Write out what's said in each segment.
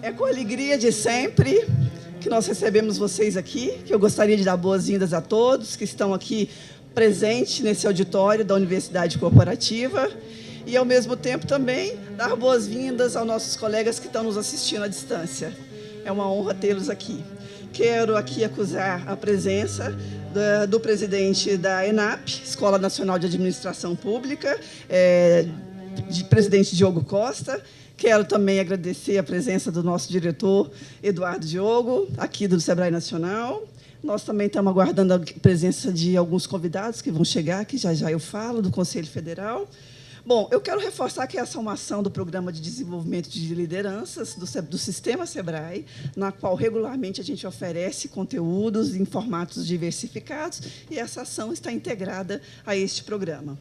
É com alegria de sempre que nós recebemos vocês aqui, que eu gostaria de dar boas-vindas a todos que estão aqui presentes nesse auditório da Universidade Corporativa e, ao mesmo tempo, também dar boas-vindas aos nossos colegas que estão nos assistindo à distância. É uma honra tê-los aqui. Quero aqui acusar a presença do presidente da ENAP, Escola Nacional de Administração Pública, de presidente Diogo Costa. Quero também agradecer a presença do nosso diretor, Eduardo Diogo, aqui do Sebrae Nacional. Nós também estamos aguardando a presença de alguns convidados que vão chegar, que já eu falo, do Conselho Federal. Bom, eu quero reforçar que essa é uma ação do Programa de Desenvolvimento de Lideranças do Sistema Sebrae, na qual regularmente a gente oferece conteúdos em formatos diversificados, e essa ação está integrada a este programa.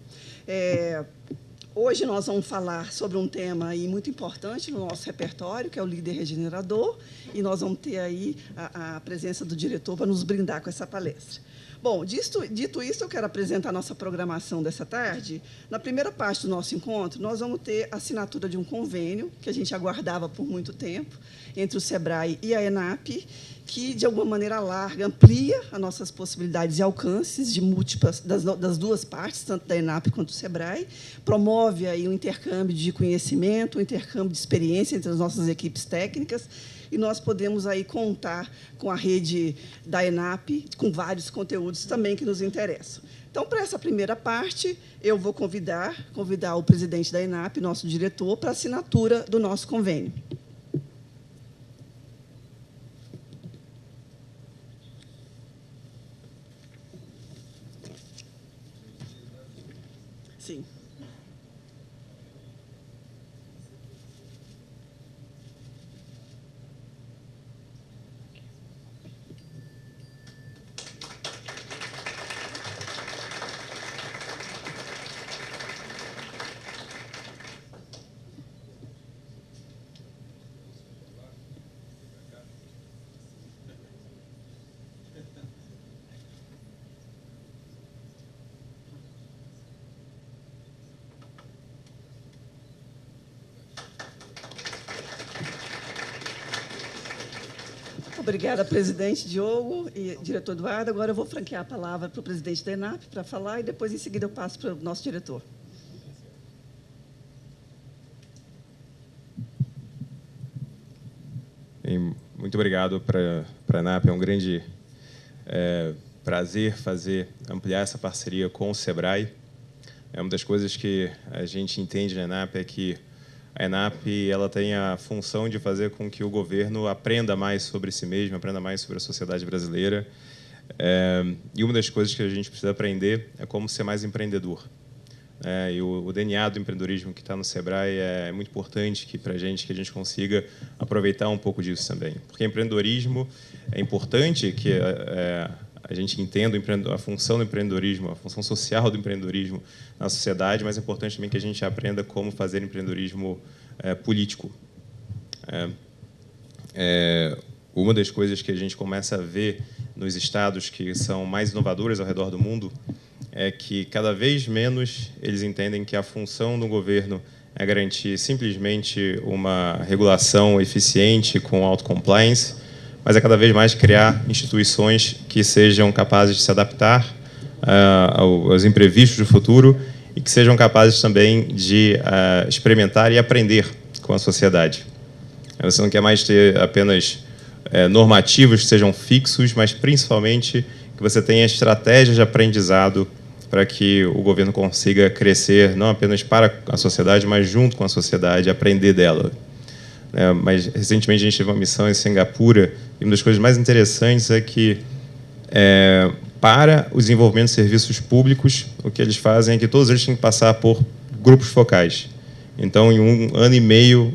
Hoje nós vamos falar sobre um tema aí muito importante no nosso repertório, que é o líder regenerador, e nós vamos ter aí a presença do diretor para nos brindar com essa palestra. Bom, dito isso, eu quero apresentar a nossa programação dessa tarde. Na primeira parte do nosso encontro, nós vamos ter a assinatura de um convênio, que a gente aguardava por muito tempo, entre o Sebrae e a ENAP, que, de alguma maneira, alarga, amplia as nossas possibilidades e alcances de múltiplas, das duas partes, tanto da ENAP quanto do Sebrae, promove aí um intercâmbio de conhecimento, um intercâmbio de experiência entre as nossas equipes técnicas, e nós podemos aí contar com a rede da ENAP, com vários conteúdos também que nos interessam. Então, para essa primeira parte, eu vou convidar o presidente da ENAP, nosso diretor, para a assinatura do nosso convênio. Sim. Obrigada, presidente Diogo e diretor Eduardo. Agora eu vou franquear a palavra para o presidente da ENAP para falar e depois, em seguida, eu passo para o nosso diretor. Muito obrigado para a ENAP. É um grande prazer ampliar essa parceria com o Sebrae. Uma das coisas que a gente entende na ENAP é que a ENAP ela tem a função de fazer com que o governo aprenda mais sobre si mesmo, aprenda mais sobre a sociedade brasileira. E uma das coisas que a gente precisa aprender é como ser mais empreendedor. E o DNA do empreendedorismo que está no Sebrae é muito importante para a gente, que a gente consiga aproveitar um pouco disso também. Porque empreendedorismo é importante que a gente entenda a função do empreendedorismo, a função social do empreendedorismo na sociedade, mas é importante também que a gente aprenda como fazer empreendedorismo político. Uma das coisas que a gente começa a ver nos estados que são mais inovadores ao redor do mundo é que, cada vez menos, eles entendem que a função do governo é garantir simplesmente uma regulação eficiente com auto-compliance, mas é cada vez mais criar instituições que sejam capazes de se adaptar aos imprevistos do futuro e que sejam capazes também de experimentar e aprender com a sociedade. Você não quer mais ter apenas normativos que sejam fixos, mas principalmente que você tenha estratégias de aprendizado para que o governo consiga crescer não apenas para a sociedade, mas junto com a sociedade, aprender dela. Mas, recentemente, a gente teve uma missão em Singapura, e uma das coisas mais interessantes é que, para o desenvolvimento de serviços públicos, o que eles fazem é que todos eles têm que passar por grupos focais. Então, em 1 ano e meio,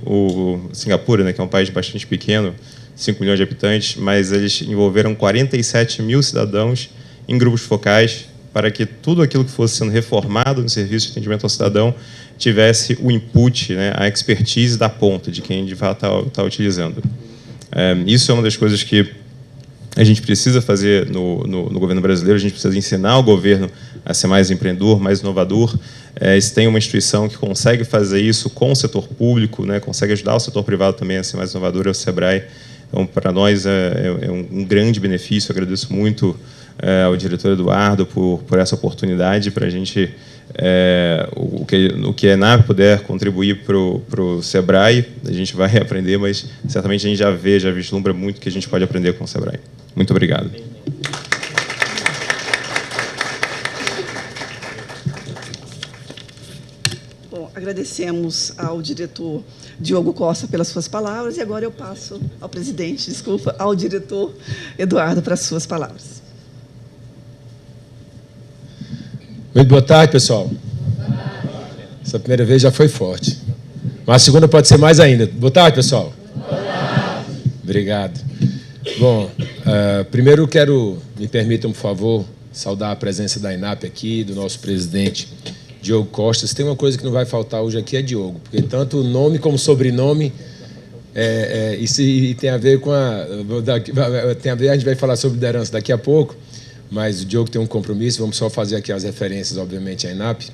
Singapura, que é um país bastante pequeno, 5 milhões de habitantes, mas eles envolveram 47 mil cidadãos em grupos focais para que tudo aquilo que fosse sendo reformado no serviço de atendimento ao cidadão tivesse o input, a expertise da ponta, de quem de fato está utilizando. Isso é uma das coisas que a gente precisa fazer no governo brasileiro, a gente precisa ensinar o governo a ser mais empreendedor, mais inovador. Se tem uma instituição que consegue fazer isso com o setor público, né, consegue ajudar o setor privado também a ser mais inovador, é o SEBRAE. Então, para nós, é um grande benefício. Eu agradeço muito ao diretor Eduardo por essa oportunidade para a gente, o que a ENAP puder contribuir para o SEBRAE, a gente vai aprender, mas certamente a gente já vislumbra muito que a gente pode aprender com o SEBRAE. Muito obrigado. Bom, agradecemos ao diretor Diogo Costa pelas suas palavras e agora eu passo ao presidente, ao diretor Eduardo para as suas palavras. Muito boa tarde, pessoal. Essa primeira vez já foi forte, mas a segunda pode ser mais ainda. Boa tarde, pessoal. Boa tarde. Obrigado. Bom, primeiro me permitam, por favor, saudar a presença da ENAP aqui, do nosso presidente Diogo Costa. Se tem uma coisa que não vai faltar hoje aqui é Diogo, porque tanto o nome como o sobrenome isso tem a ver com a gente vai falar sobre liderança daqui a pouco, mas o Diogo tem um compromisso. Vamos só fazer aqui as referências, obviamente, à ENAP,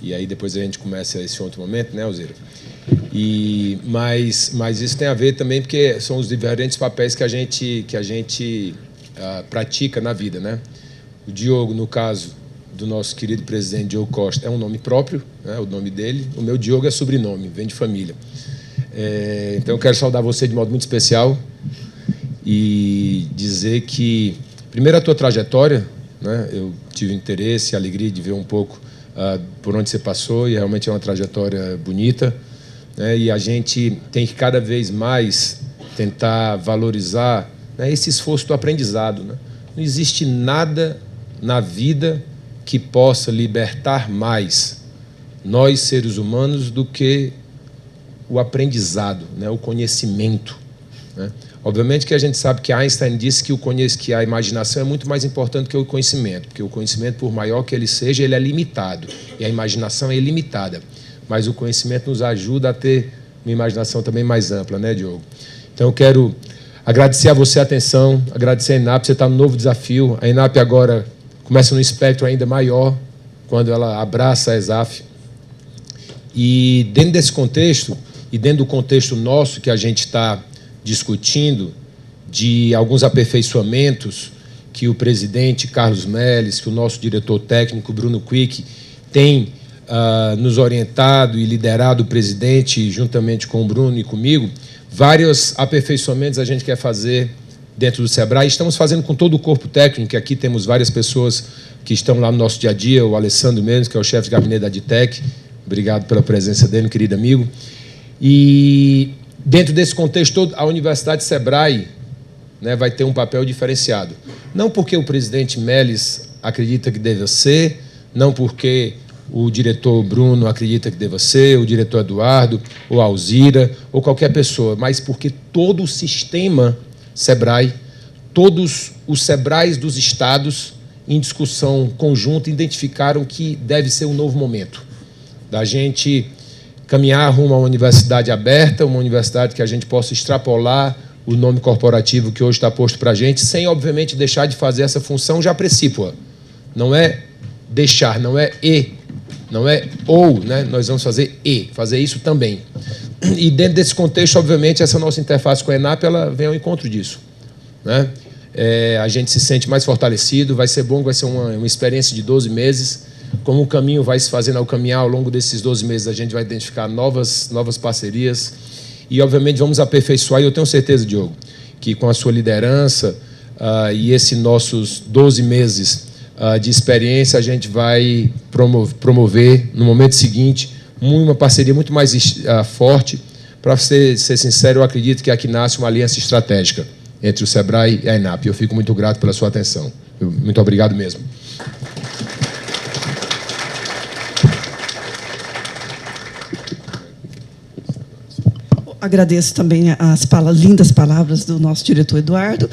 e aí depois a gente começa esse outro momento, né, Alzira? Mas isso tem a ver também porque são os diferentes papéis que a gente pratica na vida, né? O Diogo, no caso do nosso querido presidente Diogo Costa, é um nome próprio, né, o nome dele. O meu Diogo é sobrenome, vem de família. Então eu quero saudar você de modo muito especial e dizer que, primeiro, a tua trajetória, né? Eu tive interesse e alegria de ver um pouco por onde você passou, e realmente é uma trajetória bonita, né? E a gente tem que cada vez mais tentar valorizar, né, esse esforço do aprendizado, né? Não existe nada na vida que possa libertar mais nós, seres humanos, do que o aprendizado, né, o conhecimento, né? Obviamente que a gente sabe que Einstein disse que a imaginação é muito mais importante que o conhecimento, porque o conhecimento, por maior que ele seja, ele é limitado, e a imaginação é ilimitada. Mas o conhecimento nos ajuda a ter uma imaginação também mais ampla, né, Diogo? Então eu quero agradecer a você a atenção, agradecer a ENAP. Você está num novo desafio. A ENAP agora começa num espectro ainda maior, quando ela abraça a ESAF. E dentro desse contexto, e dentro do contexto nosso que a gente está discutindo, de alguns aperfeiçoamentos que o presidente Carlos Melles, que o nosso diretor técnico Bruno Quick tem nos orientado e liderado o presidente, juntamente com o Bruno e comigo, vários aperfeiçoamentos a gente quer fazer dentro do SEBRAE. Estamos fazendo com todo o corpo técnico, que aqui temos várias pessoas que estão lá no nosso dia a dia, o Alessandro mesmo, que é o chefe de gabinete da Aditec. Obrigado pela presença dele, querido amigo. E dentro desse contexto todo, a Universidade SEBRAE, né, vai ter um papel diferenciado. Não porque o presidente Melles acredita que deva ser, não porque o diretor Bruno acredita que deva ser, o diretor Eduardo, ou a Alzira, ou qualquer pessoa, mas porque todo o sistema SEBRAE, todos os SEBRAEs dos estados, em discussão conjunta, identificaram que deve ser um novo momento da gente caminhar rumo a uma universidade aberta, uma universidade que a gente possa extrapolar o nome corporativo que hoje está posto para a gente, sem, obviamente, deixar de fazer essa função já precípua. Não é deixar, não é não é ou, né? Nós vamos fazer fazer isso também. E dentro desse contexto, obviamente, essa nossa interface com a ENAP, ela vem ao encontro disso, né? A gente se sente mais fortalecido, vai ser bom, vai ser uma experiência de 12 meses. Como o caminho vai se fazendo ao caminhar, ao longo desses 12 meses, a gente vai identificar novas parcerias e, obviamente, vamos aperfeiçoar. E eu tenho certeza, Diogo, que com a sua liderança e esses nossos 12 meses de experiência, a gente vai promover, no momento seguinte, uma parceria muito mais forte. Para ser sincero, eu acredito que aqui nasce uma aliança estratégica entre o SEBRAE e a ENAP. Eu fico muito grato pela sua atenção. Muito obrigado mesmo. Agradeço também as lindas palavras do nosso diretor Eduardo.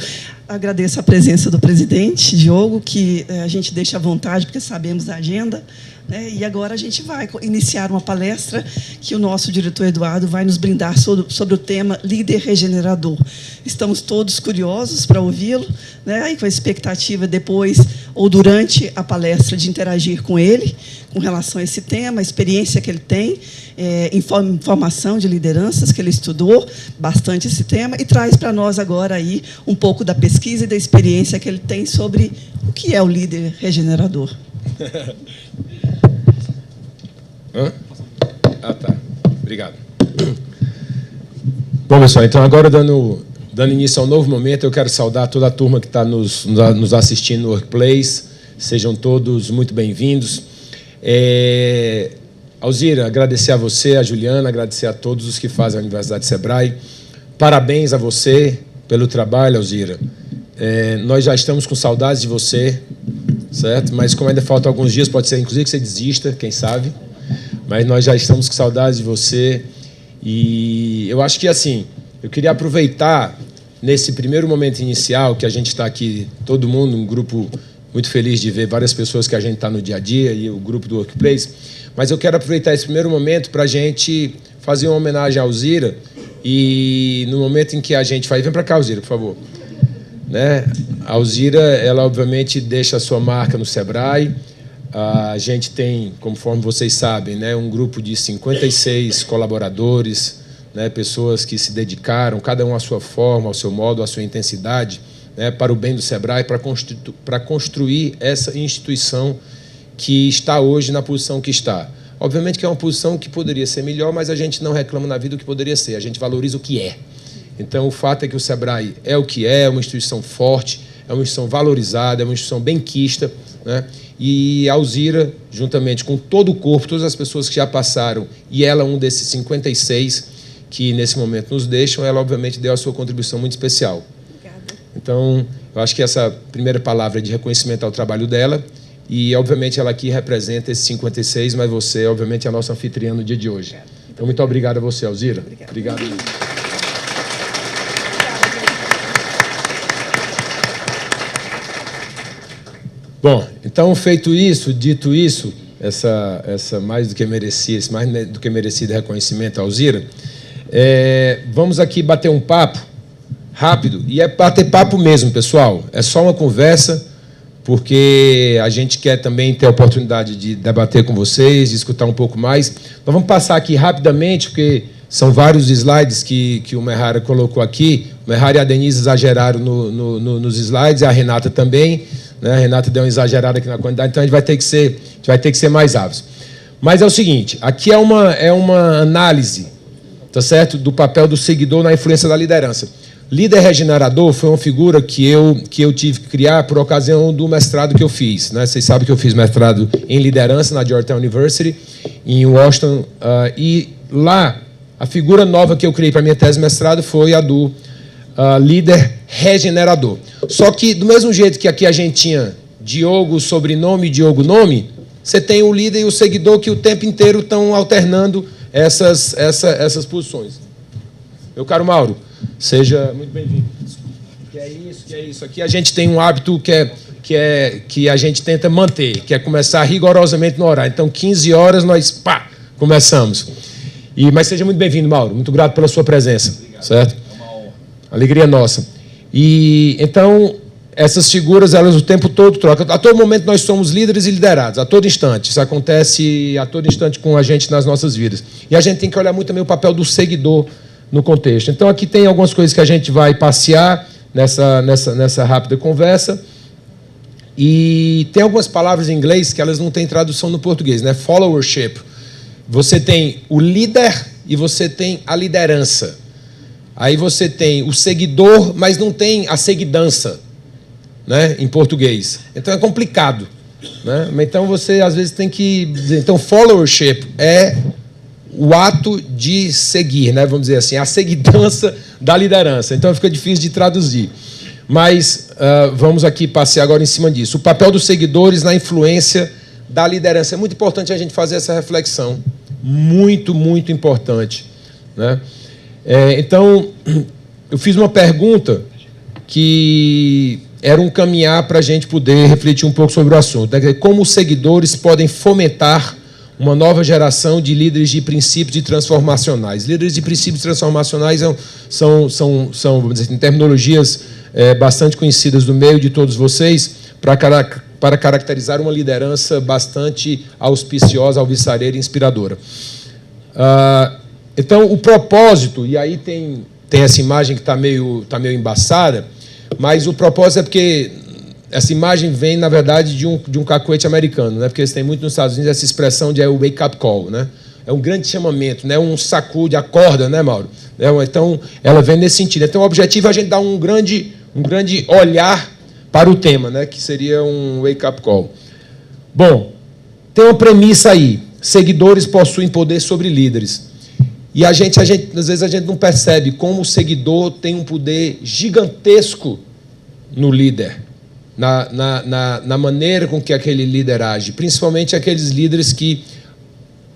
Agradeço a presença do presidente, Diogo, que a gente deixa à vontade, porque sabemos da agenda. E agora a gente vai iniciar uma palestra que o nosso diretor Eduardo vai nos brindar sobre o tema líder regenerador. Estamos todos curiosos para ouvi-lo, e com a expectativa depois ou durante a palestra de interagir com ele com relação a esse tema, a experiência que ele tem, informação de lideranças que ele estudou bastante esse tema e traz para nós agora aí um pouco da pesquisa e da experiência que ele tem sobre o que é o líder regenerador. Tá. Obrigado. Bom, pessoal, então agora dando início a um novo momento, eu quero saudar toda a turma que está nos assistindo no Workplace. Sejam todos muito bem-vindos. Alzira, agradecer a você, a Juliana, agradecer a todos os que fazem a Universidade Sebrae. Parabéns a você pelo trabalho, Alzira. Nós já estamos com saudades de você, certo? Mas como ainda faltam alguns dias, pode ser inclusive que você desista, quem sabe. Mas nós já estamos com saudades de você. E eu acho que, assim, eu queria aproveitar nesse primeiro momento inicial, que a gente está aqui, todo mundo, um grupo muito feliz de ver várias pessoas que a gente está no dia a dia, e o grupo do Workplace, mas eu quero aproveitar esse primeiro momento para a gente fazer uma homenagem à Alzira, e no momento em que a gente faz... Vem para cá, Alzira, por favor. A Alzira, ela obviamente deixa a sua marca no Sebrae. A gente tem, conforme vocês sabem, um grupo de 56 colaboradores, pessoas que se dedicaram, cada um à sua forma, ao seu modo, à sua intensidade, para o bem do Sebrae, para construir essa instituição que está hoje na posição que está. Obviamente que é uma posição que poderia ser melhor, mas a gente não reclama na vida o que poderia ser, a gente valoriza o que é. Então, o fato é que o Sebrae é o que é uma instituição forte, é uma instituição valorizada, é uma instituição benquista, E a Alzira, juntamente com todo o corpo, todas as pessoas que já passaram, e ela um desses 56 que nesse momento nos deixam, ela obviamente deu a sua contribuição muito especial. Obrigada. Então, eu acho que essa primeira palavra é de reconhecimento ao trabalho dela, e obviamente ela aqui representa esses 56, mas você, obviamente, é a nossa anfitriã no dia de hoje. Obrigada. Então, muito obrigado a você, Alzira. Obrigado. Bom, então, feito isso, dito isso, essa mais do que merecia, esse mais do que merecido reconhecimento à Alzira, vamos aqui bater um papo rápido, e é bater papo mesmo, pessoal, é só uma conversa, porque a gente quer também ter a oportunidade de debater com vocês, de escutar um pouco mais. Nós vamos passar aqui rapidamente, porque são vários slides que o Mehara colocou aqui. O Mehara e a Denise exageraram nos slides, e a Renata também. A Renata deu uma exagerada aqui na quantidade, então a gente vai ter que ser mais ávidos. Mas é o seguinte, aqui é uma análise, tá certo, do papel do seguidor na influência da liderança. Líder regenerador foi uma figura que eu tive que criar por ocasião do mestrado que eu fiz. Vocês sabem que eu fiz mestrado em liderança na Georgetown University, em Washington, e lá a figura nova que eu criei para a minha tese de mestrado foi a do líder regenerador. Só que, do mesmo jeito que aqui a gente tinha Diogo, sobrenome, Diogo, nome, você tem o líder e o seguidor que o tempo inteiro estão alternando essas posições. Meu caro Mauro, seja muito bem-vindo. Que é isso. Aqui a gente tem um hábito que a gente tenta manter, que é começar rigorosamente no horário. Então, 15 horas, nós começamos. Mas seja muito bem-vindo, Mauro. Muito grato pela sua presença. Obrigado. Certo? É uma honra. Alegria nossa. E então, essas figuras, elas o tempo todo trocam. A todo momento nós somos líderes e liderados, a todo instante. Isso acontece a todo instante com a gente nas nossas vidas. E a gente tem que olhar muito também o papel do seguidor no contexto. Então, aqui tem algumas coisas que a gente vai passear nessa rápida conversa. E tem algumas palavras em inglês que elas não têm tradução no português, Followership. Você tem o líder e você tem a liderança. Aí você tem o seguidor, mas não tem a seguidança, em português. Então é complicado. Então você às vezes tem que dizer. Então, followership é o ato de seguir, vamos dizer assim, a seguidança da liderança. Então fica difícil de traduzir. Mas vamos aqui passear agora em cima disso. O papel dos seguidores na influência da liderança. É muito importante a gente fazer essa reflexão. Muito, muito importante. Então, eu fiz uma pergunta que era um caminhar para a gente poder refletir um pouco sobre o assunto, né? Como os seguidores podem fomentar uma nova geração de líderes de princípios transformacionais. Líderes de princípios transformacionais são vamos dizer, em terminologias bastante conhecidas do meio de todos vocês, para caracterizar uma liderança bastante auspiciosa, alvissareira e inspiradora. Então, o propósito, e aí tem essa imagem que está meio embaçada, mas o propósito é porque essa imagem vem, na verdade, de um cacuete americano, né? Porque eles têm muito nos Estados Unidos essa expressão de o wake-up call, né? É um grande chamamento, né? Um sacude, acorda, né, Mauro? Então, ela vem nesse sentido. Então, o objetivo é a gente dar um grande olhar para o tema, né? Que seria um wake-up call. Bom, tem uma premissa aí. Seguidores possuem poder sobre líderes. E às vezes a gente não percebe como o seguidor tem um poder gigantesco no líder, na maneira com que aquele líder age, principalmente aqueles líderes que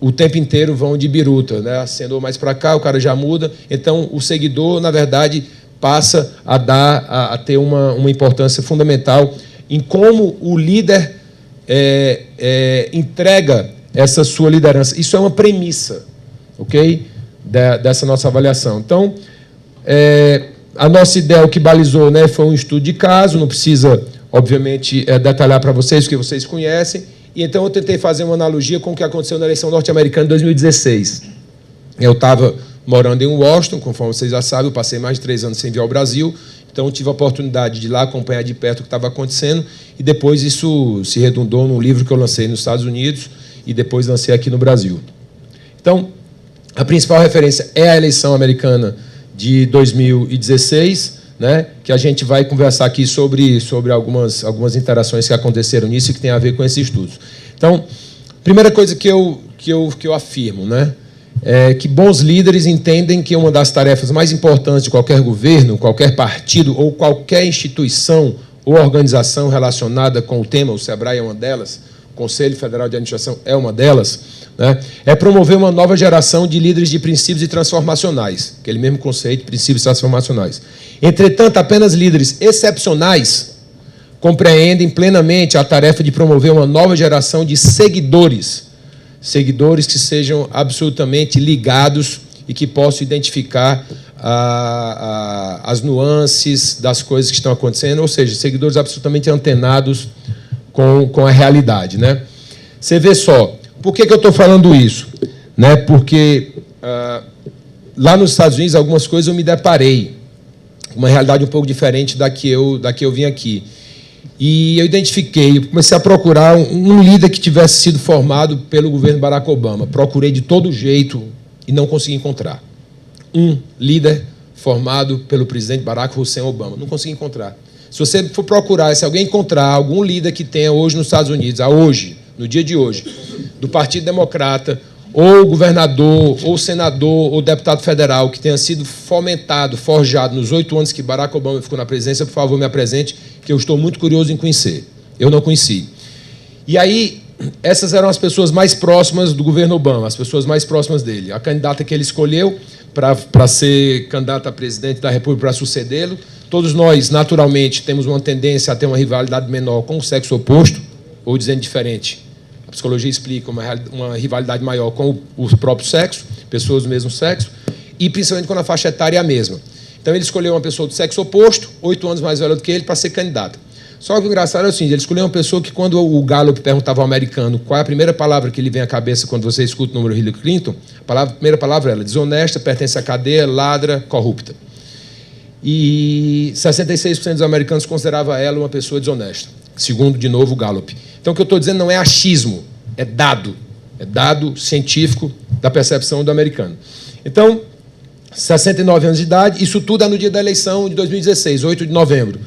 o tempo inteiro vão de biruta, né? Acendou mais para cá, o cara já muda. Então, o seguidor, na verdade, passa a ter uma importância fundamental em como o líder entrega essa sua liderança. Isso é uma premissa, ok? Dessa nossa avaliação. Então, a nossa ideia, o que balizou, né, foi um estudo de caso, não precisa, obviamente, detalhar para vocês, porque vocês conhecem, e então eu tentei fazer uma analogia com o que aconteceu na eleição norte-americana de 2016. Eu estava morando em Washington, conforme vocês já sabem, eu passei mais de 3 anos sem vir ao Brasil, então tive a oportunidade de ir lá acompanhar de perto o que estava acontecendo, e depois isso se redundou num livro que eu lancei nos Estados Unidos, e depois lancei aqui no Brasil. Então, a principal referência é a eleição americana de 2016, né, que a gente vai conversar aqui sobre algumas interações que aconteceram nisso e que tem a ver com esse estudo. Então, primeira coisa que eu afirmo, né, é que bons líderes entendem que uma das tarefas mais importantes de qualquer governo, qualquer partido ou qualquer instituição ou organização relacionada com o tema, o SEBRAE é uma delas, o Conselho Federal de Administração é uma delas, né, é promover uma nova geração de líderes de princípios e transformacionais, aquele mesmo conceito, princípios transformacionais. Entretanto, apenas líderes excepcionais compreendem plenamente a tarefa de promover uma nova geração de seguidores que sejam absolutamente ligados e que possam identificar as nuances das coisas que estão acontecendo, ou seja, seguidores absolutamente antenados com a realidade, né? Você vê só, por que eu estou falando isso? Né? Porque lá nos Estados Unidos, algumas coisas eu me deparei, uma realidade um pouco diferente da que eu vim aqui. E eu identifiquei, comecei a procurar um líder que tivesse sido formado pelo governo Barack Obama. Procurei de todo jeito e não consegui encontrar. Um líder formado pelo presidente Barack Hussein Obama. Não consegui encontrar. Se você for procurar, se alguém encontrar algum líder que tenha hoje nos Estados Unidos, no dia de hoje, do Partido Democrata, ou governador, ou senador, ou deputado federal, que tenha sido fomentado, forjado nos 8 anos que Barack Obama ficou na presidência, por favor, me apresente, que eu estou muito curioso em conhecer. Eu não conheci. E aí, essas eram as pessoas mais próximas do governo Obama, as pessoas mais próximas dele. A candidata que ele escolheu para ser candidata a presidente da República, para sucedê-lo. Todos nós, naturalmente, temos uma tendência a ter uma rivalidade menor com o sexo oposto, ou dizendo diferente, a psicologia explica uma rivalidade maior com o próprio sexo, pessoas do mesmo sexo, e principalmente quando a faixa etária é a mesma. Então, ele escolheu uma pessoa do sexo oposto, 8 anos mais velha do que ele, para ser candidata. Só que o engraçado é o seguinte, ele escolheu uma pessoa que, quando o Gallup perguntava ao americano qual é a primeira palavra que lhe vem à cabeça quando você escuta o número Hillary Clinton, a primeira palavra é desonesta, pertence à cadeia, ladra, corrupta. E 66% dos americanos consideravam ela uma pessoa desonesta, segundo, de novo, o Gallup. Então, o que eu estou dizendo não é achismo, é dado científico da percepção do americano. Então, 69 anos de idade, isso tudo é no dia da eleição de 2016, 8 de novembro.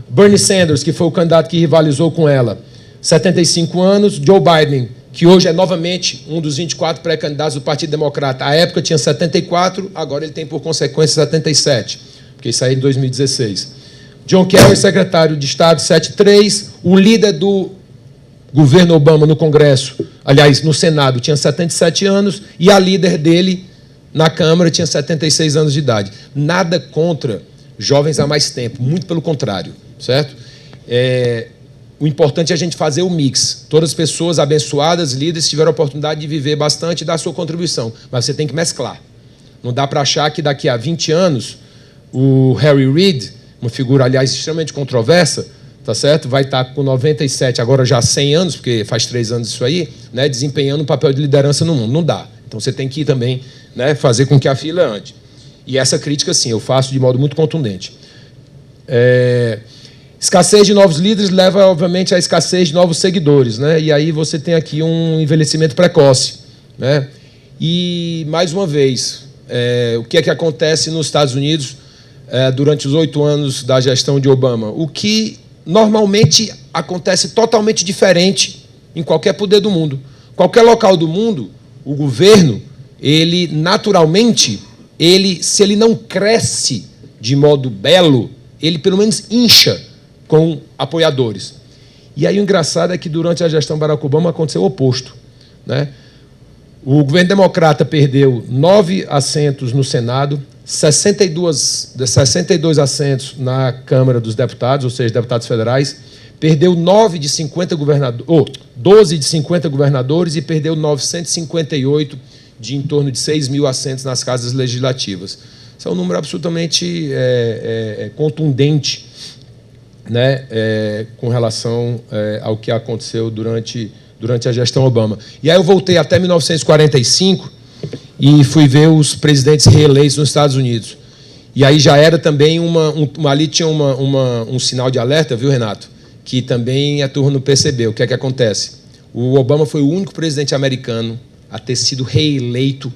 Bernie Sanders, que foi o candidato que rivalizou com ela, 75 anos. Joe Biden, que hoje é novamente um dos 24 pré-candidatos do Partido Democrata. À época tinha 74, agora ele tem, por consequência, 77, porque isso aí em 2016. John Kerry, secretário de Estado, 73. O líder do governo Obama no Congresso, aliás, no Senado, tinha 77 anos, e a líder dele na Câmara tinha 76 anos de idade. Nada contra jovens há mais tempo, muito pelo contrário, certo? O importante é a gente fazer o mix. Todas as pessoas abençoadas, líderes, tiveram a oportunidade de viver bastante e dar a sua contribuição, mas você tem que mesclar. Não dá para achar que daqui a 20 anos o Harry Reid, uma figura, aliás, extremamente controversa, tá certo? Vai estar com 97, agora já 100 anos, porque faz 3 anos isso aí, né, desempenhando um papel de liderança no mundo. Não dá. Então você tem que também, né, fazer com que a fila ande. E essa crítica, sim, eu faço de modo muito contundente. Escassez de novos líderes leva, obviamente, à escassez de novos seguidores, né? E aí você tem aqui um envelhecimento precoce, né? E, mais uma vez, o que é que acontece nos Estados Unidos durante os 8 anos da gestão de Obama? O que normalmente acontece totalmente diferente em qualquer poder do mundo. Qualquer local do mundo, o governo, ele naturalmente, se ele não cresce de modo belo, ele pelo menos incha com apoiadores. E aí o engraçado é que durante a gestão Barack Obama aconteceu o oposto, né? O governo democrata perdeu 9 assentos no Senado, 62 assentos na Câmara dos Deputados, ou seja, deputados federais, perdeu 12 de 50 governadores e perdeu 958 de em torno de 6 mil assentos nas casas legislativas. Isso é um número absolutamente contundente, né, com relação ao que aconteceu durante a gestão Obama. E aí eu voltei até 1945 e fui ver os presidentes reeleitos nos Estados Unidos. E aí já era também ali tinha um sinal de alerta, viu, Renato? Que também a turma não percebeu. O que é que acontece? O Obama foi o único presidente americano a ter sido reeleito,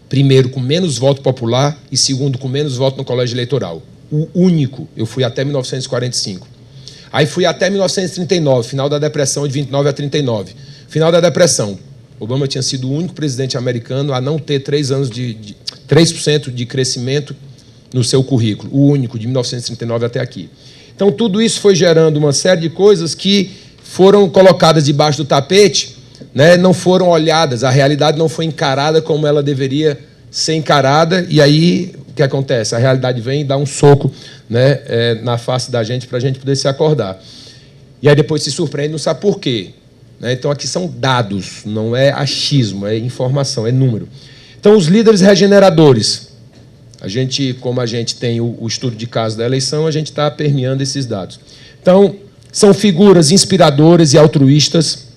primeiro com menos voto popular e segundo com menos voto no colégio eleitoral. O único. Eu fui até 1945. Aí fui até 1939, final da Depressão, de 29 a 39. Final da Depressão. Obama tinha sido o único presidente americano a não ter 3% de crescimento no seu currículo. O único, de 1939 até aqui. Então, tudo isso foi gerando uma série de coisas que foram colocadas debaixo do tapete, né, não foram olhadas, a realidade não foi encarada como ela deveria ser encarada, e aí o que acontece? A realidade vem e dá um soco, né, na face da gente para a gente poder se acordar. E aí depois se surpreende, não sabe por quê. Né? Então aqui são dados, não é achismo, é informação, é número. Então os líderes regeneradores, como a gente tem o estudo de caso da eleição, a gente está permeando esses dados. Então, são figuras inspiradoras e altruístas,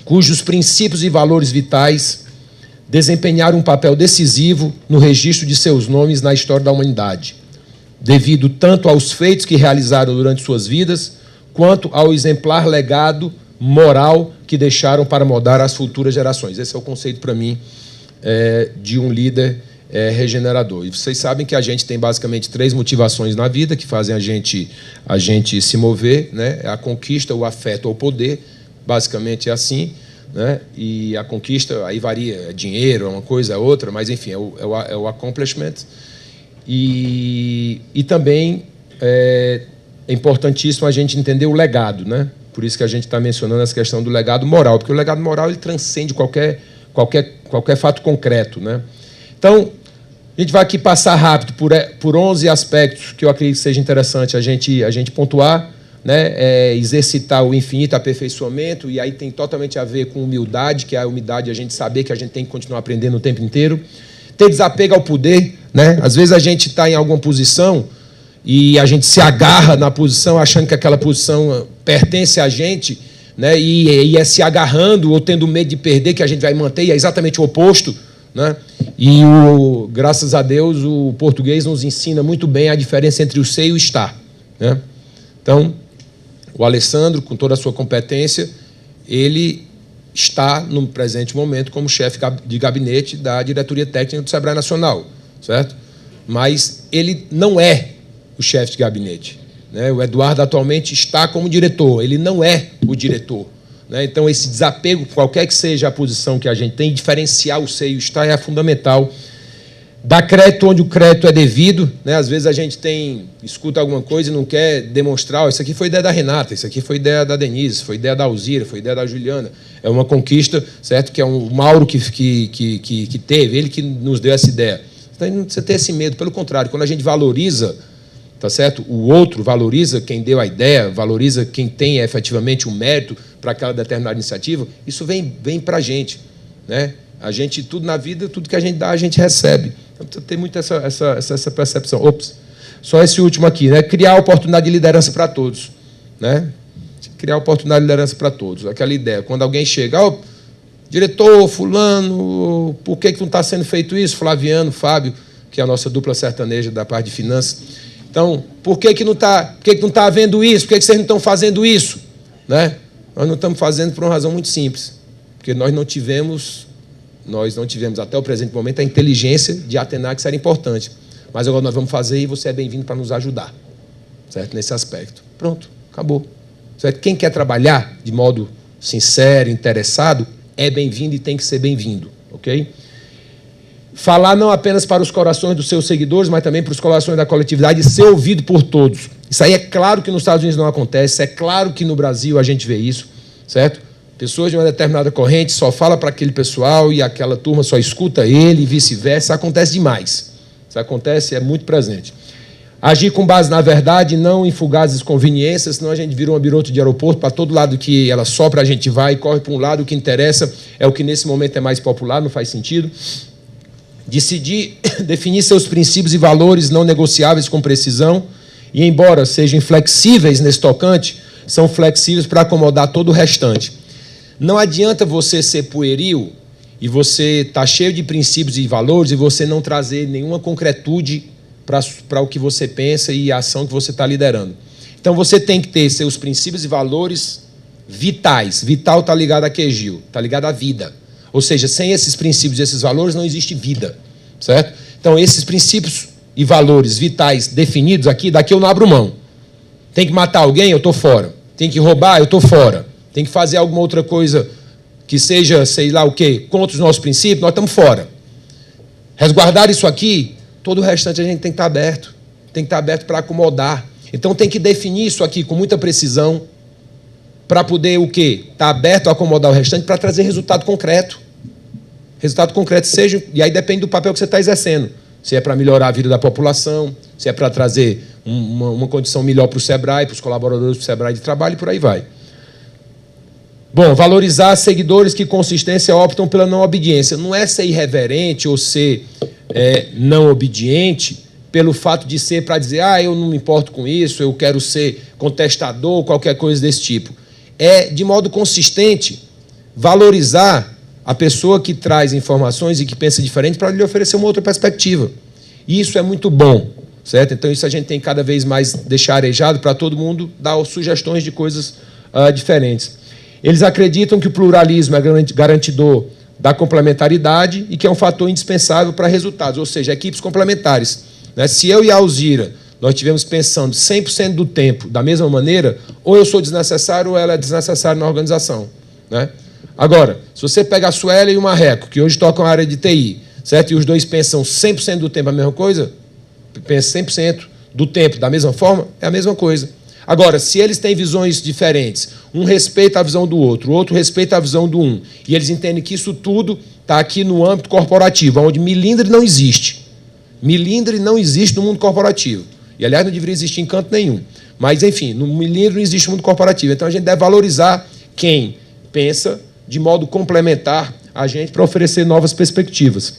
cujos princípios e valores vitais desempenharam um papel decisivo no registro de seus nomes na história da humanidade, devido tanto aos feitos que realizaram durante suas vidas, quanto ao exemplar legado moral que deixaram para moldar as futuras gerações. Esse é o conceito, para mim, de um líder regenerador. E vocês sabem que a gente tem basicamente 3 motivações na vida que fazem a gente se mover, né? A conquista, o afeto ou o poder, basicamente é assim, né? E a conquista aí varia, é dinheiro, é uma coisa, é outra, mas enfim, é o accomplishment. E também é importantíssimo a gente entender o legado, né? Por isso que a gente está mencionando essa questão do legado moral, porque o legado moral ele transcende qualquer fato concreto, né? Então, a gente vai aqui passar rápido por 11 aspectos que eu acredito que seja interessante a gente pontuar, né? Exercitar o infinito aperfeiçoamento, e aí tem totalmente a ver com humildade, que é a humildade a gente saber que a gente tem que continuar aprendendo o tempo inteiro. Ter desapego ao poder, né? Às vezes a gente está em alguma posição e a gente se agarra na posição achando que aquela posição pertence a gente, né? E é se agarrando ou tendo medo de perder que a gente vai manter, e é exatamente o oposto, né? E, graças a Deus, o português nos ensina muito bem a diferença entre o ser e o estar, né? Então, o Alessandro, com toda a sua competência, ele está, no presente momento, como chefe de gabinete da diretoria técnica do Sebrae Nacional, certo? Mas ele não é o chefe de gabinete, né? O Eduardo atualmente está como diretor, ele não é o diretor, né? Então, esse desapego, qualquer que seja a posição que a gente tem, diferenciar o ser e o estar é fundamental. Dar crédito onde o crédito é devido, né? Às vezes a gente escuta alguma coisa e não quer demonstrar, isso aqui foi ideia da Renata, isso aqui foi ideia da Denise, foi ideia da Alzira, foi ideia da Juliana. É uma conquista, certo? Que é o Mauro que teve, ele que nos deu essa ideia. Então, não precisa ter esse medo, pelo contrário, quando a gente valoriza, tá certo? O outro valoriza quem deu a ideia, valoriza quem tem efetivamente o mérito para aquela determinada iniciativa, isso vem para a gente, né? A gente, tudo na vida, tudo que a gente dá, a gente recebe. Então, precisa ter muito essa percepção. Ops, só esse último aqui, né? Criar oportunidade de liderança para todos, né? Criar oportunidade de liderança para todos. Aquela ideia, quando alguém chega, diretor, fulano, por que não está sendo feito isso? Flaviano, Fábio, que é a nossa dupla sertaneja da parte de finanças. Então, por que não está havendo isso? Por que vocês não estão fazendo isso? Né? Nós não estamos fazendo por uma razão muito simples, porque nós não tivemos até o presente momento a inteligência de atenar que isso era importante. Mas agora nós vamos fazer e você é bem-vindo para nos ajudar, certo? Nesse aspecto. Pronto, acabou. Certo? Quem quer trabalhar de modo sincero, interessado, é bem-vindo e tem que ser bem-vindo, ok? Falar não apenas para os corações dos seus seguidores, mas também para os corações da coletividade e ser ouvido por todos. Isso aí é claro que nos Estados Unidos não acontece, é claro que no Brasil a gente vê isso, certo? Pessoas de uma determinada corrente só falam para aquele pessoal e aquela turma só escuta ele e vice-versa. Isso acontece demais. Isso acontece, é muito presente. Agir com base na verdade, não em fugazes conveniências, senão a gente vira um biroto de aeroporto, para todo lado que ela sopra a gente vai, corre para um lado, o que interessa é o que nesse momento é mais popular, não faz sentido. Decidir, definir seus princípios e valores não negociáveis com precisão, e embora sejam inflexíveis nesse tocante, são flexíveis para acomodar todo o restante. Não adianta você ser pueril e você estar cheio de princípios e valores e você não trazer nenhuma concretude para o que você pensa e a ação que você está liderando. Então, você tem que ter seus princípios e valores vitais. Vital está ligado a quê, Gil? Está ligado à vida. Ou seja, sem esses princípios e esses valores não existe vida, certo? Então, esses princípios e valores vitais definidos aqui, daqui eu não abro mão. Tem que matar alguém, eu estou fora. Tem que roubar, eu estou fora. Tem que fazer alguma outra coisa que seja, sei lá o quê, contra os nossos princípios, nós estamos fora. Resguardar isso aqui, todo o restante a gente tem que estar aberto. Tem que estar aberto para acomodar. Então tem que definir isso aqui com muita precisão para poder o quê? Estar aberto a acomodar o restante para trazer resultado concreto. Resultado concreto seja, e aí depende do papel que você está exercendo. Se é para melhorar a vida da população, se é para trazer uma condição melhor para o SEBRAE, para os colaboradores do SEBRAE de trabalho e por aí vai. Bom, valorizar seguidores que com consistência optam pela não obediência. Não é ser irreverente ou ser não obediente pelo fato de ser para dizer eu não me importo com isso, eu quero ser contestador, qualquer coisa desse tipo. É, de modo consistente, valorizar a pessoa que traz informações e que pensa diferente para lhe oferecer uma outra perspectiva. E isso é muito bom, certo? Então, isso a gente tem cada vez mais deixar arejado para todo mundo dar sugestões de coisas diferentes. Eles acreditam que o pluralismo é garantidor da complementaridade e que é um fator indispensável para resultados, ou seja, equipes complementares. Né? Se eu e a Alzira nós estivermos pensando 100% do tempo da mesma maneira, ou eu sou desnecessário ou ela é desnecessária na organização. Né? Agora, se você pega a Suela e o Marreco, que hoje tocam a área de TI, certo? E os dois pensam 100% do tempo a mesma coisa, pensam 100% do tempo da mesma forma, é a mesma coisa. Agora, se eles têm visões diferentes, um respeita a visão do outro, o outro respeita a visão do um, e eles entendem que isso tudo está aqui no âmbito corporativo, onde milindre não existe. Milindre não existe no mundo corporativo. E, aliás, não deveria existir em canto nenhum. Mas, enfim, no milindre não existe no mundo corporativo. Então, a gente deve valorizar quem pensa de modo complementar a gente para oferecer novas perspectivas.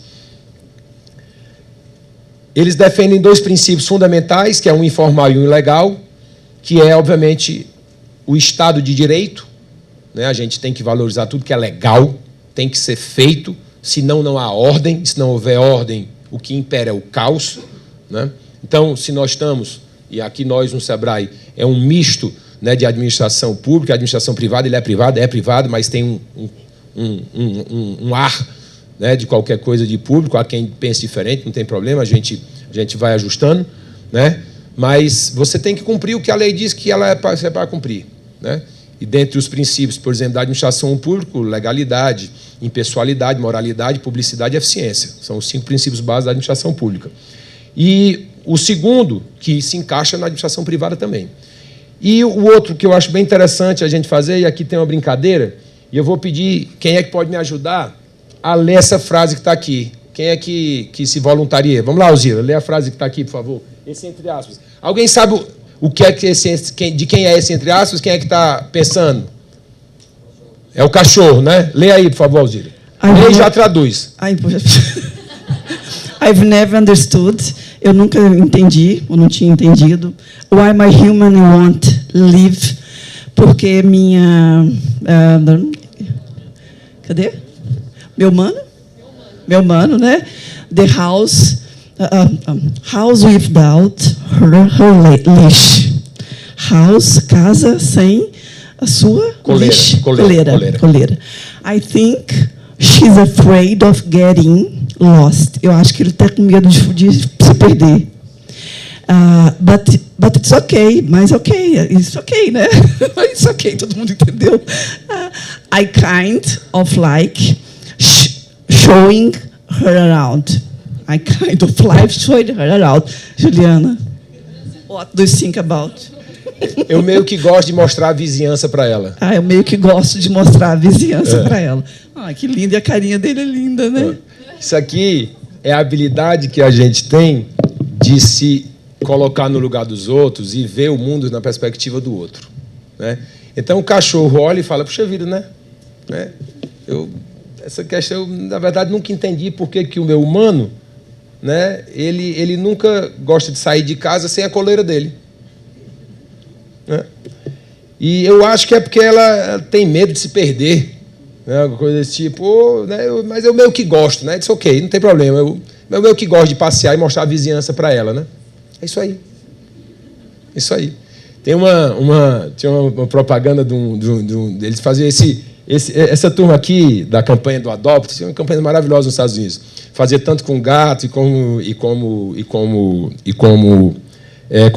Eles defendem dois princípios fundamentais, que é um informal e um ilegal, que é, obviamente, o Estado de Direito. Né? A gente tem que valorizar tudo que é legal, tem que ser feito, senão não há ordem, se não houver ordem, o que impera é o caos. Né? Então, se nós estamos, e aqui nós no SEBRAE, é um misto, né, de administração pública, a administração privada, ele é privado, mas tem um ar, né, de qualquer coisa de público, há quem pense diferente, não tem problema, a gente vai ajustando, né? Mas você tem que cumprir o que a lei diz que ela é para cumprir. Né? E dentre os princípios, por exemplo, da administração pública, legalidade, impessoalidade, moralidade, publicidade e eficiência. São os 5 princípios básicos da administração pública. E o segundo, que se encaixa na administração privada também. E o outro que eu acho bem interessante a gente fazer, e aqui tem uma brincadeira, e eu vou pedir quem é que pode me ajudar a ler essa frase que está aqui. Quem é que se voluntaria? Vamos lá, Alzira, lê a frase que está aqui, por favor. Esse entre aspas. Alguém sabe o que é que de quem é esse entre aspas? Quem é que está pensando? É o cachorro, né? Lê aí, por favor, Alzira. Lê e já traduz. I've never understood. Eu nunca entendi, ou não tinha entendido. Why my human won't live? Porque minha... cadê? Meu mano, né? The house... house without her leash. House, casa sem a sua coleira. I think she's afraid of getting lost. Eu acho que ele está com medo de se perder. But it's okay, mas it's okay, né? It's okay, todo mundo entendeu. I kind of like showing her around. I kind of like showing her around. Juliana, what do you think about? Eu meio que gosto de mostrar a vizinhança para ela. Eu meio que gosto de mostrar a vizinhança para ela. Que linda, e a carinha dele é linda, né? Isso aqui é a habilidade que a gente tem de se colocar no lugar dos outros e ver o mundo na perspectiva do outro, né? Então o cachorro olha e fala, puxa vida, né? Essa questão, eu, na verdade, nunca entendi por que o meu humano, né, ele nunca gosta de sair de casa sem a coleira dele, né? E eu acho que é porque ela tem medo de se perder, né, alguma coisa desse tipo, né, mas eu meio que gosto, né? Isso ok, não tem problema. Eu meio que gosto de passear e mostrar a vizinhança para ela, né? É isso aí. Isso aí. Tinha uma propaganda eles faziam essa turma aqui da campanha do Adopt, uma campanha maravilhosa nos Estados Unidos. Fazia tanto com gato e com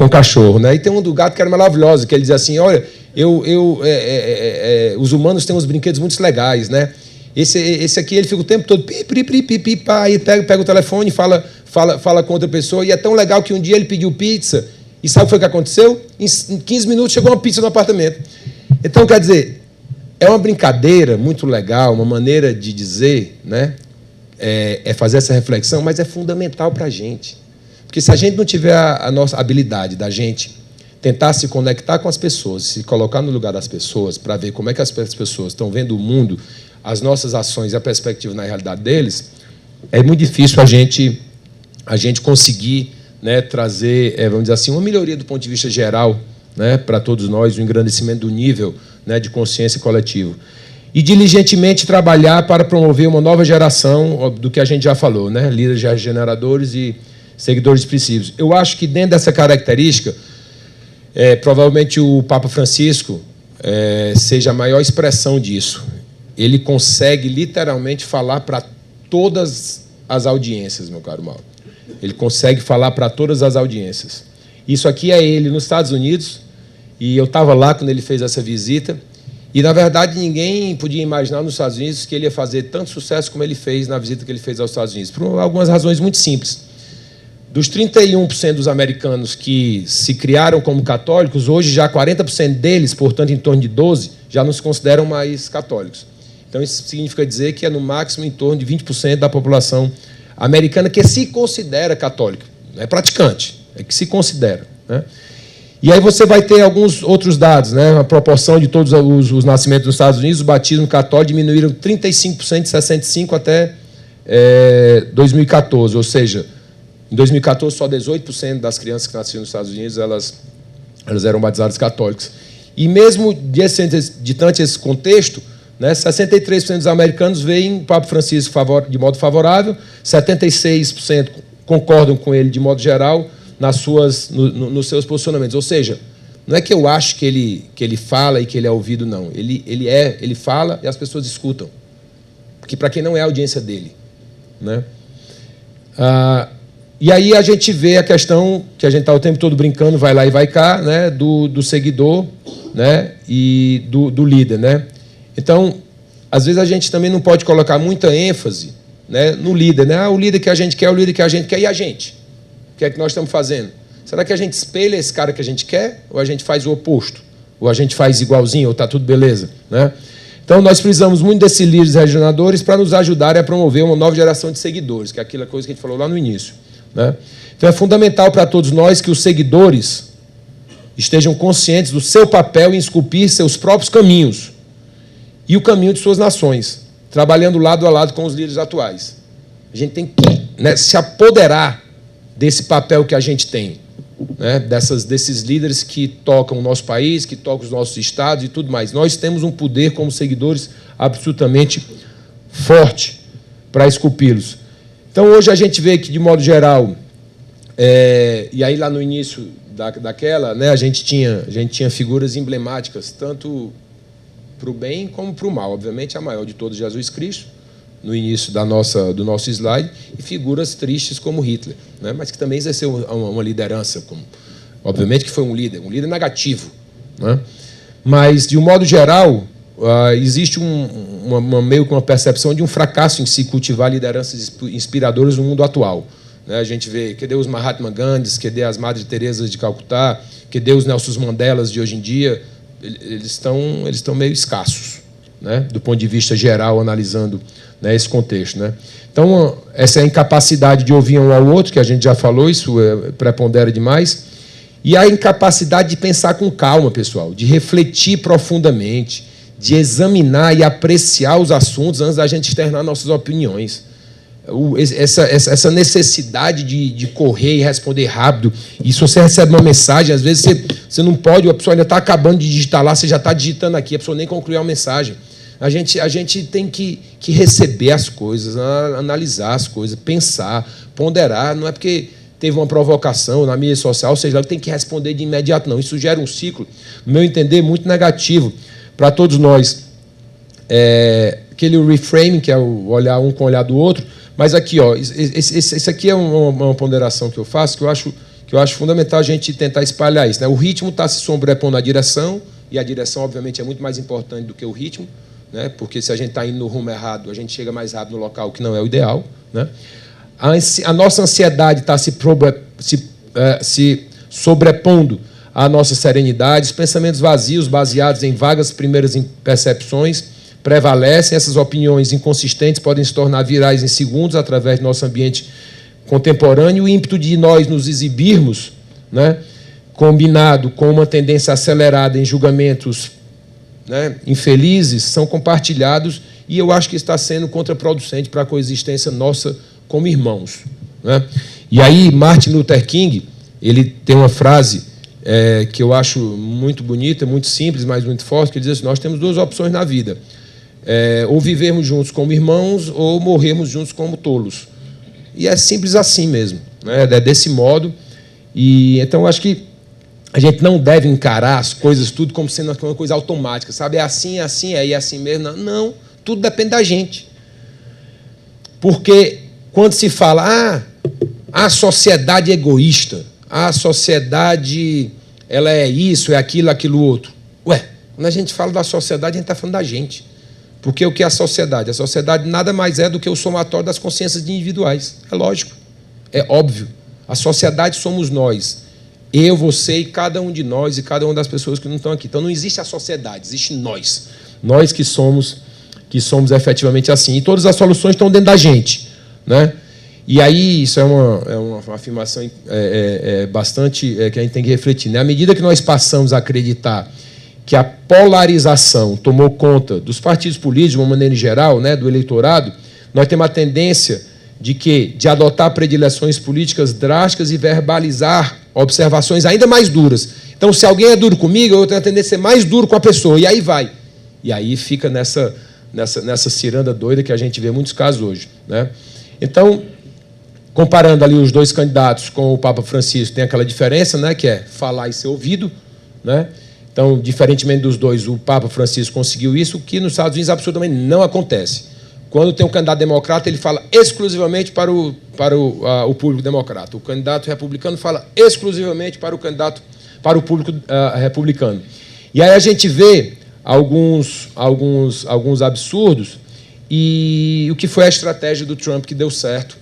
cachorro, né? E tem um do gato que era maravilhoso, que ele dizia assim, olha, os humanos têm uns brinquedos muito legais, né? Esse aqui ele fica o tempo todo e pega o telefone, fala com outra pessoa, e é tão legal que um dia ele pediu pizza, e sabe o que foi que aconteceu? Em 15 minutos chegou uma pizza no apartamento. Então, quer dizer, é uma brincadeira muito legal, uma maneira de dizer, né? É fazer essa reflexão, mas é fundamental para a gente. Porque se a gente não tiver a nossa habilidade da gente tentar se conectar com as pessoas, se colocar no lugar das pessoas, para ver como é que as pessoas estão vendo o mundo, as nossas ações e a perspectiva na realidade deles, é muito difícil a gente conseguir, né, trazer, vamos dizer assim, uma melhoria do ponto de vista geral, né, para todos nós, um engrandecimento do nível, né, de consciência coletivo. E diligentemente trabalhar para promover uma nova geração do que a gente já falou, né, líderes regeneradores e seguidores de princípios. Eu acho que dentro dessa característica, provavelmente o Papa Francisco seja a maior expressão disso. Ele consegue literalmente falar para todas as audiências, meu caro Mauro. Ele consegue falar para todas as audiências. Isso aqui é ele nos Estados Unidos, e eu estava lá quando ele fez essa visita, e, na verdade, ninguém podia imaginar nos Estados Unidos que ele ia fazer tanto sucesso como ele fez na visita que ele fez aos Estados Unidos, por algumas razões muito simples. Dos 31% dos americanos que se criaram como católicos, hoje já 40% deles, portanto, em torno de 12%, já não se consideram mais católicos. Então, isso significa dizer que é, no máximo, em torno de 20% da população americana que se considera católica. Não é praticante, é que se considera, né? E aí você vai ter alguns outros dados, né? A proporção de todos os nascimentos nos Estados Unidos, o batismo católico diminuíram 35% de 65% até 2014, ou seja, em 2014 só 18% das crianças que nasciam nos Estados Unidos elas eram batizadas católicas. E mesmo diante desse contexto, né, 63% dos americanos veem o Papa Francisco de modo favorável, 76% concordam com ele de modo geral nos seus posicionamentos. Ou seja, não é que eu acho que ele fala e que ele é ouvido, não. Ele fala e as pessoas escutam. Porque para quem não é a audiência dele, né? E aí a gente vê a questão que a gente está o tempo todo brincando, vai lá e vai cá, né, do seguidor, né, e do líder, né? Então, às vezes a gente também não pode colocar muita ênfase, né, no líder, né? O líder que a gente quer, o líder que a gente quer, e a gente? O que é que nós estamos fazendo? Será que a gente espelha esse cara que a gente quer, ou a gente faz o oposto? Ou a gente faz igualzinho, ou está tudo beleza, né? Então, nós precisamos muito desses líderes regeneradores para nos ajudarem a promover uma nova geração de seguidores, que é aquela coisa que a gente falou lá no início, né? Então é fundamental para todos nós que os seguidores estejam conscientes do seu papel em esculpir seus próprios caminhos e o caminho de suas nações, trabalhando lado a lado com os líderes atuais. A gente tem que, né, se apoderar desse papel que a gente tem, né, desses líderes que tocam o nosso país, que tocam os nossos estados e tudo mais. Nós temos um poder como seguidores absolutamente forte para esculpi-los. Então, hoje a gente vê que, de modo geral, e aí lá no início daquela, né, a gente tinha figuras emblemáticas, tanto para o bem como para o mal. Obviamente, a maior de todas, Jesus Cristo, no início do nosso slide, e figuras tristes como Hitler, né, mas que também exerceu uma liderança, obviamente que foi um líder negativo, né, mas, de um modo geral, existe meio que uma percepção de um fracasso em se cultivar lideranças inspiradoras no mundo atual. A gente vê, cadê os Mahatma Gandhis, cadê as Madre Teresas de Calcutá, cadê os Nelson Mandelas de hoje em dia? Eles estão meio escassos, né, do ponto de vista geral, analisando, né, esse contexto, né? Então, essa é a incapacidade de ouvir um ao outro, que a gente já falou, isso prepondera demais, e a incapacidade de pensar com calma, pessoal, de refletir profundamente, de examinar e apreciar os assuntos antes da gente externar nossas opiniões. Essa necessidade de correr e responder rápido, e se você recebe uma mensagem, às vezes você não pode, a pessoa ainda está acabando de digitar lá, você já está digitando aqui, a pessoa nem concluiu a mensagem. A gente tem que receber as coisas, analisar as coisas, pensar, ponderar. Não é porque teve uma provocação na mídia social, ou seja, tem que responder de imediato, não. Isso gera um ciclo, no meu entender, muito negativo para todos nós. Aquele reframing, que é o olhar um com o olhar do outro. Mas aqui, ó, esse aqui é uma ponderação que eu faço, que eu acho fundamental a gente tentar espalhar isso, né? O ritmo está se sobrepondo à direção, e a direção, obviamente, é muito mais importante do que o ritmo, né? Porque se a gente está indo no rumo errado, a gente chega mais rápido no local, que não é o ideal, né? A nossa ansiedade está se sobrepondo à nossa serenidade, os pensamentos vazios, baseados em vagas primeiras percepções, prevalecem. Essas opiniões inconsistentes podem se tornar virais em segundos através do nosso ambiente contemporâneo. O ímpeto de nós nos exibirmos, né, combinado com uma tendência acelerada em julgamentos, né, infelizes, são compartilhados, e eu acho que está sendo contraproducente para a coexistência nossa como irmãos, né? E aí, Martin Luther King, ele tem uma frase que eu acho muito bonita, muito simples, mas muito forte, que diz assim: nós temos duas opções na vida. Ou vivermos juntos como irmãos, ou morrermos juntos como tolos. E é simples assim mesmo, né? É desse modo. E então eu acho que a gente não deve encarar as coisas tudo como sendo uma coisa automática, sabe? É assim, e assim mesmo. Não, tudo depende da gente. Porque quando se fala, a sociedade é egoísta, a sociedade ela é isso, é aquilo outro. Ué, quando a gente fala da sociedade, a gente está falando da gente. Porque o que é a sociedade? A sociedade nada mais é do que o somatório das consciências individuais. É lógico, é óbvio. A sociedade somos nós. Eu, você e cada um de nós e cada uma das pessoas que não estão aqui. Então não existe a sociedade, existe nós. Nós que somos efetivamente assim. E todas as soluções estão dentro da gente, né? E aí, isso é uma afirmação bastante que a gente tem que refletir, né? À medida que nós passamos a acreditar que a polarização tomou conta dos partidos políticos, de uma maneira geral, né, do eleitorado, nós temos a tendência de adotar predileções políticas drásticas e verbalizar observações ainda mais duras. Então, se alguém é duro comigo, eu tenho a tendência a ser mais duro com a pessoa, e aí vai. E aí fica nessa ciranda doida que a gente vê em muitos casos hoje, né? Então, comparando ali os dois candidatos com o Papa Francisco, tem aquela diferença, né, que é falar e ser ouvido, né? Então, diferentemente dos dois, o Papa Francisco conseguiu isso, o que nos Estados Unidos absolutamente não acontece. Quando tem um candidato democrata, ele fala exclusivamente para o público democrata. O candidato republicano fala exclusivamente para o público republicano. E aí a gente vê alguns absurdos, e o que foi a estratégia do Trump que deu certo,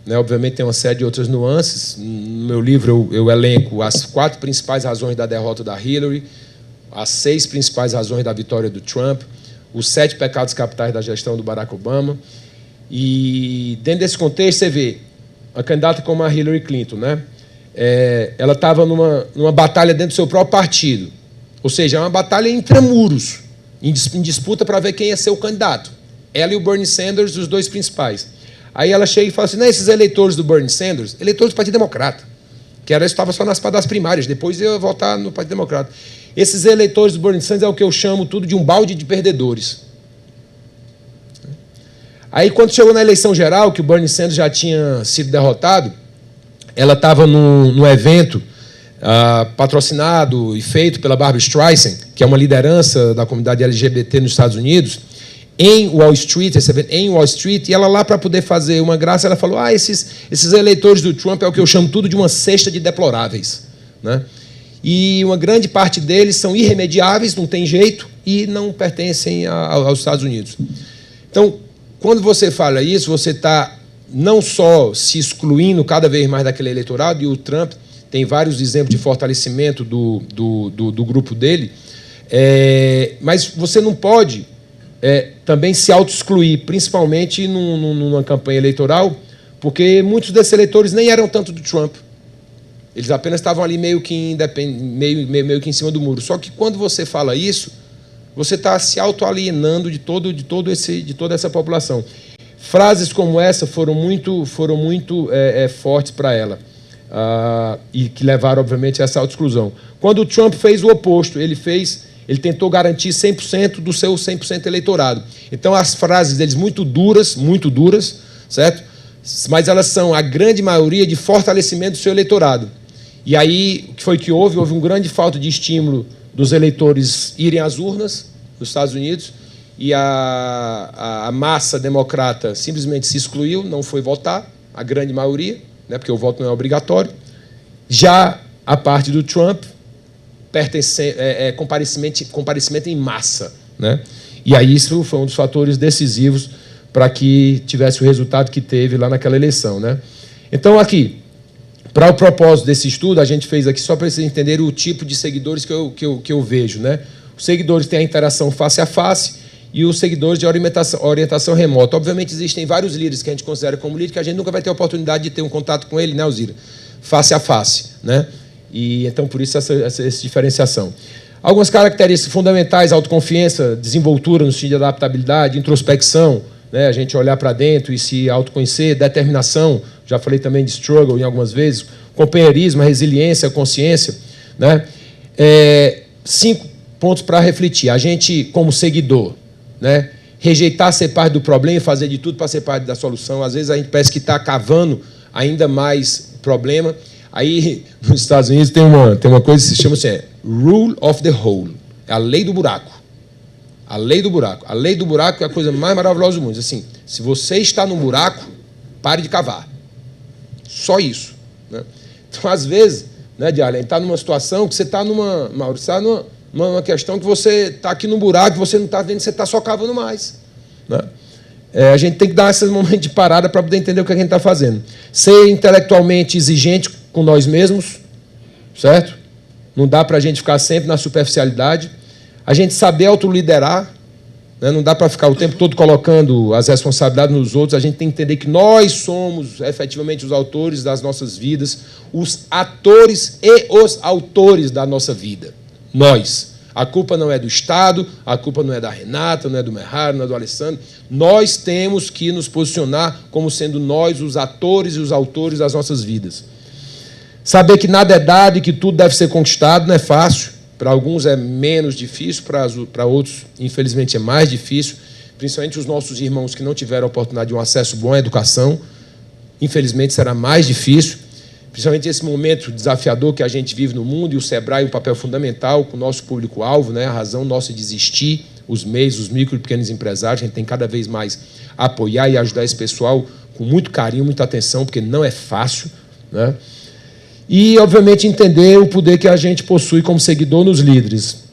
né? Obviamente tem uma série de outras nuances. No meu livro eu elenco as 4 principais razões da derrota da Hillary, as 6 principais razões da vitória do Trump, os 7 pecados capitais da gestão do Barack Obama. E dentro desse contexto você vê a candidata como a Hillary Clinton, né? Ela estava numa batalha dentro do seu próprio partido. Ou seja, é uma batalha intramuros, em disputa para ver quem ia ser o candidato. Ela e o Bernie Sanders, os dois principais. Aí ela chega e fala assim, não, esses eleitores do Bernie Sanders, eleitores do Partido Democrata, que era estava só nas primárias, depois ia votar no Partido Democrata. Esses eleitores do Bernie Sanders é o que eu chamo tudo de um balde de perdedores. Aí, quando chegou na eleição geral, que o Bernie Sanders já tinha sido derrotado, ela estava num evento patrocinado e feito pela Barbra Streisand, que é uma liderança da comunidade LGBT nos Estados Unidos, em Wall Street, esse evento em Wall Street, e ela lá, para poder fazer uma graça, ela falou, esses eleitores do Trump é o que eu chamo tudo de uma cesta de deploráveis, né? E uma grande parte deles são irremediáveis, não tem jeito, e não pertencem aos Estados Unidos. Então, quando você fala isso, você está não só se excluindo cada vez mais daquele eleitorado, e o Trump tem vários exemplos de fortalecimento do grupo dele, mas você não pode também se auto-excluir, principalmente numa campanha eleitoral, porque muitos desses eleitores nem eram tanto do Trump. Eles apenas estavam ali meio que em cima do muro. Só que quando você fala isso, você está se auto-alienando de toda essa população. Frases como essa foram muito fortes para ela, e que levaram, obviamente, a essa auto-exclusão. Quando o Trump fez o oposto, ele tentou garantir 100% do seu 100% eleitorado. Então, as frases deles muito duras, certo? Mas elas são, a grande maioria, de fortalecimento do seu eleitorado. E aí, o que foi que houve? Houve uma grande falta de estímulo dos eleitores irem às urnas nos Estados Unidos, e a massa democrata simplesmente se excluiu, não foi votar, a grande maioria, né, porque o voto não é obrigatório. Já a parte do Trump, comparecimento em massa, né? E aí isso foi um dos fatores decisivos para que tivesse o resultado que teve lá naquela eleição, né? Então, aqui, para o propósito desse estudo, a gente fez aqui só para vocês entenderem o tipo de seguidores que eu vejo, né? Os seguidores têm a interação face a face e os seguidores de orientação remota. Obviamente, existem vários líderes que a gente considera como líder, que a gente nunca vai ter a oportunidade de ter um contato com ele, né, Alzira? Face a face, né? E então, por isso, essa diferenciação. Algumas características fundamentais: autoconfiança, desenvoltura no sentido de adaptabilidade, introspecção, né? A gente olhar para dentro e se autoconhecer, determinação, já falei também de struggle em algumas vezes, companheirismo, resiliência, consciência, né? 5 pontos para refletir. A gente, como seguidor, né, rejeitar ser parte do problema e fazer de tudo para ser parte da solução. Às vezes a gente parece que está cavando ainda mais problema. Aí, nos Estados Unidos, tem uma coisa que se chama assim, Rule of the Hole. É a lei do buraco. A lei do buraco. A lei do buraco é a coisa mais maravilhosa do mundo. Assim, se você está num buraco, pare de cavar. Só isso, né? Então, às vezes, né, Diário, a gente está numa situação que você está numa questão que você está aqui num buraco, que você não está vendo, você está só cavando mais, né? A gente tem que dar esses momentos de parada para poder entender o que a gente está fazendo. Ser intelectualmente exigente com nós mesmos, certo? Não dá para a gente ficar sempre na superficialidade. A gente saber autoliderar, né? Não dá para ficar o tempo todo colocando as responsabilidades nos outros. A gente tem que entender que nós somos efetivamente os autores das nossas vidas, os atores e os autores da nossa vida. Nós. A culpa não é do Estado, a culpa não é da Renata, não é do Merraro, não é do Alessandro. Nós temos que nos posicionar como sendo nós os atores e os autores das nossas vidas. Saber que nada é dado e que tudo deve ser conquistado não é fácil. Para alguns é menos difícil, para outros, infelizmente, é mais difícil. Principalmente os nossos irmãos que não tiveram a oportunidade de um acesso bom à educação. Infelizmente, será mais difícil. Principalmente esse momento desafiador que a gente vive no mundo, e o SEBRAE um papel fundamental com o nosso público-alvo, né? A razão nossa de existir, os MEIs, os micro e pequenos empresários. A gente tem cada vez mais apoiar e ajudar esse pessoal com muito carinho, muita atenção, porque não é fácil, né? E, obviamente, entender o poder que a gente possui como seguidor nos líderes.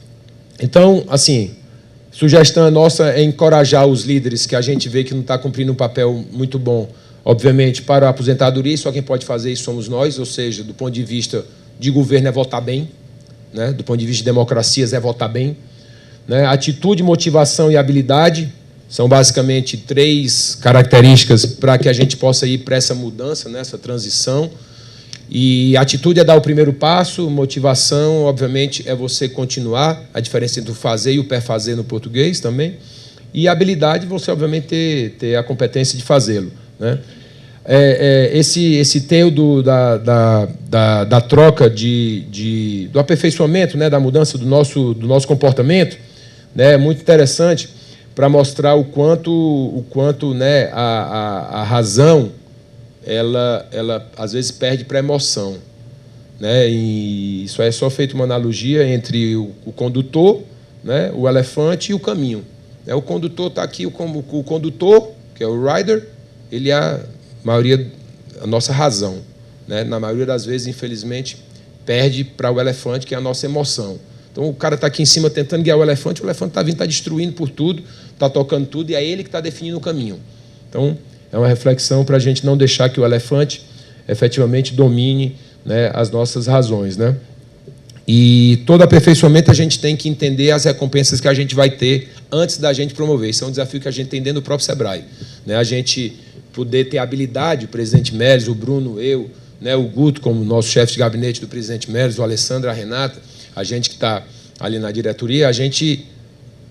Então, assim, sugestão nossa é encorajar os líderes que a gente vê que não está cumprindo um papel muito bom, obviamente, para a aposentadoria. Só quem pode fazer isso somos nós, ou seja, do ponto de vista de governo é votar bem, né? Do ponto de vista de democracias é votar bem, né? Atitude, motivação e habilidade São basicamente 3 características para que a gente possa ir para essa mudança, né, essa transição. E a atitude é dar o primeiro passo, motivação, obviamente, é você continuar, a diferença entre o fazer e o perfazer no português também. E a habilidade, você, obviamente, ter a competência de fazê-lo, né? Esse teio da troca, do aperfeiçoamento, né, da mudança do nosso comportamento, né, é muito interessante para mostrar o quanto né, a razão ela às vezes perde para a emoção, né? E isso é só feito uma analogia entre o condutor, né, o elefante e o caminho. O condutor está aqui, o condutor, que é o rider, ele é a nossa razão, né? Na maioria das vezes, infelizmente, perde para o elefante, que é a nossa emoção. Então, o cara está aqui em cima tentando guiar o elefante está vindo, está destruindo por tudo, está tocando tudo, e é ele que está definindo o caminho. Então, é uma reflexão para a gente não deixar que o elefante efetivamente domine, né, as nossas razões, né? E todo aperfeiçoamento a gente tem que entender as recompensas que a gente vai ter antes da gente promover. Isso é um desafio que a gente tem dentro do próprio Sebrae, né? A gente poder ter habilidade, o presidente Meles, o Bruno, eu, né, o Guto como nosso chefe de gabinete do presidente Meles, o Alessandro, a Renata, a gente que está ali na diretoria, a gente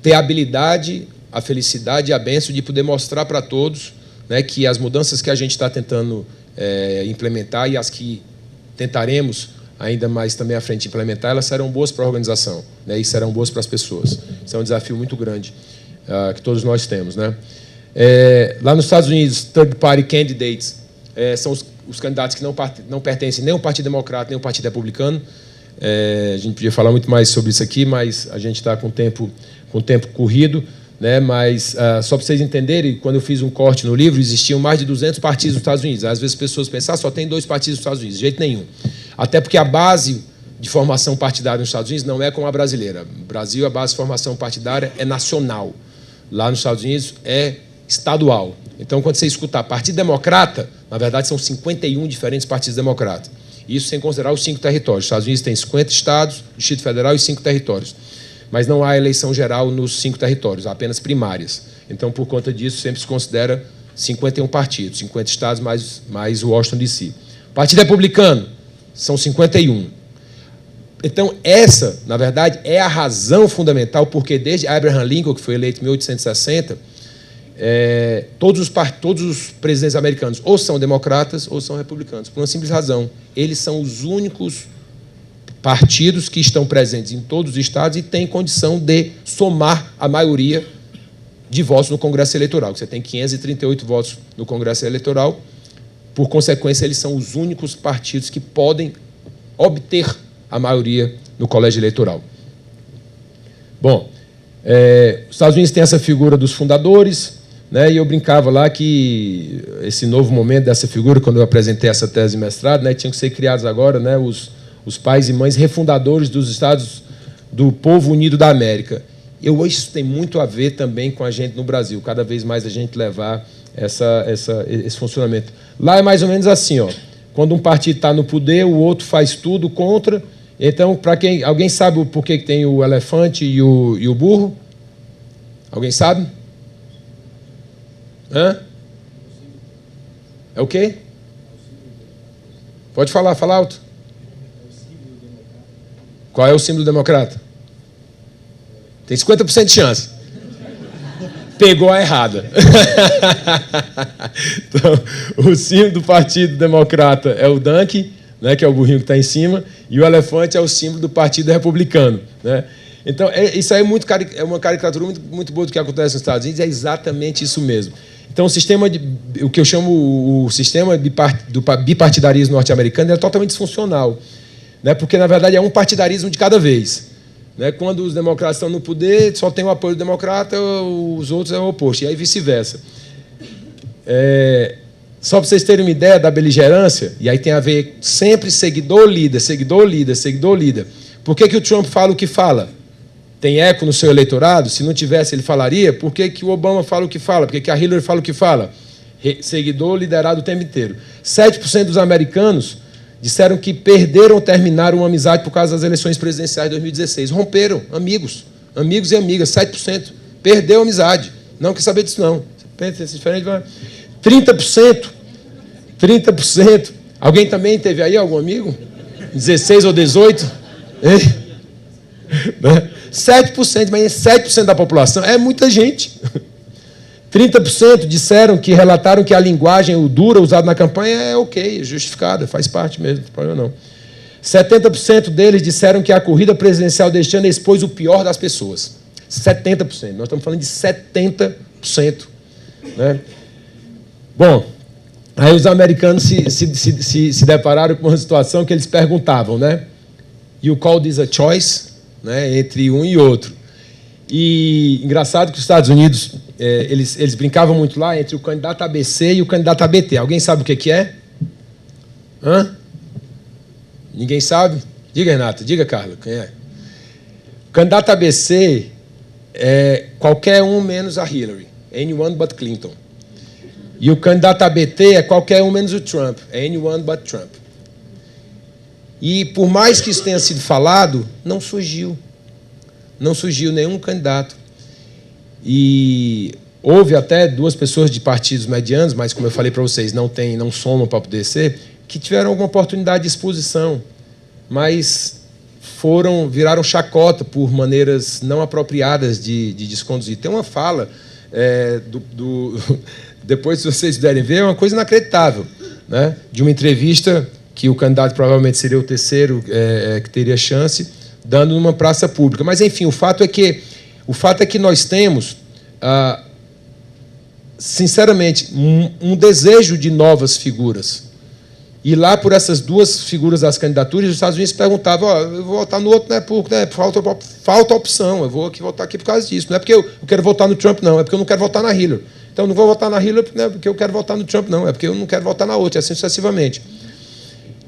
ter a habilidade, a felicidade e a bênção de poder mostrar para todos, né, que as mudanças que a gente está tentando implementar e as que tentaremos ainda mais também à frente implementar, elas serão boas para a organização, né, e serão boas para as pessoas. Isso é um desafio muito grande que todos nós temos, né? Lá nos Estados Unidos, third party candidates são os candidatos que não pertencem nem ao Partido Democrata nem ao Partido Republicano. A gente podia falar muito mais sobre isso aqui, mas a gente está com o tempo corrido, né? Mas só para vocês entenderem, quando eu fiz um corte no livro, existiam mais de 200 partidos nos Estados Unidos. Às vezes as pessoas pensam, só tem 2 partidos nos Estados Unidos. De jeito nenhum. Até porque a base de formação partidária nos Estados Unidos não é como a brasileira. No Brasil, a base de formação partidária é nacional. Lá nos Estados Unidos é estadual. Então, quando você escutar Partido Democrata, na verdade, são 51 diferentes partidos democratas. Isso sem considerar os 5 territórios. Os Estados Unidos têm 50 estados, Distrito Federal e 5 territórios. Mas não há eleição geral nos 5 territórios, há apenas primárias. Então, por conta disso, sempre se considera 51 partidos, 50 estados mais Washington, D.C. Partido Republicano, são 51. Então, essa, na verdade, é a razão fundamental, porque desde Abraham Lincoln, que foi eleito em 1860, todos os presidentes americanos ou são democratas ou são republicanos, por uma simples razão. Eles são os únicos partidos que estão presentes em todos os estados e têm condição de somar a maioria de votos no Congresso Eleitoral. Você tem 538 votos no Congresso Eleitoral, por consequência, eles são os únicos partidos que podem obter a maioria no colégio eleitoral. Bom, os Estados Unidos têm essa figura dos fundadores, né, e eu brincava lá que esse novo momento dessa figura, quando eu apresentei essa tese de mestrado, né, tinham que ser criados agora, né, os pais e mães refundadores dos Estados do Povo Unido da América. Isso tem muito a ver também com a gente no Brasil, cada vez mais a gente levar esse funcionamento. Lá é mais ou menos assim, ó, quando um partido está no poder, o outro faz tudo contra. Então, alguém sabe o porquê que tem o elefante e o burro? Alguém sabe? Hã? É o quê? Pode falar, fala alto. Qual é o símbolo democrata? Tem 50% de chance. Pegou a errada. Então, o símbolo do Partido Democrata é o Dunk, né, que é o burrinho que está em cima, e o elefante é o símbolo do Partido Republicano, né? Então, isso aí é uma caricatura muito, muito boa do que acontece nos Estados Unidos, é exatamente isso mesmo. Então, o que eu chamo o sistema do bipartidarismo norte-americano é totalmente disfuncional, né, porque, na verdade, é um partidarismo de cada vez. Né? Quando os democratas estão no poder, só tem o apoio do democrata, os outros é o oposto, e aí vice-versa. Só para vocês terem uma ideia da beligerância, e aí tem a ver sempre seguidor-líder, seguidor-líder, seguidor-líder. Por que o Trump fala o que fala? Tem eco no seu eleitorado? Se não tivesse, ele falaria? Por que o Obama fala o que fala? Por que a Hillary fala o que fala? Seguidor liderado o tempo inteiro. 7% dos americanos disseram que perderam ou terminaram uma amizade por causa das eleições presidenciais de 2016. Romperam, amigos e amigas, 7%. Perdeu a amizade. Não quer saber disso, não. Você pensa diferente, vai. 30%. 30%. Alguém também teve aí algum amigo? 16 ou 18? 7%, mas 7% da população é muita gente. 30% disseram que relataram que a linguagem dura usada na campanha é ok, é justificada, faz parte mesmo, não tem problema não. 70% deles disseram que a corrida presidencial deste ano expôs o pior das pessoas. 70%. Nós estamos falando de 70%. Né? Bom, aí os americanos se depararam com uma situação que eles perguntavam, né? You call this a choice? Né? Entre um e outro. E engraçado que os Estados Unidos, eles brincavam muito lá entre o candidato ABC e o candidato ABT. Alguém sabe o que é? Hã? Ninguém sabe? Diga, Renata. Diga, Carla. Quem é? O candidato ABC é qualquer um menos a Hillary. Anyone but Clinton. E o candidato ABT é qualquer um menos o Trump. Anyone but Trump. E por mais que isso tenha sido falado, não surgiu. Não surgiu nenhum candidato. E houve até duas pessoas de partidos medianos, mas como eu falei para vocês, não somam para poder ser, que tiveram alguma oportunidade de exposição, mas viraram chacota por maneiras não apropriadas de desconduzir. Tem uma fala, depois se vocês puderem ver, é uma coisa inacreditável, né? De uma entrevista que o candidato provavelmente seria o terceiro que teria chance, dando numa praça pública. Mas, enfim, o fato é que nós temos, sinceramente, um desejo de novas figuras. E lá, por essas duas figuras das candidaturas, os Estados Unidos perguntavam, eu vou votar no outro, não é por falta opção, eu vou votar aqui por causa disso. Não é porque eu quero votar no Trump, não, é porque eu não quero votar na Hillary. Então, eu não vou votar na Hillary não é porque eu quero votar no Trump, não, é porque eu não quero votar na outra, assim sucessivamente.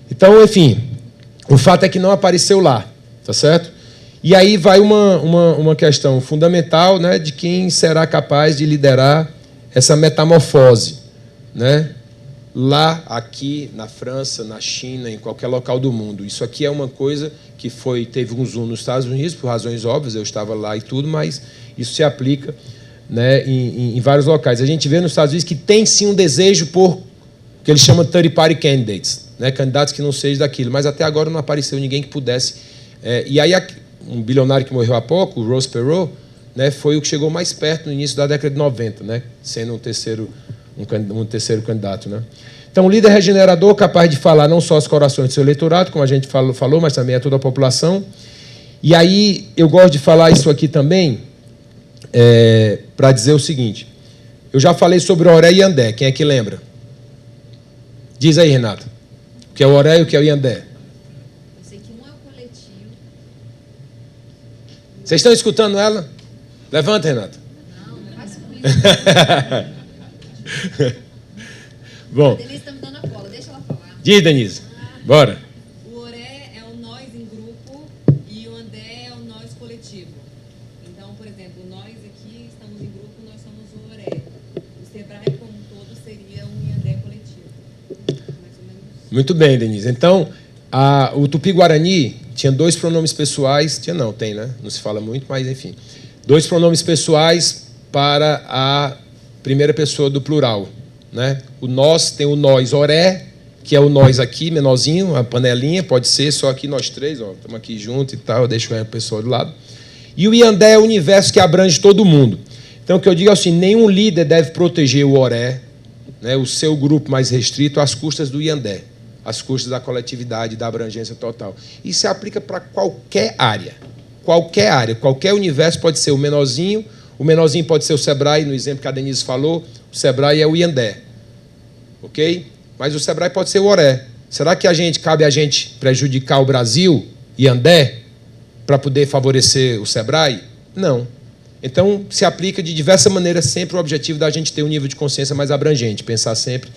Então, enfim, o fato é que não apareceu lá, tá certo? E aí vai uma questão fundamental, né, de quem será capaz de liderar essa metamorfose, né? Lá, aqui, na França, na China, em qualquer local do mundo. Isso aqui é uma coisa que teve um zoom nos Estados Unidos, por razões óbvias, eu estava lá e tudo, mas isso se aplica, né, em vários locais. A gente vê nos Estados Unidos que tem, sim, um desejo por o que eles chamam de third-party candidates, né, candidatos que não sejam daquilo, mas até agora não apareceu ninguém que pudesse. E aí, um bilionário que morreu há pouco, o Ross Perot, né, foi o que chegou mais perto no início da década de 90, né, sendo um terceiro candidato. Né? Então, um líder regenerador capaz de falar não só aos corações do seu eleitorado, como a gente falou, mas também a toda a população. E aí, eu gosto de falar isso aqui também para dizer o seguinte. Eu já falei sobre Oré e Iandé. Quem é que lembra? Diz aí, Renata. O que é o Oré e o que é o Iandé? Eu sei que um é o coletivo. Vocês estão escutando ela? Levanta, Renata. Não, não faz com isso. Bom, A Denise está me dando a cola, deixa ela falar. diz, Denise. Bora. O Oré é o nós em grupo e o Andé é o nós coletivo. Então, por exemplo, nós aqui estamos em grupo, nós somos o Oré. O Sebrae como um todo seria um Iandé coletivo. Mais ou menos. Muito bem, Denise. Então, o Tupi-Guarani tinha dois pronomes pessoais. Tem, né? Não se fala muito, mas enfim. Dois pronomes pessoais para a primeira pessoa do plural. Né? O nós tem o nós Oré, que é o nós aqui, menorzinho, a panelinha, pode ser só aqui nós três, estamos aqui juntos e tal, eu deixo a pessoa do lado. E o Iandé é o universo que abrange todo mundo. Então, o que eu digo é assim, nenhum líder deve proteger o Oré, né, o seu grupo mais restrito, às custas do Iandé, às custas da coletividade, da abrangência total. Isso se aplica para qualquer área. Qualquer universo pode ser o menorzinho pode ser o Sebrae, no exemplo que a Denise falou, o Sebrae é o Iandé. Ok? Mas o Sebrae pode ser o Oré. Será que cabe a gente prejudicar o Brasil, Iandé, para poder favorecer o Sebrae? Não. Então, se aplica de diversas maneiras sempre o objetivo da gente ter um nível de consciência mais abrangente, pensar sempre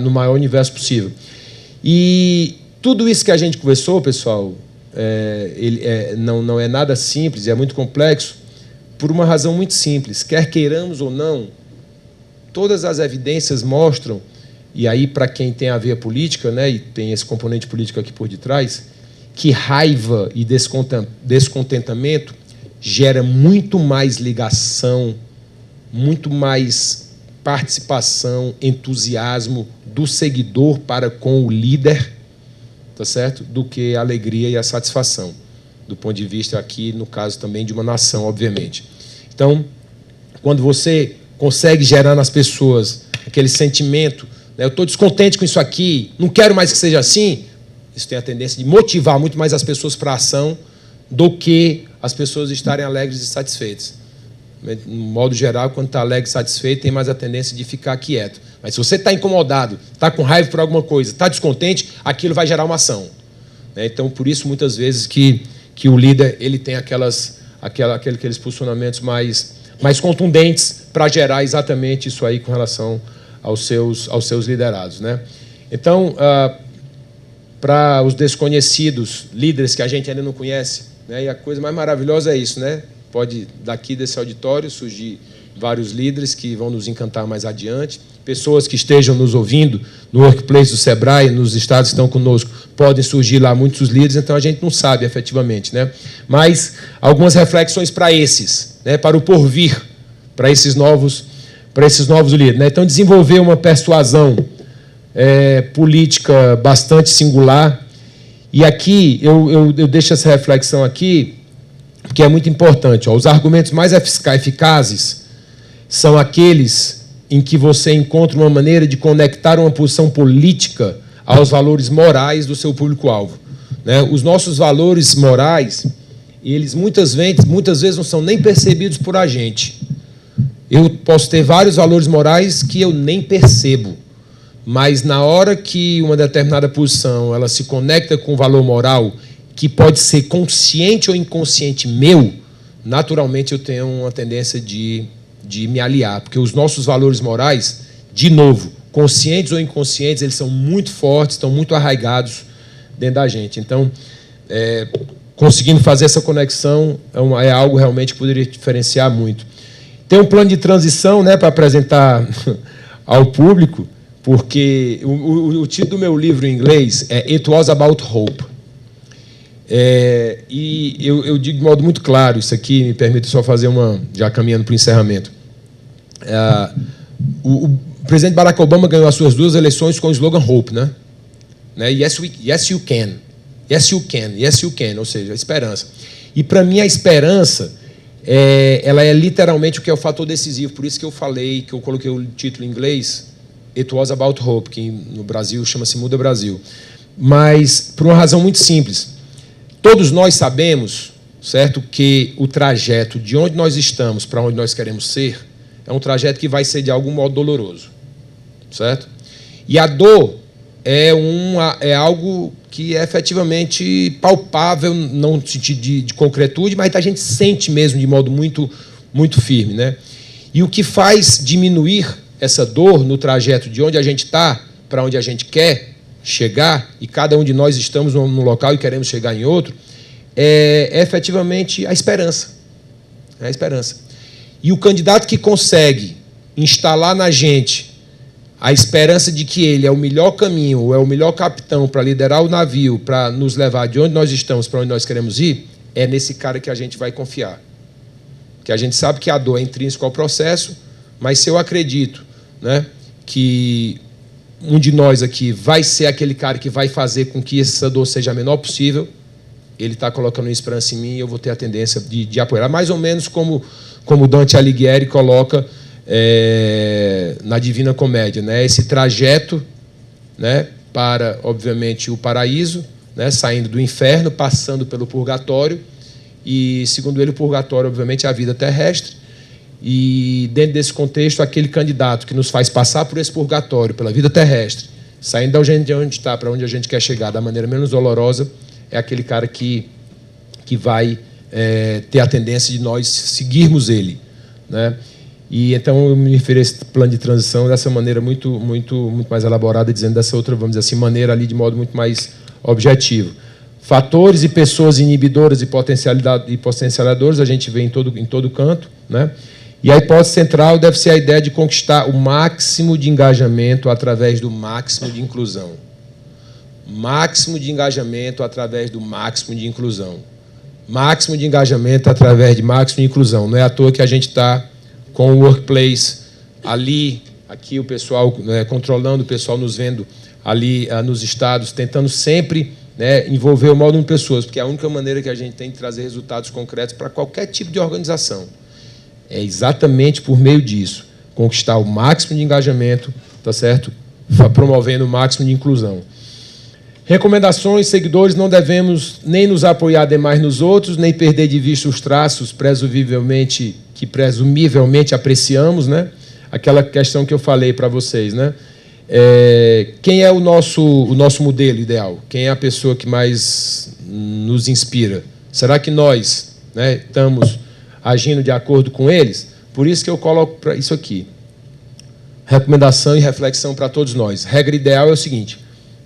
no maior universo possível. E tudo isso que a gente conversou, pessoal, não é nada simples, é muito complexo, por uma razão muito simples. Quer queiramos ou não, todas as evidências mostram, e aí para quem tem a veia política, né, e tem esse componente político aqui por detrás, que raiva e descontentamento gera muito mais ligação muito mais participação, entusiasmo do seguidor para com o líder, tá certo? Do que a alegria e a satisfação, do ponto de vista aqui, no caso também de uma nação, obviamente. Então, quando você consegue gerar nas pessoas aquele sentimento, né, eu estou descontente com isso aqui, não quero mais que seja assim, isso tem a tendência de motivar muito mais as pessoas para a ação do que as pessoas estarem alegres e satisfeitas. No modo geral, quando está alegre e satisfeito, tem mais a tendência de ficar quieto. Mas se você está incomodado, está com raiva por alguma coisa, está descontente, aquilo vai gerar uma ação. Então, por isso, muitas vezes, que o líder ele tem aqueles posicionamentos mais contundentes para gerar exatamente isso aí com relação aos seus liderados, né? Então, para os desconhecidos, líderes que a gente ainda não conhece, né? E a coisa mais maravilhosa é isso, né? Pode, daqui desse auditório, surgir vários líderes que vão nos encantar mais adiante. Pessoas que estejam nos ouvindo no Workplace do Sebrae, nos estados que estão conosco, podem surgir lá muitos líderes, então a gente não sabe efetivamente, né? Mas algumas reflexões para esses, né? Para o porvir, para esses novos líderes, né? Então, desenvolver uma persuasão política bastante singular. E aqui, eu deixo essa reflexão aqui, porque é muito importante. Os argumentos mais eficazes são aqueles em que você encontra uma maneira de conectar uma posição política aos valores morais do seu público-alvo, né? Os nossos valores morais, eles muitas vezes não são nem percebidos por a gente. Eu posso ter vários valores morais que eu nem percebo, mas na hora que uma determinada posição ela se conecta com um valor moral que pode ser consciente ou inconsciente meu, naturalmente eu tenho uma tendência de me aliar, porque os nossos valores morais, de novo, conscientes ou inconscientes, eles são muito fortes, estão muito arraigados dentro da gente. Então, conseguindo fazer essa conexão é algo realmente que poderia diferenciar muito. Tem um plano de transição, né, para apresentar ao público, porque o título do meu livro em inglês é It Was About Hope. E eu digo de modo muito claro isso aqui, me permita só fazer já caminhando para o encerramento. O presidente Barack Obama ganhou as suas 2 eleições com o slogan Hope, né? Yes, you can. Yes, you can. Yes, you can. Ou seja, a esperança. E, para mim, a esperança, ela é literalmente o que é o fator decisivo. Por isso que eu falei, que eu coloquei o título em inglês, It Was About Hope, que no Brasil chama-se Muda Brasil. Mas, por uma razão muito simples. Todos nós sabemos, certo, que o trajeto de onde nós estamos para onde nós queremos ser é um trajeto que vai ser de algum modo doloroso, certo? E a dor é algo que é efetivamente palpável, não no sentido de concretude, mas a gente sente mesmo de modo muito, muito firme, né? E o que faz diminuir essa dor no trajeto de onde a gente está para onde a gente quer chegar, e cada um de nós estamos num local e queremos chegar em outro, é efetivamente a esperança. É a esperança. E o candidato que consegue instalar na gente a esperança de que ele é o melhor caminho, é o melhor capitão para liderar o navio, para nos levar de onde nós estamos para onde nós queremos ir, é nesse cara que a gente vai confiar. Porque a gente sabe que a dor é intrínseca ao processo, mas se eu acredito, né, que um de nós aqui vai ser aquele cara que vai fazer com que essa dor seja a menor possível, ele está colocando uma esperança em mim e eu vou ter a tendência de apoiar. Mais ou menos como Dante Alighieri coloca na Divina Comédia, né? Esse trajeto, né, para, obviamente, o paraíso, né, saindo do inferno, passando pelo purgatório, e, segundo ele, o purgatório, obviamente, é a vida terrestre, e, dentro desse contexto, aquele candidato que nos faz passar por esse purgatório, pela vida terrestre, saindo de onde está para onde a gente quer chegar da maneira menos dolorosa, é aquele cara que vai ter a tendência de nós seguirmos ele, né? E então eu me referi a esse plano de transição dessa maneira muito, muito, muito mais elaborada, dizendo dessa outra, vamos dizer assim, maneira ali de modo muito mais objetivo. Fatores e pessoas inibidoras e potencializadores a gente vê em todo canto, né? E a hipótese central deve ser a ideia de conquistar o máximo de engajamento através do máximo de inclusão. Máximo de engajamento através do máximo de inclusão. Máximo de engajamento através de máximo de inclusão. Não é à toa que a gente está com o workplace, ali, aqui o pessoal controlando, o pessoal nos vendo ali nos estados, tentando sempre envolver o maior número de pessoas, porque é a única maneira que a gente tem de trazer resultados concretos para qualquer tipo de organização. É exatamente por meio disso, conquistar o máximo de engajamento, tá certo? Promovendo o máximo de inclusão. Recomendações: seguidores, não devemos nem nos apoiar demais nos outros, nem perder de vista os traços que presumivelmente apreciamos, né? Aquela questão que eu falei para vocês, né? Quem é o nosso modelo ideal? Quem é a pessoa que mais nos inspira? Será que nós estamos agindo de acordo com eles? Por isso que eu coloco isso aqui. Recomendação e reflexão para todos nós. Regra ideal é o seguinte: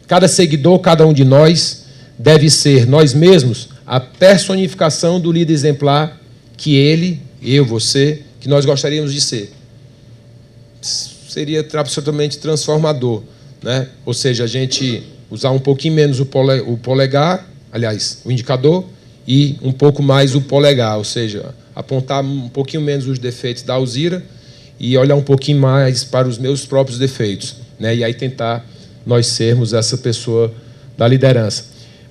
cada seguidor, cada um de nós, deve ser nós mesmos a personificação do líder exemplar que ele, eu, você, que nós gostaríamos de ser. Seria absolutamente transformador, né? Ou seja, a gente usar um pouquinho menos o polegar, aliás, o indicador, e um pouco mais o polegar, ou seja, apontar um pouquinho menos os defeitos da Alzira e olhar um pouquinho mais para os meus próprios defeitos, né? E aí tentar nós sermos essa pessoa da liderança.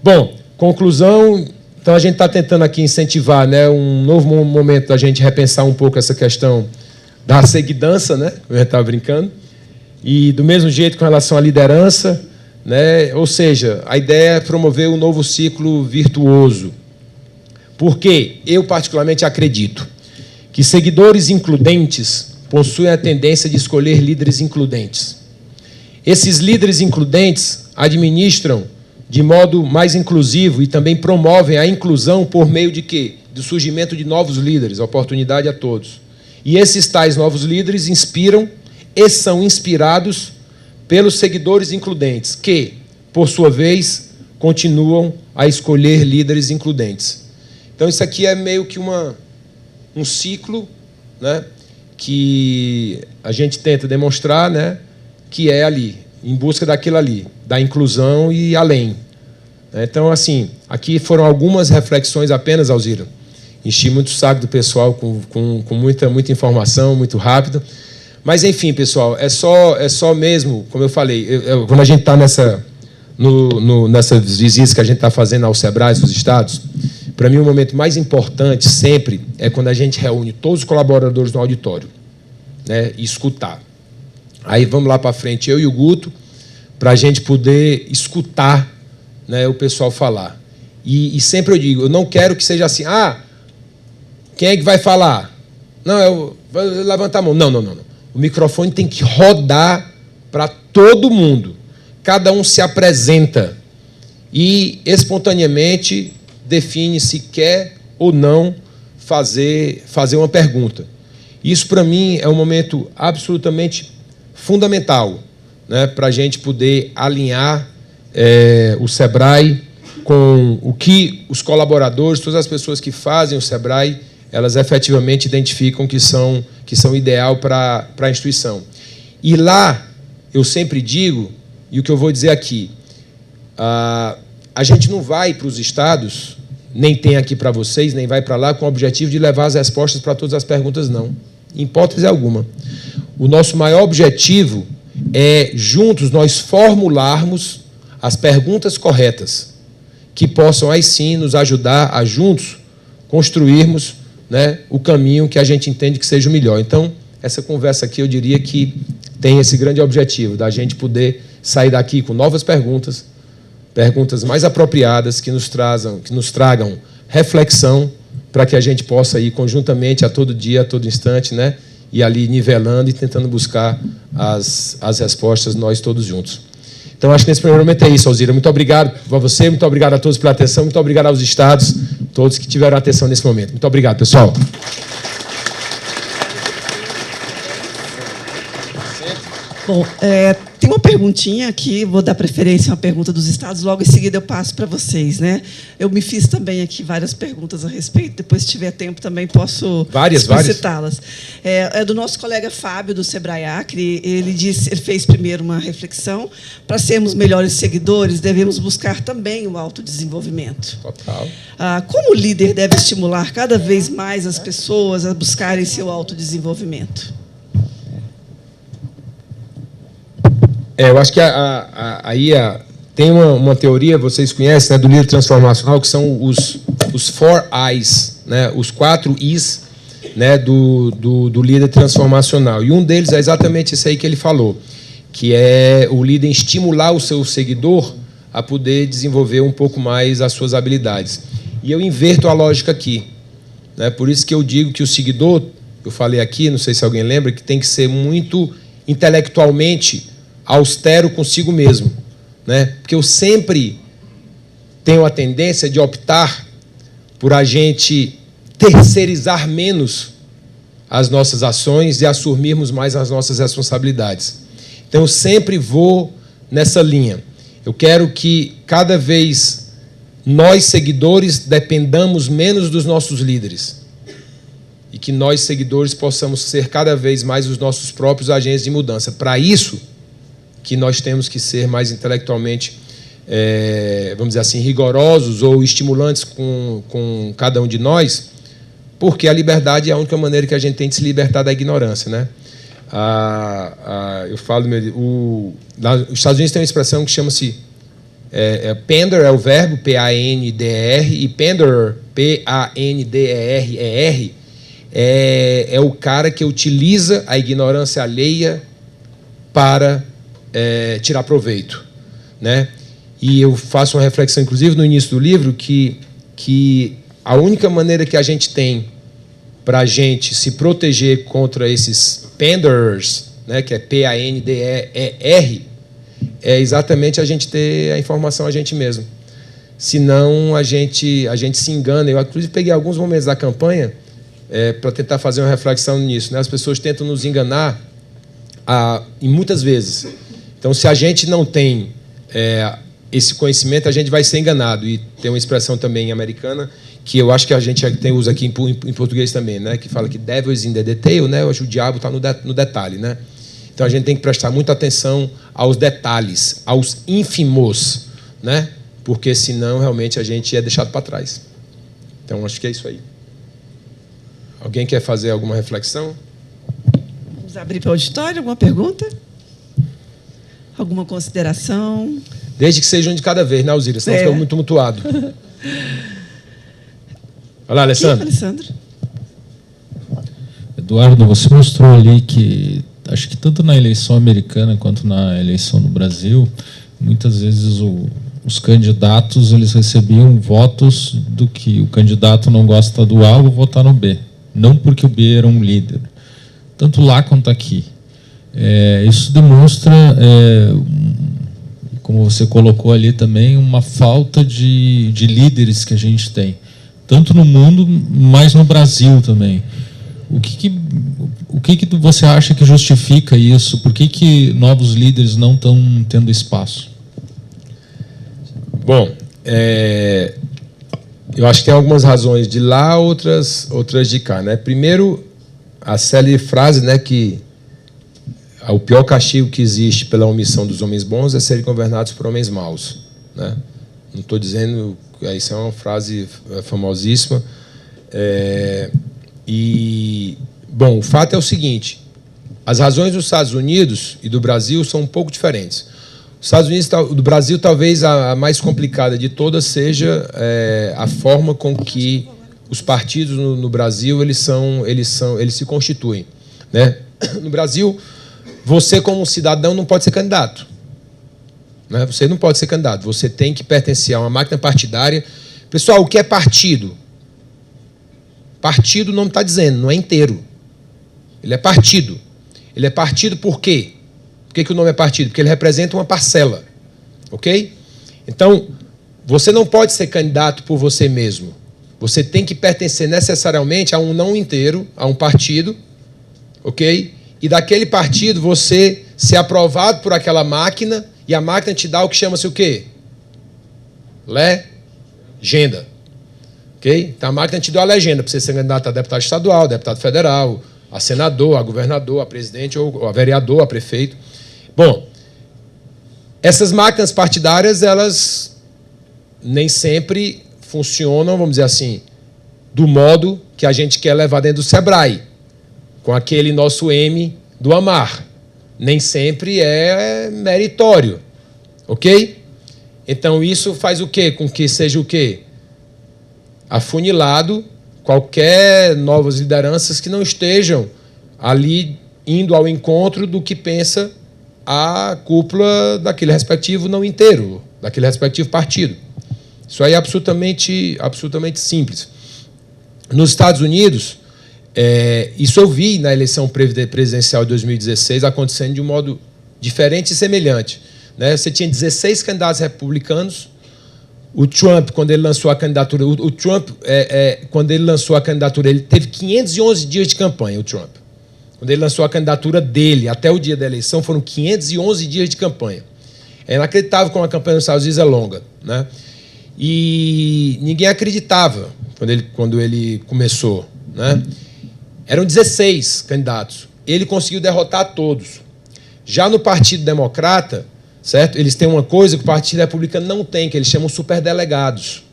Bom, conclusão. Então, a gente está tentando aqui incentivar, né, um novo momento da gente repensar um pouco essa questão da seguidança, né? Eu já estava brincando. E, do mesmo jeito, com relação à liderança, né? Ou seja, a ideia é promover um novo ciclo virtuoso. Porque eu, particularmente, acredito que seguidores includentes possuem a tendência de escolher líderes includentes. Esses líderes includentes administram de modo mais inclusivo e também promovem a inclusão por meio de quê? Do surgimento de novos líderes, oportunidade a todos. E esses tais novos líderes inspiram e são inspirados pelos seguidores includentes, que, por sua vez, continuam a escolher líderes includentes. Então, isso aqui é meio que um ciclo, né, que a gente tenta demonstrar, né, que é ali, em busca daquilo ali, da inclusão e além. Então, assim, aqui foram algumas reflexões apenas, Alzira. Enchi muito o saco do pessoal com muita informação, muito rápido. Mas, enfim, pessoal, é só mesmo, como eu falei, quando a gente está nessas visitas que a gente está fazendo aos SEBRAES dos estados, para mim o momento mais importante sempre é quando a gente reúne todos os colaboradores no auditório, né, e escutar. Aí vamos lá para frente, eu e o Guto, para a gente poder escutar, né, o pessoal falar. E sempre eu digo, eu não quero que seja assim, quem é que vai falar? Não, eu vou levantar a mão. Não. O microfone tem que rodar para todo mundo. Cada um se apresenta e, espontaneamente, define se quer ou não fazer uma pergunta. Isso, para mim, é um momento absolutamente fundamental, né, para a gente poder alinhar o SEBRAE com o que os colaboradores, todas as pessoas que fazem o SEBRAE, elas efetivamente identificam que são ideal para a instituição. E lá, eu sempre digo, e o que eu vou dizer aqui, a gente não vai para os estados, nem tem aqui para vocês, nem vai para lá com o objetivo de levar as respostas para todas as perguntas, não. Em hipótese alguma. O nosso maior objetivo é, juntos, nós formularmos as perguntas corretas, que possam, aí sim, nos ajudar a, juntos, construirmos, né, o caminho que a gente entende que seja o melhor. Então, essa conversa aqui, eu diria que tem esse grande objetivo, da gente poder sair daqui com novas perguntas mais apropriadas, que nos tragam reflexão, para que a gente possa ir conjuntamente a todo dia, a todo instante, né, e ali nivelando e tentando buscar as respostas, nós todos juntos. Então, acho que nesse primeiro momento é isso, Alzira. Muito obrigado a você, muito obrigado a todos pela atenção, muito obrigado aos estados, todos que tiveram atenção nesse momento. Muito obrigado, pessoal. Bom, tem uma pergunta perguntinha aqui, vou dar preferência a uma pergunta dos estados, logo em seguida eu passo para vocês, né? Eu me fiz também aqui várias perguntas a respeito, depois, se tiver tempo, também posso citá-las. É do nosso colega Fábio, do Sebrae Acre. Ele fez primeiro uma reflexão: para sermos melhores seguidores, devemos buscar também o autodesenvolvimento. Total. Como o líder deve estimular cada vez mais as pessoas a buscarem seu autodesenvolvimento? Eu acho que aí tem uma teoria, vocês conhecem, né, do líder transformacional, que são os 4 I's, né, os 4 I's, né, do líder transformacional. E um deles é exatamente isso aí que ele falou, que é o líder estimular o seu seguidor a poder desenvolver um pouco mais as suas habilidades. E eu inverto a lógica aqui, né? Por isso que eu digo que o seguidor, eu falei aqui, não sei se alguém lembra, que tem que ser muito intelectualmente austero consigo mesmo, né? Porque eu sempre tenho a tendência de optar por a gente terceirizar menos as nossas ações e assumirmos mais as nossas responsabilidades. Então, eu sempre vou nessa linha. Eu quero que cada vez nós, seguidores, dependamos menos dos nossos líderes e que nós, seguidores, possamos ser cada vez mais os nossos próprios agentes de mudança. Para isso, que nós temos que ser mais intelectualmente, vamos dizer assim, rigorosos ou estimulantes com cada um de nós, porque a liberdade é a única maneira que a gente tem de se libertar da ignorância, né? Eu falo, os Estados Unidos tem uma expressão que chama-se pander, é o verbo, P-A-N-D-E-R, e panderer, P-A-N-D-E-R-E-R, é o cara que utiliza a ignorância alheia para tirar proveito, né? E eu faço uma reflexão, inclusive, no início do livro, que a única maneira que a gente tem para a gente se proteger contra esses panderers, né, que é P-A-N-D-E-R, é exatamente a gente ter a informação a gente mesmo. Senão a gente se engana. Eu, inclusive, peguei alguns momentos da campanha para tentar fazer uma reflexão nisso, né? As pessoas tentam nos enganar e muitas vezes. Então, se a gente não tem esse conhecimento, a gente vai ser enganado. E tem uma expressão também americana que eu acho que a gente usa aqui em português também, né? Que fala que devil is in the detail, né? Hoje o diabo está no detalhe, né? Então a gente tem que prestar muita atenção aos detalhes, aos ínfimos, né? Porque senão realmente a gente é deixado para trás. Então acho que é isso aí. Alguém quer fazer alguma reflexão? Vamos abrir para o auditório. Alguma pergunta? Alguma consideração? Desde que seja um de cada vez, né, Alzira? Senão fica muito mutuado. Olha lá, Alessandro. Alessandro. Eduardo, você mostrou ali que, acho que tanto na eleição americana quanto na eleição no Brasil, muitas vezes os candidatos eles recebiam votos do que o candidato não gosta do A, vou votar no B. Não porque o B era um líder. Tanto lá quanto aqui. Isso demonstra, como você colocou ali também, uma falta de líderes que a gente tem. Tanto no mundo, mas no Brasil também. O que você acha que justifica isso? Por que novos líderes não estão tendo espaço? Bom, eu acho que tem algumas razões de lá, outras de cá, né? Primeiro, a célebre frase, né, que o pior castigo que existe pela omissão dos homens bons é serem governados por homens maus, né? Não estou dizendo... Isso é uma frase famosíssima. Bom, o fato é o seguinte: as razões dos Estados Unidos e do Brasil são um pouco diferentes. Os Estados Unidos, do Brasil, talvez a mais complicada de todas seja a forma com que os partidos no Brasil eles se constituem, né? No Brasil, você como cidadão não pode ser candidato. Você não pode ser candidato, você tem que pertencer a uma máquina partidária. Pessoal, o que é partido? Partido não está dizendo, não é inteiro. Ele é partido. Ele é partido por quê? Por que o nome é partido? Porque ele representa uma parcela. Ok? Então, você não pode ser candidato por você mesmo. Você tem que pertencer necessariamente a um não inteiro, a um partido, ok? e daquele partido você ser aprovado por aquela máquina, e a máquina te dá o que chama-se o quê? Legenda. Okay? Então a máquina te deu a legenda para você ser candidato a deputado estadual, deputado federal, a senador, a governador, a presidente, ou a vereador, a prefeito. Bom, essas máquinas partidárias, elas nem sempre funcionam, vamos dizer assim, do modo que a gente quer levar dentro do Sebrae, com aquele nosso M do amar. Nem sempre é meritório, ok? Então isso faz o quê? Com que seja o quê? Afunilado qualquer novas lideranças que não estejam ali indo ao encontro do que pensa a cúpula daquele respectivo não inteiro, daquele respectivo partido. Isso aí é absolutamente simples. Nos Estados Unidos, isso eu vi na eleição presidencial de 2016 acontecendo de um modo diferente e semelhante. Né? Você tinha 16 candidatos republicanos. O Trump, quando ele lançou a candidatura, quando ele lançou a candidatura, ele teve 511 dias de campanha, o Trump. Quando ele lançou a candidatura dele, até o dia da eleição, foram 511 dias de campanha. É inacreditável como a campanha nos Estados Unidos é longa. Né? E ninguém acreditava quando ele começou. Né? Eram 16 candidatos. Ele conseguiu derrotar todos. Já no Partido Democrata, certo? Eles têm uma coisa que o Partido Republicano não tem, que eles chamam superdelegados.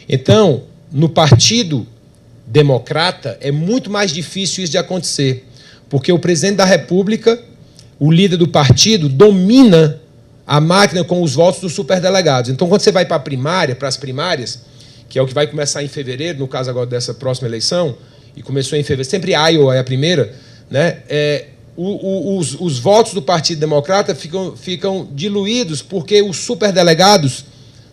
Então, no Partido Democrata, é muito mais difícil isso de acontecer, porque o presidente da República, o líder do partido, domina a máquina com os votos dos superdelegados. Então, quando você vai para a primária, para as primárias, que é o que vai começar em fevereiro, no caso agora dessa próxima eleição, e começou em fevereiro, sempre Iowa é a primeira, né? Os votos do Partido Democrata ficam diluídos porque os superdelegados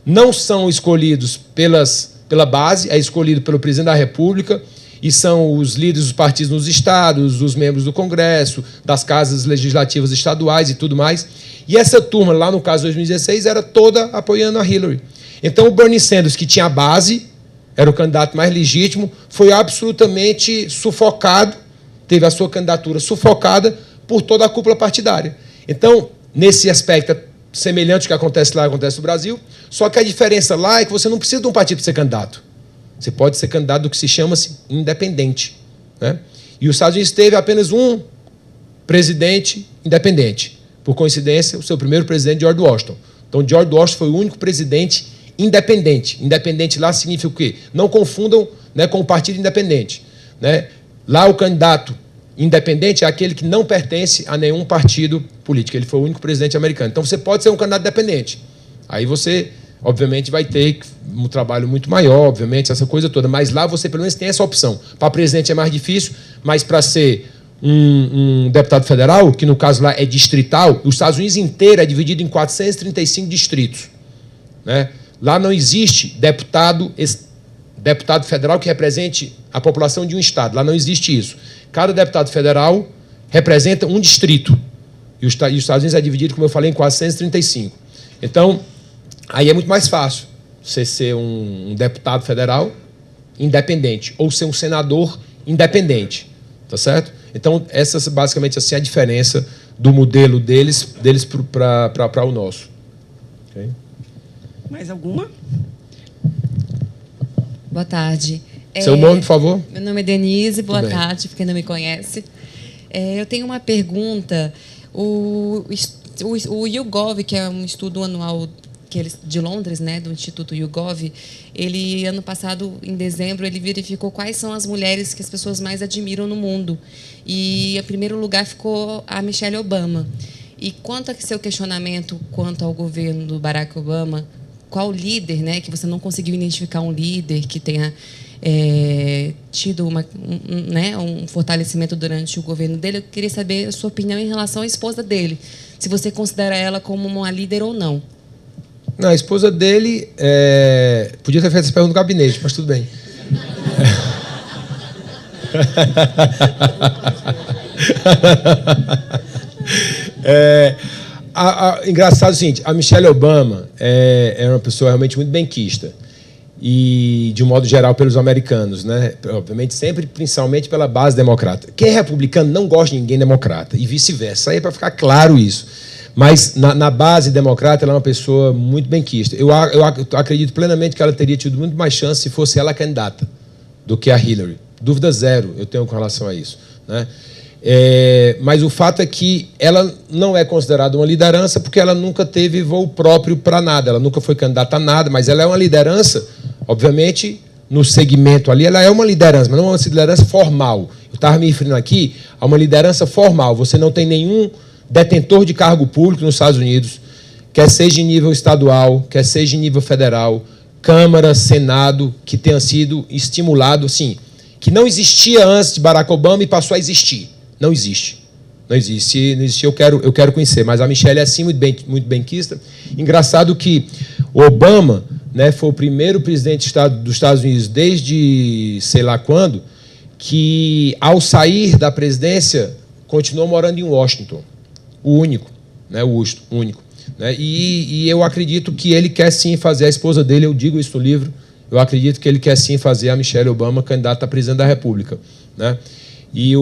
não são escolhidos pela base, é escolhido pelo presidente da República, e são os líderes dos partidos nos estados, os membros do Congresso, das casas legislativas estaduais e tudo mais. E essa turma, lá no caso de 2016, era toda apoiando a Hillary. Então o Bernie Sanders, que tinha a base, era o candidato mais legítimo, foi absolutamente sufocado, teve a sua candidatura sufocada por toda a cúpula partidária. Então, nesse aspecto semelhante ao que acontece lá, acontece no Brasil, só que a diferença lá é que você não precisa de um partido para ser candidato. Você pode ser candidato do que se chama-se independente. Né? E os Estados Unidos teve apenas um presidente independente. Por coincidência, o seu primeiro presidente, George Washington. Então, George Washington foi o único presidente independente. Independente lá significa o quê? Não confundam, né, com o partido independente. Né? Lá o candidato independente é aquele que não pertence a nenhum partido político. Ele foi o único presidente americano. Então você pode ser um candidato independente. Aí você, obviamente, vai ter um trabalho muito maior, obviamente, essa coisa toda. Mas lá você pelo menos tem essa opção. Para presidente é mais difícil, mas para ser um deputado federal, que no caso lá é distrital, os Estados Unidos inteiro é dividido em 435 distritos. Né? Lá não existe deputado federal que represente a população de um estado. Lá não existe isso. Cada deputado federal representa um distrito. E os Estados Unidos é dividido, como eu falei, em 435. Então, aí é muito mais fácil você ser um deputado federal independente ou ser um senador independente. Tá certo? Então, essa basicamente assim, é a diferença do modelo deles para o nosso. Okay? Mais alguma? Boa tarde. Seu nome, por favor? Meu nome é Denise, boa Tudo bem. tarde, para quem não me conhece. Eu tenho uma pergunta. O YouGov, que é um estudo anual de Londres, né, do Instituto YouGov, ele, ano passado, em dezembro, ele verificou quais são as mulheres que as pessoas mais admiram no mundo. E, em primeiro lugar, ficou a Michelle Obama. E quanto a seu questionamento quanto ao governo do Barack Obama, qual líder, né, que você não conseguiu identificar um líder que tenha tido um fortalecimento durante o governo dele, eu queria saber a sua opinião em relação à esposa dele, se você considera ela como uma líder ou não. Não, a esposa dele podia ter feito essa pergunta no gabinete, mas tudo bem. Engraçado é o seguinte, a Michelle Obama é uma pessoa realmente muito benquista. e, de um modo geral, pelos americanos, né? Obviamente, sempre, principalmente pela base democrata. Quem é republicano não gosta de ninguém democrata, e vice-versa. Aí é para ficar claro isso. Mas, na base democrata, ela é uma pessoa muito benquista. Eu acredito plenamente que ela teria tido muito mais chance se fosse ela a candidata do que a Hillary. Dúvida zero eu tenho com relação a isso, né? Mas o fato é que ela não é considerada uma liderança porque ela nunca teve voo próprio para nada, ela nunca foi candidata a nada, mas ela é uma liderança, obviamente, no segmento ali, ela é uma liderança, mas não é uma liderança formal. Eu estava me referindo aqui a uma liderança formal. Você não tem nenhum detentor de cargo público nos Estados Unidos, quer seja em nível estadual, quer seja em nível federal, Câmara, Senado, que tenha sido estimulado, assim, que não existia antes de Barack Obama e passou a existir. Não existe. Não existe. Não existe. Eu quero conhecer, mas a Michelle é assim muito benquista. Engraçado que o Obama, né, foi o primeiro presidente dos Estados Unidos desde sei lá quando, que, ao sair da presidência, continuou morando em Washington. O único, né, o único. Né, e eu acredito que ele quer sim fazer a esposa dele, eu digo isso no livro, eu acredito que ele quer sim fazer a Michelle Obama candidata a presidente da República. Né? E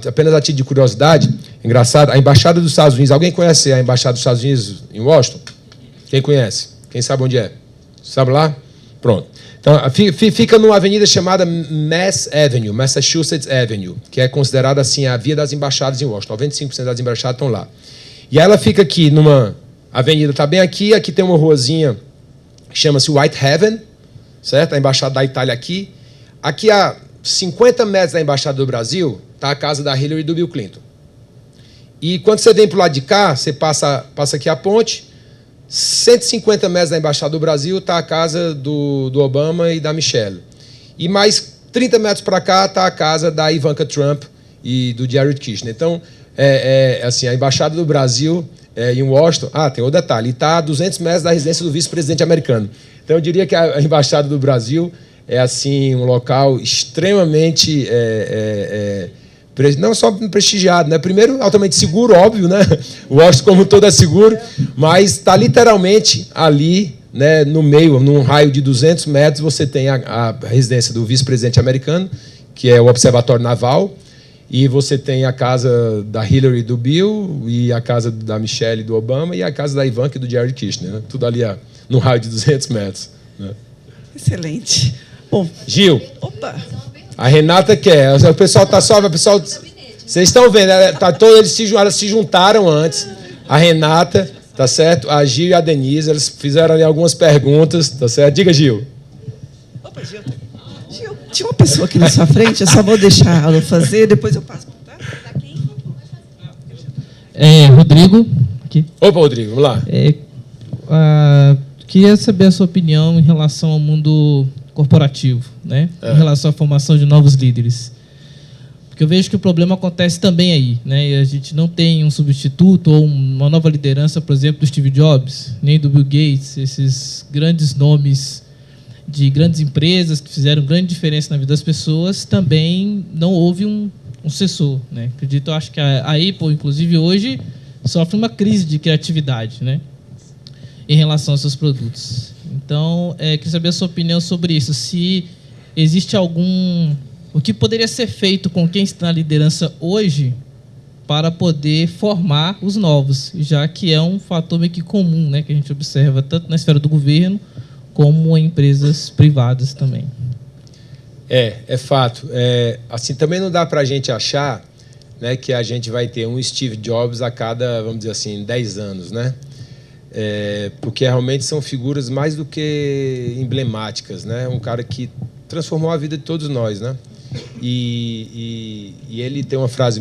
apenas a título de curiosidade, engraçado, a Embaixada dos Estados Unidos, alguém conhece a Embaixada dos Estados Unidos em Washington? Quem conhece? Quem sabe onde é? Sabe lá? Pronto. Então, fica numa avenida chamada Mass Avenue, Massachusetts Avenue, que é considerada assim a via das embaixadas em Washington. 95% das embaixadas estão lá. E ela fica aqui numa avenida, está bem aqui tem uma ruazinha que chama-se Whitehaven, certo? A embaixada da Itália aqui. Aqui a 50 metros da embaixada do Brasil está a casa da Hillary e do Bill Clinton. E quando você vem para o lado de cá, você passa aqui a ponte, 150 metros da embaixada do Brasil está a casa do Obama e da Michelle. E mais 30 metros para cá está a casa da Ivanka Trump e do Jared Kushner. Então, assim, a embaixada do Brasil em Washington... tem outro detalhe. Está a 200 metros da residência do vice-presidente americano. Então, eu diria que a embaixada do Brasil é assim um local extremamente... não só prestigiado, né? Primeiro, altamente seguro, óbvio, né? O Washington, como todo, é seguro, mas está literalmente ali, né, no meio, num raio de 200 metros, você tem a residência do vice-presidente americano, que é o Observatório Naval, e você tem a casa da Hillary e do Bill, e a casa da Michelle e do Obama, e a casa da Ivanka e do Jared Kushner, né? Tudo ali no raio de 200 metros. Né? Excelente. Bom, Gil. Opa! A Renata quer. O pessoal está só... Vocês estão vendo, elas se juntaram antes. A Renata, tá certo? A Gil e a Denise, eles fizeram ali algumas perguntas, tá certo? Diga, Gil. Opa, Gil. Gil, tinha uma pessoa aqui na sua frente, eu só vou deixar ela fazer, depois eu passo. Tá? Rodrigo. Aqui. Opa, Rodrigo, vamos lá. Queria saber a sua opinião em relação ao mundo corporativo, né? Em relação à formação de novos líderes. Porque eu vejo que o problema acontece também aí, né? E a gente não tem um substituto ou uma nova liderança, por exemplo, do Steve Jobs, nem do Bill Gates, esses grandes nomes de grandes empresas que fizeram grande diferença na vida das pessoas, também não houve um sucessor, né? Acredito, acho que a Apple, inclusive, hoje sofre uma crise de criatividade, né? Em relação aos seus produtos. Então, queria saber a sua opinião sobre isso. Se existe o que poderia ser feito com quem está na liderança hoje para poder formar os novos, já que é um fator meio que comum, né, que a gente observa tanto na esfera do governo como em empresas privadas também. É fato. Assim, também não dá para a gente achar, né, que a gente vai ter um Steve Jobs a cada, vamos dizer assim, 10 anos, né? Porque realmente são figuras mais do que emblemáticas, né? Um cara que transformou a vida de todos nós, né? E ele tem uma frase,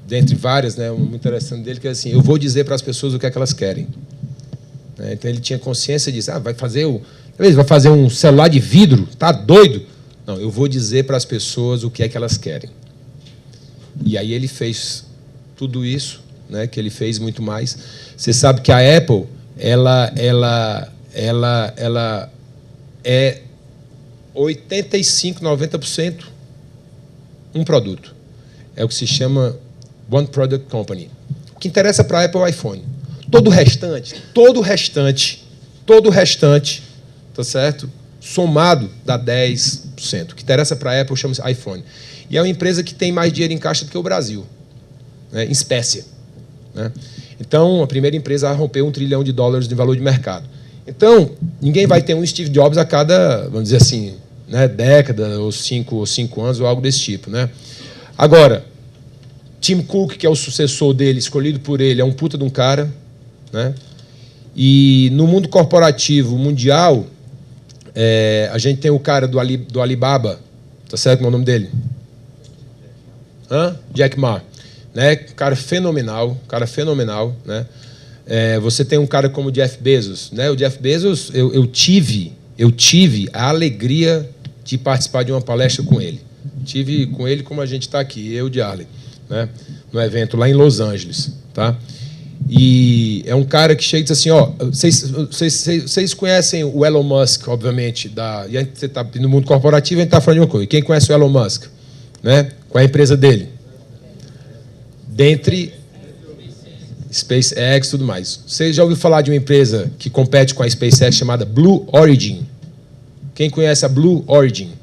dentre várias, né, muito interessante dele, que é assim: eu vou dizer para as pessoas o que é que elas querem. Então ele tinha consciência disso. Vai fazer um celular de vidro? Tá doido? Não, eu vou dizer para as pessoas o que é que elas querem. E aí ele fez tudo isso, né, que ele fez muito mais. Você sabe que a Apple, ela é 85%, 90% um produto. É o que se chama One Product Company. O que interessa para a Apple é o iPhone. Todo o restante, tá certo? somado dá 10%. O que interessa para a Apple chama-se iPhone. E é uma empresa que tem mais dinheiro em caixa do que o Brasil, né, em espécie. Né? Então, a primeira empresa a romper $1 trilhão de valor de mercado. Então, ninguém vai ter um Steve Jobs a cada, vamos dizer assim, né, década, ou 5 anos, ou algo desse tipo. Né? Agora, Tim Cook, que é o sucessor dele, escolhido por ele, é um puta de um cara. Né? E no mundo corporativo mundial, a gente tem o cara do Alibaba, tá certo? Qual é o nome dele? Jack Ma. Né? Cara fenomenal, né? Você tem um cara como o Jeff Bezos, né? O Jeff Bezos, eu tive a alegria de participar de uma palestra com ele. Tive com ele como a gente está aqui, eu de Arley, né? No evento lá em Los Angeles, tá? E é um cara que chega e diz assim, ó, vocês conhecem o Elon Musk, obviamente, e você está no mundo corporativo, a gente está falando de uma coisa. Quem conhece o Elon Musk, né? Qual é a empresa dele? Dentre SpaceX e tudo mais. Você já ouviu falar de uma empresa que compete com a SpaceX chamada Blue Origin? Quem conhece a Blue Origin?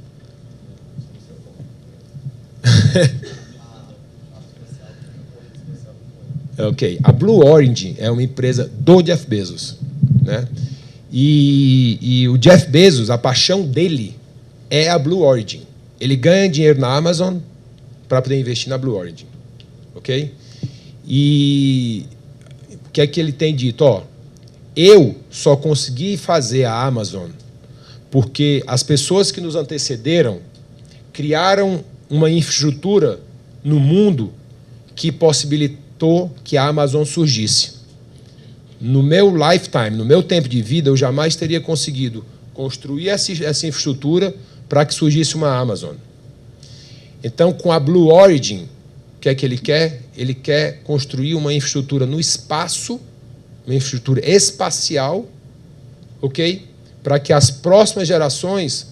Ok. A Blue Origin é uma empresa do Jeff Bezos. Né? E o Jeff Bezos, a paixão dele é a Blue Origin. Ele ganha dinheiro na Amazon para poder investir na Blue Origin. Ok? E o que é que ele tem dito? Ó, eu só consegui fazer a Amazon porque as pessoas que nos antecederam criaram uma infraestrutura no mundo que possibilitou que a Amazon surgisse. No meu lifetime, no meu tempo de vida, eu jamais teria conseguido construir essa infraestrutura para que surgisse uma Amazon. Então, com a Blue Origin, o que é que ele quer? Ele quer construir uma infraestrutura no espaço, uma infraestrutura espacial, ok? Para que as próximas gerações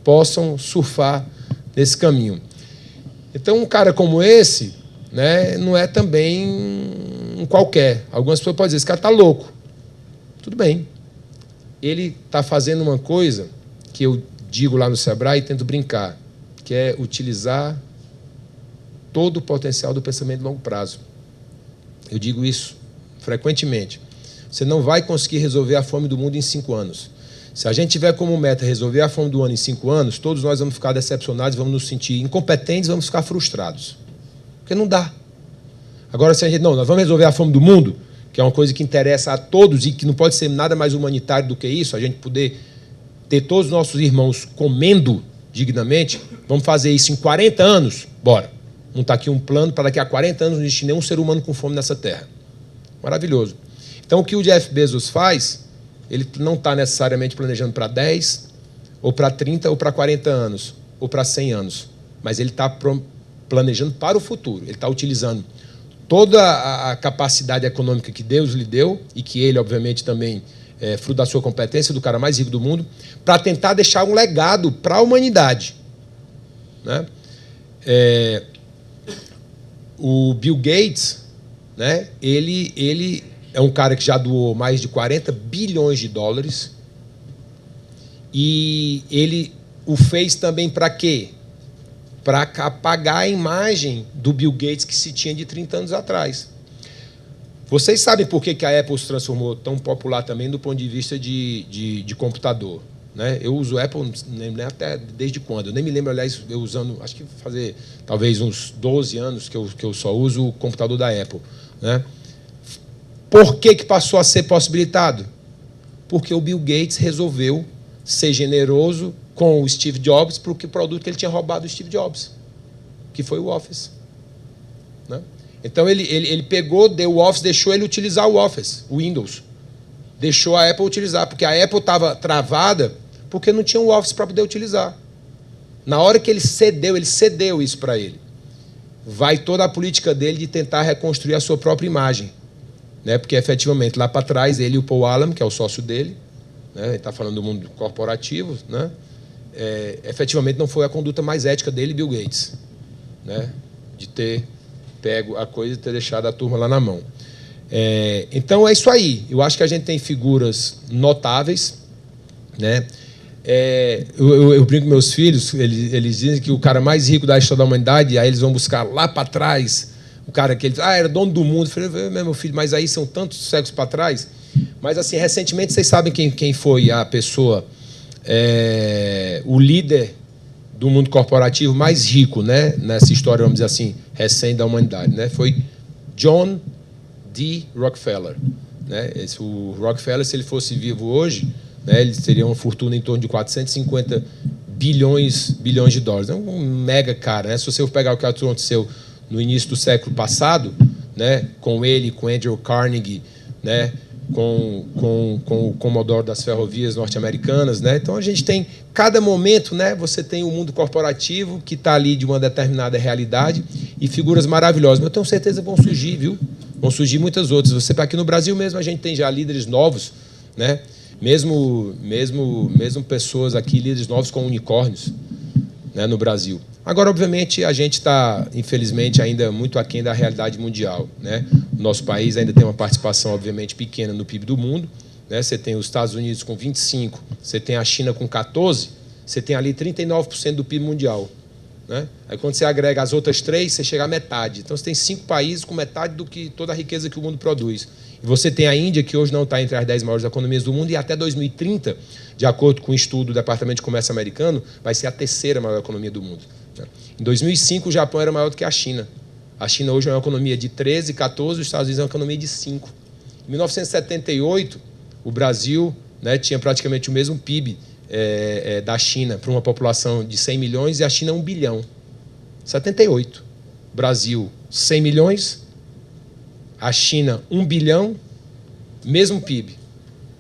possam surfar nesse caminho. Então, um cara como esse, né, não é também um qualquer. Algumas pessoas podem dizer, esse cara está louco. Tudo bem. Ele está fazendo uma coisa que eu digo lá no Sebrae e tento brincar, que é utilizar todo o potencial do pensamento de longo prazo. Eu digo isso frequentemente. Você não vai conseguir resolver a fome do mundo em 5 anos. Se a gente tiver como meta resolver a fome do ano em 5 anos, todos nós vamos ficar decepcionados, vamos nos sentir incompetentes, vamos ficar frustrados. Porque não dá. Agora, se a gente... Não, nós vamos resolver a fome do mundo, que é uma coisa que interessa a todos e que não pode ser nada mais humanitário do que isso, a gente poder ter todos os nossos irmãos comendo dignamente, vamos fazer isso em 40 anos? Bora. Não está aqui um plano para daqui a 40 anos não existir nenhum ser humano com fome nessa terra. Maravilhoso. Então, o que o Jeff Bezos faz, ele não está necessariamente planejando para 10, ou para 30, ou para 40 anos, ou para 100 anos. Mas ele está planejando para o futuro. Ele está utilizando toda a capacidade econômica que Deus lhe deu, e que ele, obviamente, também é fruto da sua competência, do cara mais rico do mundo, para tentar deixar um legado para a humanidade. Né? O Bill Gates, né, ele é um cara que já doou mais de 40 bilhões de dólares, e ele o fez também para quê? Para apagar a imagem do Bill Gates que se tinha de 30 anos atrás. Vocês sabem por que a Apple se transformou tão popular também do ponto de vista de computador? Né? Eu uso Apple, não lembro até desde quando. Eu nem me lembro, aliás, eu usando, acho que fazer talvez uns 12 anos que eu só uso o computador da Apple. Né? Por que passou a ser possibilitado? Porque o Bill Gates resolveu ser generoso com o Steve Jobs para o produto que ele tinha roubado do Steve Jobs, que foi o Office. Né? Então, ele pegou, deu o Office, deixou ele utilizar o Office, o Windows. Deixou a Apple utilizar, porque a Apple estava travada porque não tinha um Office para poder utilizar. Na hora que ele cedeu isso para ele. Vai toda a política dele de tentar reconstruir a sua própria imagem. Né? Porque, efetivamente, lá para trás, ele e o Paul Allen, que é o sócio dele, né? Ele está falando do mundo corporativo, né? Efetivamente não foi a conduta mais ética dele, Bill Gates, né? De ter pego a coisa e ter deixado a turma lá na mão. Então, é isso aí. Eu acho que a gente tem figuras notáveis, né? eu brinco com meus filhos, eles dizem que o cara mais rico da história da humanidade, aí eles vão buscar lá para trás, o cara que ele era dono do mundo. Eu falei, meu filho, mas aí são tantos séculos para trás. Mas, assim, recentemente, vocês sabem quem foi a pessoa, o líder do mundo corporativo mais rico, né, nessa história, vamos dizer assim, recente da humanidade, né? Foi John D. Rockefeller, né? O Rockefeller, se ele fosse vivo hoje, né, ele teria uma fortuna em torno de 450 bilhões de dólares. É um mega cara, né? Se você for pegar o que aconteceu no início do século passado, né, com ele, com Andrew Carnegie, né, com o Comodoro das ferrovias norte-americanas, né? Então a gente tem cada momento, né? Você tem o mundo corporativo que está ali de uma determinada realidade e figuras maravilhosas. Mas eu tenho certeza que vão surgir, viu? Vão surgir muitas outras. Você está aqui no Brasil mesmo, a gente tem já líderes novos, né? Mesmo pessoas aqui, líderes novos com unicórnios, né, no Brasil. Agora, obviamente, a gente está, infelizmente, ainda muito aquém da realidade mundial, né? O nosso país ainda tem uma participação, obviamente, pequena no PIB do mundo, né? Você tem os Estados Unidos com 25%, você tem a China com 14%, você tem ali 39% do PIB mundial, né? Aí, quando você agrega as outras 3, você chega à metade. Então, você tem 5 países com metade do que toda a riqueza que o mundo produz. E você tem a Índia, que hoje não está entre as 10 maiores economias do mundo, e até 2030, de acordo com o estudo do Departamento de Comércio americano, vai ser a 3ª maior economia do mundo. Em 2005, o Japão era maior do que a China. A China hoje é uma economia de 13, 14, os Estados Unidos é uma economia de 5. Em 1978, o Brasil, né, tinha praticamente o mesmo PIB da China para uma população de 100 milhões e a China 1 bilhão. 78. Brasil, 100 milhões, a China 1 bilhão, mesmo PIB.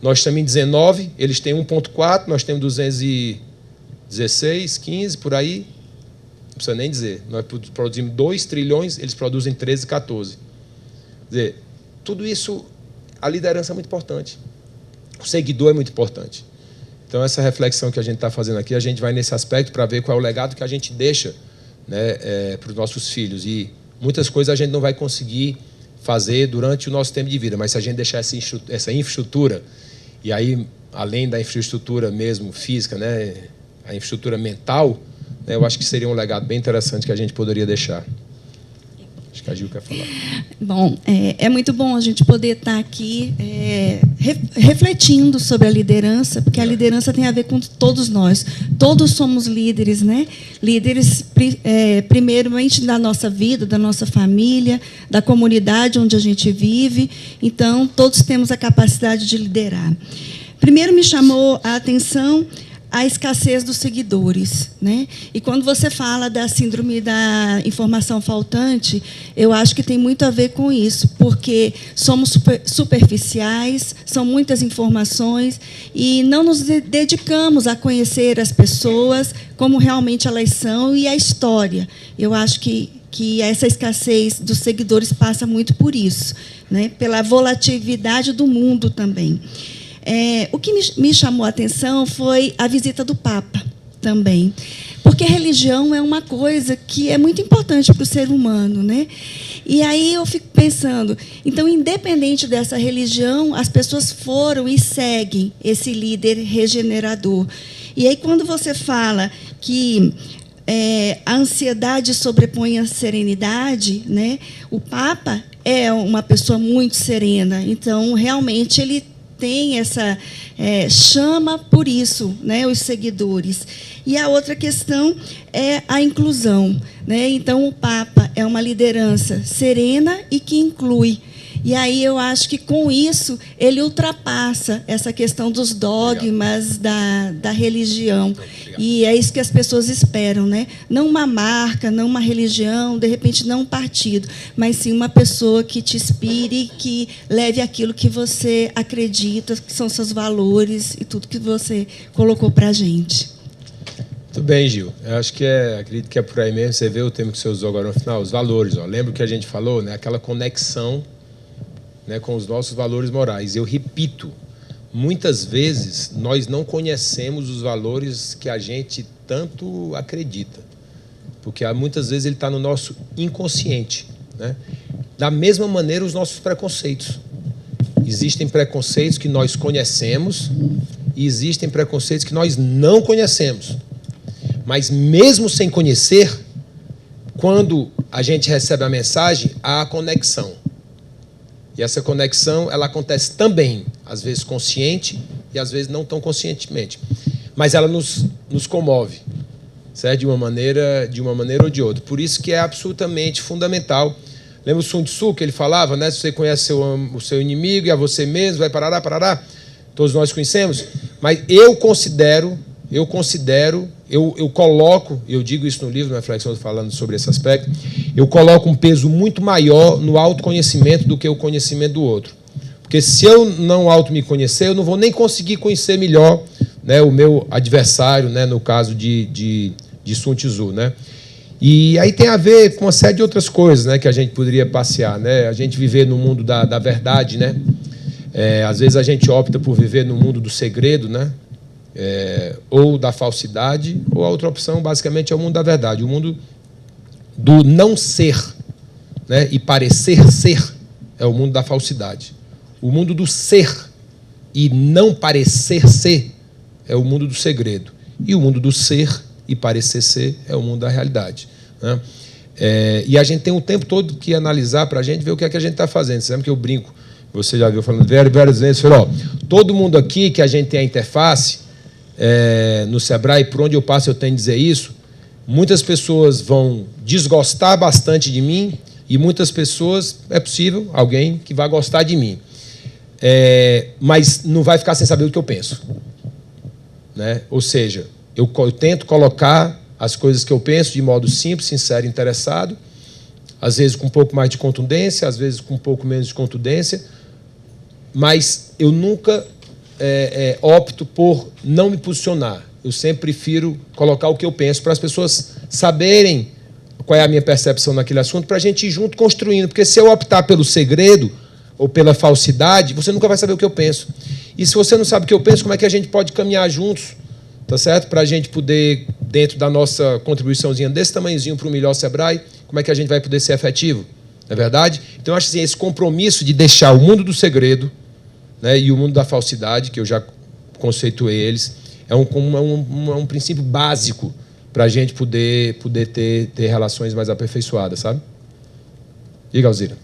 Nós estamos em 19, eles têm 1,4, nós temos 216, 15, por aí. Não precisa nem dizer. Nós produzimos 2 trilhões, eles produzem 13, 14. Quer dizer, tudo isso, a liderança é muito importante. O seguidor é muito importante. Então, essa reflexão que a gente está fazendo aqui, a gente vai nesse aspecto para ver qual é o legado que a gente deixa, né, para os nossos filhos. E muitas coisas a gente não vai conseguir fazer durante o nosso tempo de vida, mas se a gente deixar essa infraestrutura, e aí, além da infraestrutura mesmo física, né, a infraestrutura mental, né, eu acho que seria um legado bem interessante que a gente poderia deixar. Acho que a Gil quer falar. Bom, é muito bom a gente poder estar aqui refletindo sobre a liderança, porque a liderança tem a ver com todos nós. Todos somos líderes, né? Líderes, primeiramente, da nossa vida, da nossa família, da comunidade onde a gente vive. Então, todos temos a capacidade de liderar. Primeiro me chamou a atenção a escassez dos seguidores, né? E quando você fala da síndrome da informação faltante, eu acho que tem muito a ver com isso, porque somos superficiais, são muitas informações e não nos dedicamos a conhecer as pessoas como realmente elas são e a história. Eu acho que essa escassez dos seguidores passa muito por isso, né? Pela volatilidade do mundo também. O que me chamou a atenção foi a visita do Papa também, porque a religião é uma coisa que é muito importante para o ser humano, né? E aí eu fico pensando, então, independente dessa religião, as pessoas foram e seguem esse líder regenerador. E aí, quando você fala que a ansiedade sobrepõe a serenidade, né? O Papa é uma pessoa muito serena, então, realmente, ele tem essa chama por isso, né, os seguidores. E a outra questão é a inclusão, né? Então, o Papa é uma liderança serena e que inclui. E aí eu acho que, com isso, ele ultrapassa essa questão dos dogmas da religião. E é isso que as pessoas esperam, né? Não uma marca, não uma religião, de repente não um partido, mas sim uma pessoa que te inspire, que leve aquilo que você acredita, que são seus valores e tudo que você colocou para a gente. Muito bem, Gil. Eu acho que acredito que é por aí mesmo. Você vê o termo que você usou agora no final, os valores. Ó. Lembra o que a gente falou, né? Aquela conexão, né, com os nossos valores morais. Eu repito, muitas vezes nós não conhecemos os valores que a gente tanto acredita, porque muitas vezes ele está no nosso inconsciente, né? Da mesma maneira, os nossos preconceitos. Existem preconceitos que nós conhecemos e existem preconceitos que nós não conhecemos. Mas mesmo sem conhecer, quando a gente recebe a mensagem, há a conexão. E essa conexão, ela acontece também, às vezes consciente e às vezes não tão conscientemente. Mas ela nos comove, certo? De uma maneira ou de outra. Por isso que é absolutamente fundamental. Lembra o Sun Tzu, que ele falava, né? Se você conhece o seu inimigo e a você mesmo, vai parará. Todos nós conhecemos. Mas eu coloco, eu digo isso no livro, na reflexão, falando sobre esse aspecto, eu coloco um peso muito maior no autoconhecimento do que o conhecimento do outro. Porque se eu não me conhecer, eu não vou nem conseguir conhecer melhor, né, o meu adversário, né, no caso de Sun Tzu, né? E aí tem a ver com uma série de outras coisas, né, que a gente poderia passear, né? A gente viver no mundo da verdade, né? Às vezes a gente opta por viver no mundo do segredo, né? Ou da falsidade, ou a outra opção, basicamente, é o mundo da verdade, o mundo do não ser, né, e parecer ser, é o mundo da falsidade. O mundo do ser e não parecer ser é o mundo do segredo. E o mundo do ser e parecer ser é o mundo da realidade, né? E a gente tem o tempo todo que analisar para a gente ver o que é que a gente está fazendo. Você lembra que eu brinco, você já viu falando várias vezes, todo mundo aqui que a gente tem a interface, no Sebrae, por onde eu passo eu tenho que dizer isso, muitas pessoas vão desgostar bastante de mim e muitas pessoas, é possível, alguém que vai gostar de mim. Mas não vai ficar sem saber o que eu penso, né? Ou seja, eu tento colocar as coisas que eu penso de modo simples, sincero e interessado, às vezes com um pouco mais de contundência, às vezes com um pouco menos de contundência, mas eu nunca opto por não me posicionar. Eu sempre prefiro colocar o que eu penso para as pessoas saberem qual é a minha percepção naquele assunto, para a gente ir junto construindo. Porque se eu optar pelo segredo ou pela falsidade, você nunca vai saber o que eu penso. E se você não sabe o que eu penso, como é que a gente pode caminhar juntos, tá certo? Para a gente poder, dentro da nossa contribuiçãozinha desse tamanhozinho para o melhor Sebrae, como é que a gente vai poder ser efetivo? Não é verdade? Então, eu acho assim, esse compromisso de deixar o mundo do segredo, né, e o mundo da falsidade, que eu já conceituei eles, é um princípio básico para a gente poder ter relações mais aperfeiçoadas, sabe? Diga, Alzira.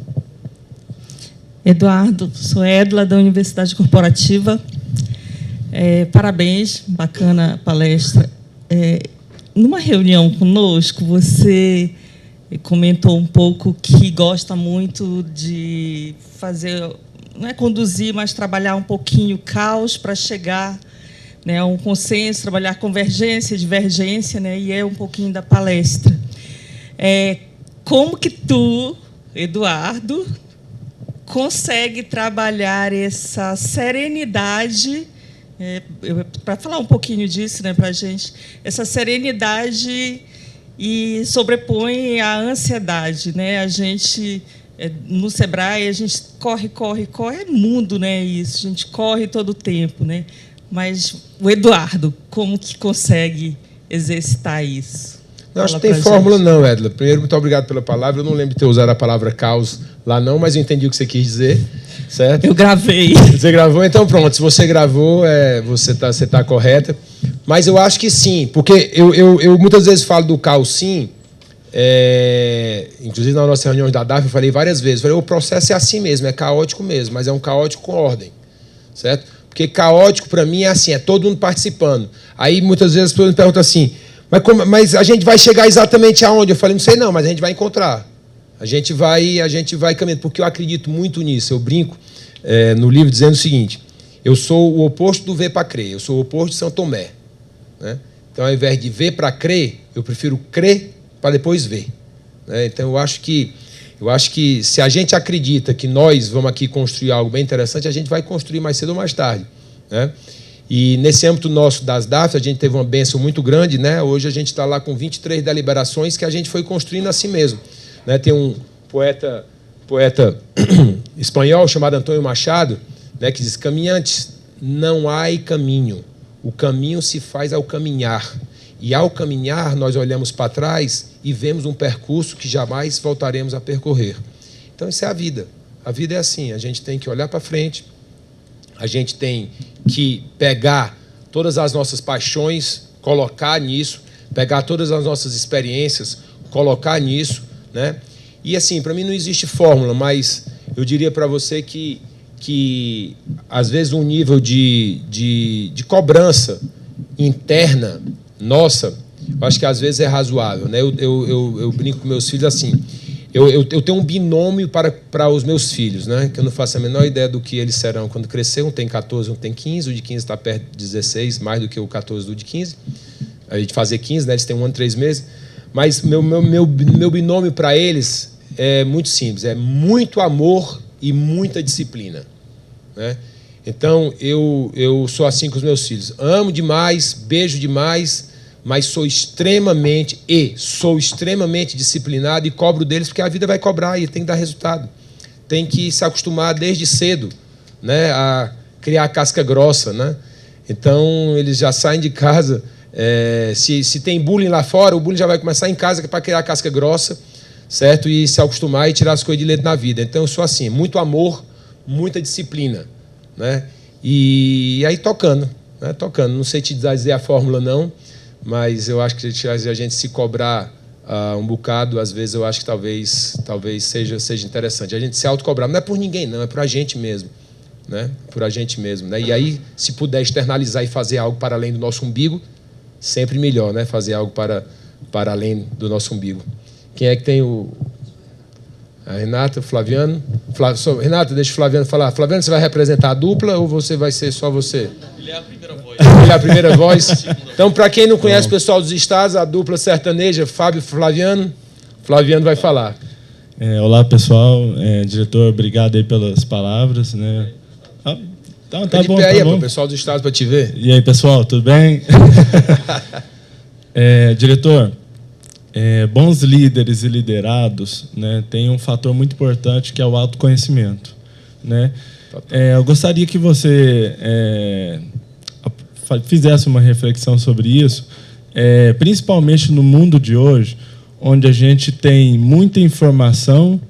Eduardo, sou Edla, da Universidade Corporativa. Parabéns, bacana a palestra. Numa reunião conosco, você comentou um pouco que gosta muito de fazer, não é conduzir, mas trabalhar um pouquinho o caos para chegar, né, a um consenso, trabalhar convergência, divergência, né, e é um pouquinho da palestra. Como que tu, Eduardo, consegue trabalhar essa serenidade, para falar um pouquinho disso, né, para a gente, essa serenidade e sobrepõe a ansiedade, né? A gente, no Sebrae, a gente corre, é mundo, né, isso, a gente corre todo o tempo, né? Mas o Eduardo, como que consegue exercitar isso? Não, acho que tem fórmula não, Edla. Primeiro, muito obrigado pela palavra. Eu não lembro de ter usado a palavra caos lá não, mas eu entendi o que você quis dizer, certo? Eu gravei. Você gravou? Então pronto, se você gravou, você tá correta. Mas eu acho que sim, porque eu muitas vezes falo do caos sim, inclusive na nossa reunião da DAF eu falei várias vezes, o processo é assim mesmo, é caótico mesmo, mas é um caótico com ordem, certo? Porque caótico para mim é assim, é todo mundo participando. Aí muitas vezes as pessoas me perguntam assim, mas a gente vai chegar exatamente aonde? Eu falei, não sei não, mas a gente vai encontrar. A gente vai caminhando, porque eu acredito muito nisso. Eu brinco no livro dizendo o seguinte, eu sou o oposto do ver para crer, eu sou o oposto de São Tomé, né? Então, ao invés de ver para crer, eu prefiro crer para depois ver, né? Então, eu acho que se a gente acredita que nós vamos aqui construir algo bem interessante, a gente vai construir mais cedo ou mais tarde, né? E nesse âmbito nosso das DAF, a gente teve uma bênção muito grande, né? Hoje a gente está lá com 23 deliberações que a gente foi construindo assim mesmo, né? Tem um poeta espanhol chamado Antônio Machado, né, que diz, caminhantes, não há caminho, o caminho se faz ao caminhar, e ao caminhar nós olhamos para trás e vemos um percurso que jamais voltaremos a percorrer. Então isso é a vida é assim, a gente tem que olhar para frente, a gente tem que pegar todas as nossas paixões, colocar nisso, pegar todas as nossas experiências, colocar nisso, né? E assim, para mim não existe fórmula, mas eu diria para você que às vezes um nível de cobrança interna nossa, eu acho que às vezes é razoável, né? Eu brinco com meus filhos assim, eu tenho um binômio para os meus filhos, né? Que eu não faço a menor ideia do que eles serão quando crescer. Um tem 14, um tem 15, o de 15 está perto de 16, mais do que o 14 do de 15. A gente fazer 15, né? Eles têm 1 ano e 3 meses. Mas meu binômio para eles é muito simples, é muito amor e muita disciplina, né? Então, eu sou assim com os meus filhos. Amo demais, beijo demais, mas sou extremamente disciplinado e cobro deles, porque a vida vai cobrar e tem que dar resultado. Tem que se acostumar desde cedo, né, a criar casca grossa, né? Então, eles já saem de casa. Se tem bullying lá fora, o bullying já vai começar em casa para criar casca grossa, certo? E se acostumar e tirar as coisas de leite na vida. Então, eu sou assim, muito amor, muita disciplina, né? E aí tocando, né? Tocando. Não sei te dizer a fórmula, não, mas eu acho que a gente se cobrar um bocado, às vezes eu acho que talvez seja interessante. A gente se autocobrar, não é por ninguém, não, é por a gente mesmo, né? Por a gente mesmo, né? E aí, se puder externalizar e fazer algo para além do nosso umbigo, sempre melhor, né? Fazer algo para além do nosso umbigo. Quem é que tem a Renata, o Flaviano? Renata, deixa o Flaviano falar. Flaviano, você vai representar a dupla ou você vai ser só você? Ele é a primeira voz. Ele é a primeira voz? Então, para quem não conhece o pessoal dos estados, a dupla sertaneja, Fábio e Flaviano. Flaviano vai falar. Olá, pessoal. Diretor, obrigado aí pelas palavras, né? Tá de bom, pé aí, tá bom. O pessoal dos estados para te ver. E aí, pessoal, tudo bem? Diretor, bons líderes e liderados, né, tem um fator muito importante que é o autoconhecimento, né? Eu gostaria que você fizesse uma reflexão sobre isso, principalmente no mundo de hoje, onde a gente tem muita informação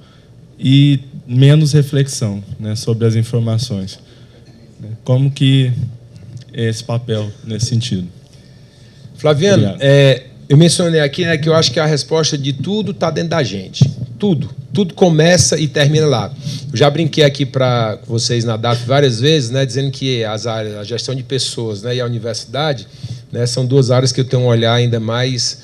e menos reflexão, né, sobre as informações. Como que é esse papel nesse sentido? Flaviano, eu mencionei aqui, né, que eu acho que a resposta de tudo está dentro da gente. Tudo começa e termina lá. Eu já brinquei aqui para vocês na DAF várias vezes, né, dizendo que as áreas, a gestão de pessoas, né, e a universidade, né, são duas áreas que eu tenho um olhar ainda mais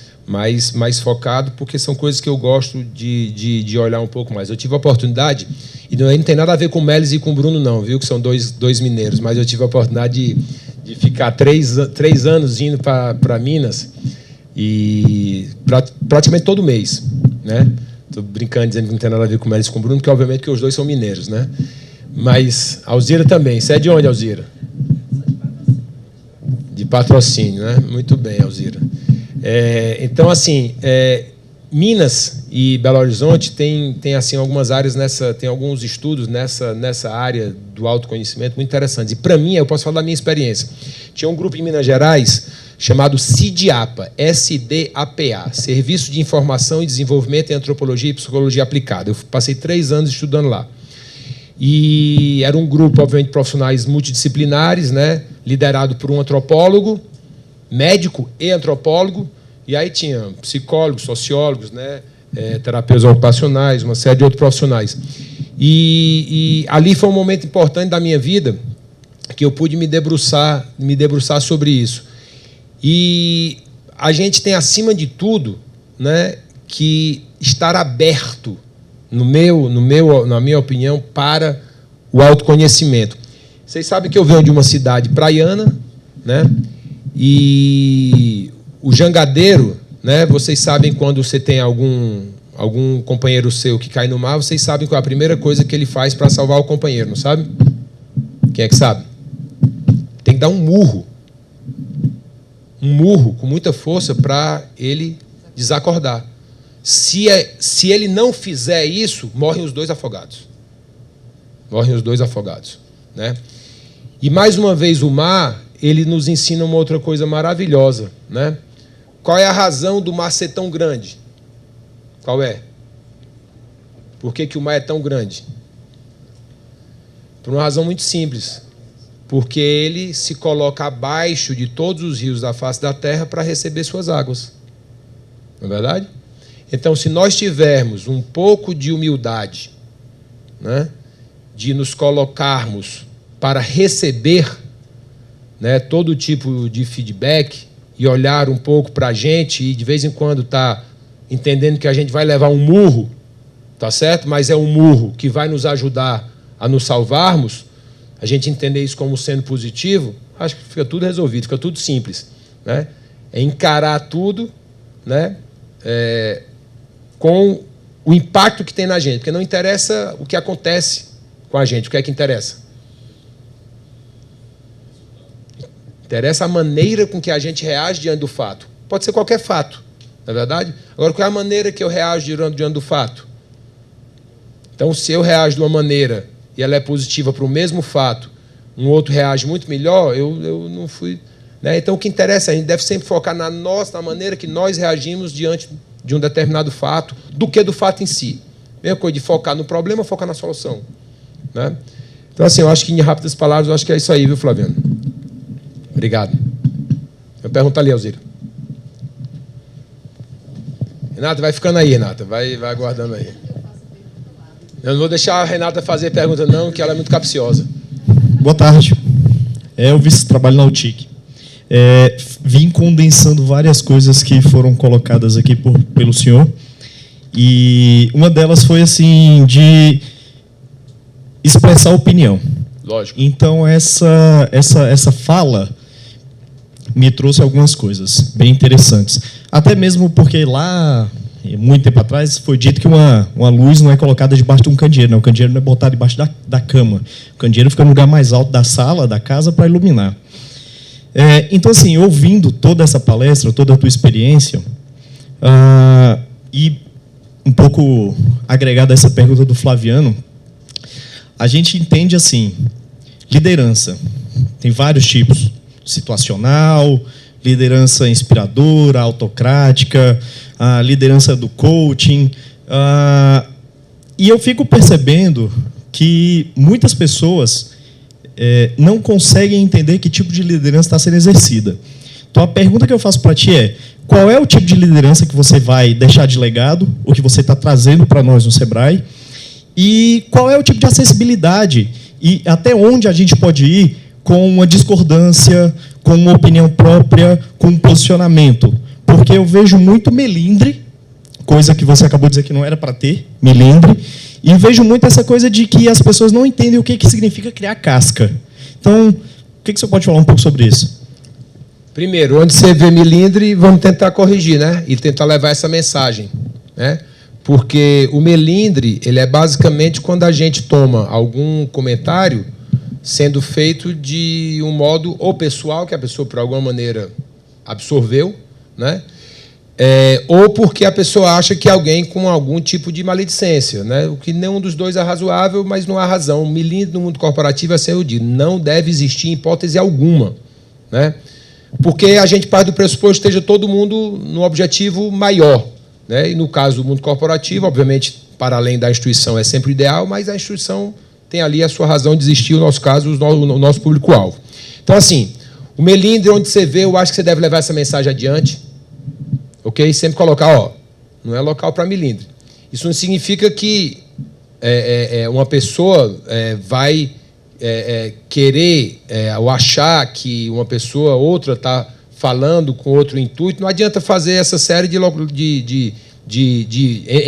focado, porque são coisas que eu gosto de olhar um pouco mais. Eu tive a oportunidade, e não tem nada a ver com o Melis e com o Bruno, não, viu, que são dois mineiros, mas eu tive a oportunidade de ficar três anos indo para Minas, e praticamente todo mês, né? Estou brincando dizendo que não tem nada a ver com o Melis e com o Bruno, porque obviamente que os dois são mineiros, né? Mas Alzira também. Você é de onde, Alzira? De Patrocínio, né? Muito bem, Alzira. Então, assim, Minas e Belo Horizonte tem assim, algumas áreas, tem alguns estudos nessa área do autoconhecimento muito interessantes. E, para mim, eu posso falar da minha experiência. Tinha um grupo em Minas Gerais chamado SIDAPA, SDAPA, Serviço de Informação e Desenvolvimento em Antropologia e Psicologia Aplicada. Eu passei 3 anos estudando lá. E era um grupo, obviamente, de profissionais multidisciplinares, né, liderado por um antropólogo, médico e antropólogo, e aí tinha psicólogos, sociólogos, né, terapeutas ocupacionais, uma série de outros profissionais. E ali foi um momento importante da minha vida que eu pude me debruçar sobre isso. E a gente tem, acima de tudo, né, que estar aberto, na minha opinião, para o autoconhecimento. Vocês sabem que eu venho de uma cidade praiana, né? E o jangadeiro, né? Vocês sabem, quando você tem algum companheiro seu que cai no mar, vocês sabem qual é a primeira coisa que ele faz para salvar o companheiro, não sabe? Quem é que sabe? Tem que dar um murro com muita força para ele desacordar. Se ele não fizer isso, morrem os dois afogados. Né? E, mais uma vez, o mar, ele nos ensina uma outra coisa maravilhosa. Né? Qual é a razão do mar ser tão grande? Qual é? Por que o mar é tão grande? Por uma razão muito simples. porque ele se coloca abaixo de todos os rios da face da terra para receber suas águas. Não é verdade? Então, se nós tivermos um pouco de humildade, né, de nos colocarmos para receber, né, todo tipo de feedback e olhar um pouco para a gente e de vez em quando tá entendendo que a gente vai levar um murro, tá certo? Mas é um murro que vai nos ajudar a nos salvarmos, a gente entender isso como sendo positivo, acho que fica tudo resolvido, fica tudo simples, né? É encarar tudo, né, com o impacto que tem na gente, porque não interessa o que acontece com a gente, o que é que interessa? Interessa a maneira com que a gente reage diante do fato. Pode ser qualquer fato, não é verdade? Agora, qual é a maneira que eu reajo diante do fato? Então, se eu reajo de uma maneira e ela é positiva para o mesmo fato, um outro reage muito melhor, eu não fui... Né? Então, o que interessa, a gente deve sempre focar na maneira que nós reagimos diante de um determinado fato, do que do fato em si. Mesma coisa de focar no problema, focar na solução. Né? Então, assim, eu acho que, em rápidas palavras, eu acho que é isso aí, viu, Flaviano? Obrigado. Eu pergunto ali, Alzira. Renata, vai ficando aí, Renata. Vai aguardando aí. Eu não vou deixar a Renata fazer pergunta, não, que ela é muito capciosa. Boa tarde. Elvis, trabalho na UTIC. Vim condensando várias coisas que foram colocadas aqui pelo senhor. E uma delas foi, assim, de expressar opinião. Lógico. Então, essa fala me trouxe algumas coisas bem interessantes. Até mesmo porque lá, muito tempo atrás, foi dito que uma luz não é colocada debaixo de um candeeiro. Não, o candeeiro não é botado debaixo da cama. O candeeiro fica no lugar mais alto da sala, da casa, para iluminar. Então, assim, ouvindo toda essa palestra, toda a tua experiência, e um pouco agregado a essa pergunta do Flaviano, a gente entende assim, liderança. Tem vários tipos. Situacional, liderança inspiradora, autocrática, a liderança do coaching. E eu fico percebendo que muitas pessoas não conseguem entender que tipo de liderança está sendo exercida. Então, a pergunta que eu faço para ti é: qual é o tipo de liderança que você vai deixar de legado, ou que você está trazendo para nós no Sebrae? E qual é o tipo de acessibilidade e até onde a gente pode ir com uma discordância, com uma opinião própria, com um posicionamento? Porque eu vejo muito melindre, coisa que você acabou de dizer que não era para ter, melindre, e vejo muito essa coisa de que as pessoas não entendem o que significa criar casca. Então, o que você pode falar um pouco sobre isso? Primeiro, onde você vê melindre, vamos tentar corrigir, né? E tentar levar essa mensagem, né? Porque o melindre, ele é basicamente quando a gente toma algum comentário sendo feito de um modo ou pessoal, que a pessoa, por alguma maneira, absorveu, né? Ou porque a pessoa acha que alguém com algum tipo de maledicência, né? O que nenhum dos dois é razoável, mas não há razão. O melindre no mundo corporativo é ser eu digo, não deve existir em hipótese alguma, né? Porque a gente parte do pressuposto que esteja todo mundo no objetivo maior, né? E no caso do mundo corporativo, obviamente, para além da instituição é sempre o ideal, mas a instituição tem ali a sua razão de existir, no nosso caso, o nosso público-alvo. Então, assim, o melindre, onde você vê, eu acho que você deve levar essa mensagem adiante, ok? Sempre colocar, não é local para melindre. Isso não significa que uma pessoa vai querer ou achar que uma pessoa, outra, está falando com outro intuito. Não adianta fazer essa série de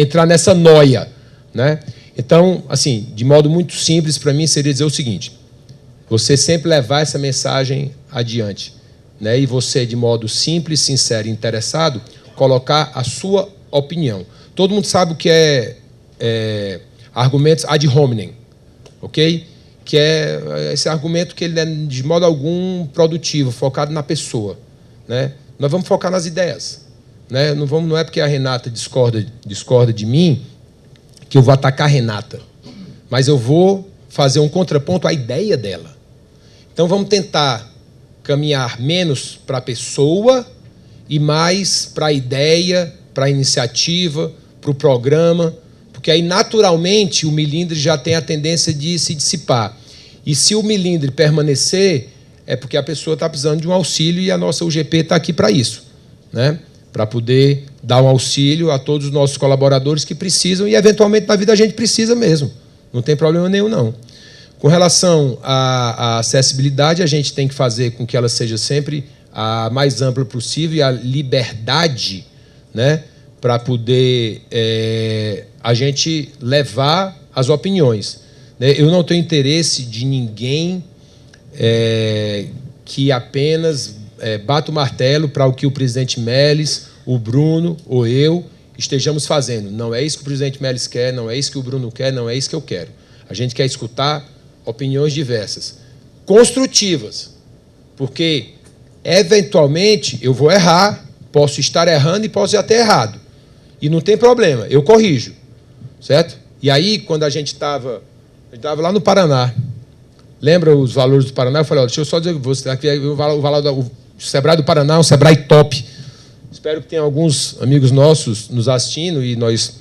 entrar nessa noia, né? Então, assim, de modo muito simples, para mim, seria dizer o seguinte: você sempre levar essa mensagem adiante, né? E você, de modo simples, sincero e interessado, colocar a sua opinião. Todo mundo sabe o que é argumentos ad hominem, ok? Que é esse argumento que ele é, de modo algum, produtivo, focado na pessoa, né? Nós vamos focar nas ideias, né? Não é porque a Renata discorda de mim que eu vou atacar a Renata, mas eu vou fazer um contraponto à ideia dela. Então, vamos tentar caminhar menos para a pessoa e mais para a ideia, para a iniciativa, para o programa, porque aí, naturalmente, o melindre já tem a tendência de se dissipar. E se o milindre permanecer, é porque a pessoa está precisando de um auxílio e a nossa UGP está aqui para isso, né? Para poder dar um auxílio a todos os nossos colaboradores que precisam e, eventualmente, na vida a gente precisa mesmo. Não tem problema nenhum, não. Com relação à acessibilidade, a gente tem que fazer com que ela seja sempre a mais ampla possível e a liberdade, né, para poder a gente levar as opiniões. Eu não tenho interesse de ninguém que apenas bata o martelo para o que o presidente Melles, o Bruno ou eu estejamos fazendo. Não é isso que o presidente Melles quer, não é isso que o Bruno quer, não é isso que eu quero. A gente quer escutar opiniões diversas, construtivas, porque, eventualmente, eu vou errar, posso estar errando e posso já ter errado. E não tem problema, eu corrijo, certo? E aí, quando a gente estava lá no Paraná, lembra os valores do Paraná? Eu falei, deixa eu só dizer que você aqui o valor do Sebrae do Paraná, um Sebrae top. Espero que tenha alguns amigos nossos nos assistindo e nós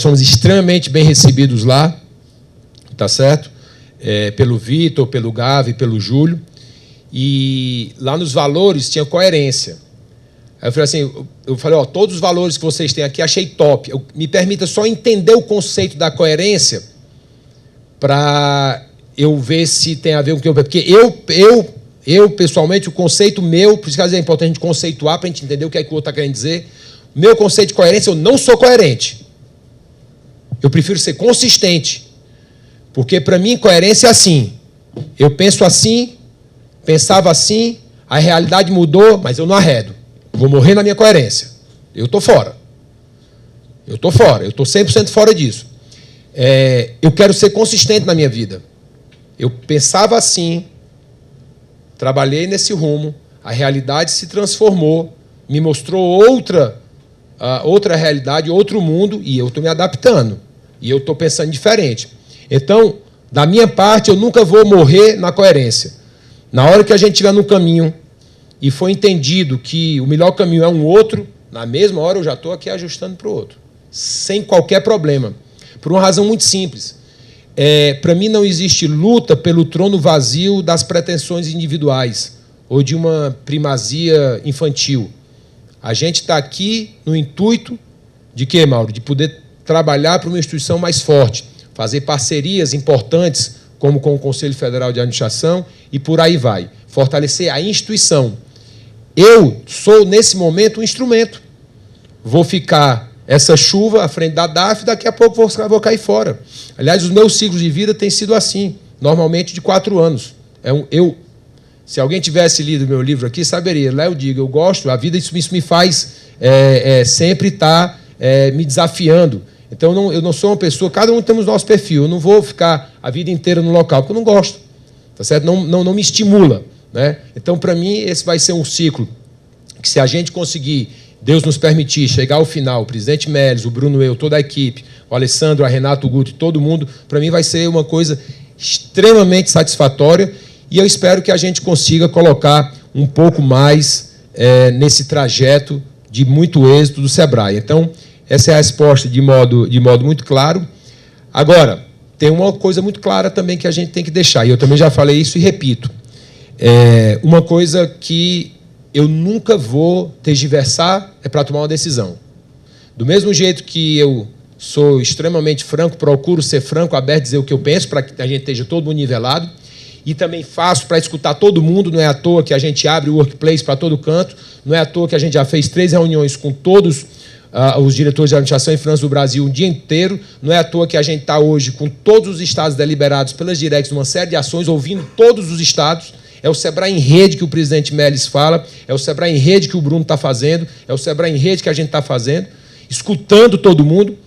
fomos extremamente bem recebidos lá, tá certo? Pelo Vitor, pelo Gavi, pelo Júlio. E lá nos valores tinha coerência. Aí eu falei assim, todos os valores que vocês têm aqui, achei top. Me permita só entender o conceito da coerência para eu ver se tem a ver com o que eu... Porque eu, pessoalmente, o conceito meu, por isso que é importante a gente conceituar para a gente entender o que é que o outro está querendo dizer. O meu conceito de coerência, eu não sou coerente. Eu prefiro ser consistente. Porque, para mim, coerência é assim. Eu penso assim, pensava assim, a realidade mudou, mas eu não arredo. Vou morrer na minha coerência. Eu estou fora. Eu estou 100% fora disso. Eu quero ser consistente na minha vida. Eu pensava assim, trabalhei nesse rumo, a realidade se transformou, me mostrou outra realidade, outro mundo, e eu estou me adaptando. E eu estou pensando diferente. Então, da minha parte, eu nunca vou morrer na coerência. Na hora que a gente estiver no caminho e for entendido que o melhor caminho é um outro, na mesma hora eu já estou aqui ajustando para o outro, sem qualquer problema. Por uma razão muito simples. Para mim não existe luta pelo trono vazio das pretensões individuais ou de uma primazia infantil. A gente está aqui no intuito de quê, Mauro? De poder trabalhar para uma instituição mais forte, fazer parcerias importantes, como com o Conselho Federal de Administração, e por aí vai. Fortalecer a instituição. Eu sou, nesse momento, um instrumento. Vou ficar essa chuva à frente da DAF, daqui a pouco vou cair fora. Aliás, os meus ciclos de vida têm sido assim, normalmente de 4 anos. Se alguém tivesse lido meu livro aqui, saberia. Lá eu digo, eu gosto, a vida, isso me faz sempre estar me desafiando. Então, eu não sou uma pessoa... Cada um temos nosso perfil. Eu não vou ficar a vida inteira no local, porque eu não gosto. Tá certo? Não me estimula. Né? Então, para mim, esse vai ser um ciclo que, se a gente conseguir, Deus nos permitir, chegar ao final, o presidente Melles, o Bruno, eu, toda a equipe, o Alessandro, a Renato Guti, todo mundo, para mim vai ser uma coisa extremamente satisfatória e eu espero que a gente consiga colocar um pouco mais nesse trajeto de muito êxito do Sebrae. Então, essa é a resposta de modo muito claro. Agora, tem uma coisa muito clara também que a gente tem que deixar, e eu também já falei isso e repito. Uma coisa que eu nunca vou tergiversar para tomar uma decisão. Do mesmo jeito que eu sou extremamente franco, procuro ser franco, aberto, dizer o que eu penso, para que a gente esteja todo mundo nivelado, e também faço para escutar todo mundo, não é à toa que a gente abre o workplace para todo canto, não é à toa que a gente já fez 3 reuniões com todos os diretores de administração e finanças do Brasil um dia inteiro, não é à toa que a gente está hoje com todos os estados deliberados pelas Direx numa série de ações, ouvindo todos os estados. É o Sebrae em rede que o presidente Melles fala, é o Sebrae em rede que o Bruno está fazendo, é o Sebrae em rede que a gente está fazendo, escutando todo mundo.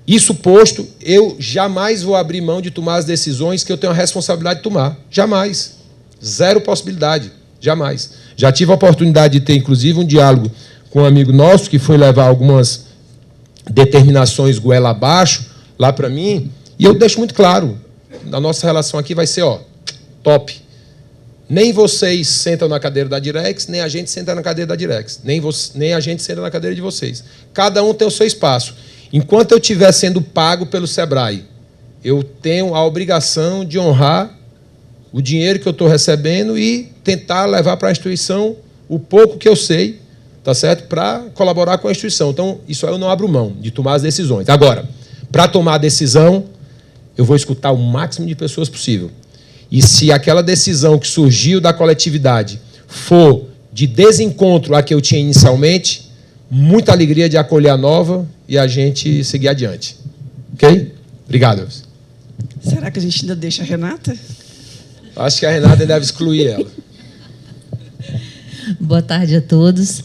Isso posto, eu jamais vou abrir mão de tomar as decisões que eu tenho a responsabilidade de tomar. Jamais. Zero possibilidade. Jamais. Já tive a oportunidade de ter, inclusive, um diálogo com um amigo nosso que foi levar algumas determinações goela abaixo lá para mim, e eu deixo muito claro, a nossa relação aqui vai ser top. Nem vocês sentam na cadeira da Direx, nem a gente senta na cadeira da Direx. Nem a gente senta na cadeira de vocês. Cada um tem o seu espaço. Enquanto eu estiver sendo pago pelo Sebrae, eu tenho a obrigação de honrar o dinheiro que eu estou recebendo e tentar levar para a instituição o pouco que eu sei, tá certo? Para colaborar com a instituição. Então, isso aí eu não abro mão de tomar as decisões. Agora, para tomar a decisão, eu vou escutar o máximo de pessoas possível. E se aquela decisão que surgiu da coletividade for de desencontro à que eu tinha inicialmente, muita alegria de acolher a nova e a gente seguir adiante. Ok? Obrigado. Será que a gente ainda deixa a Renata? Acho que a Renata deve excluir ela. Boa tarde a todos.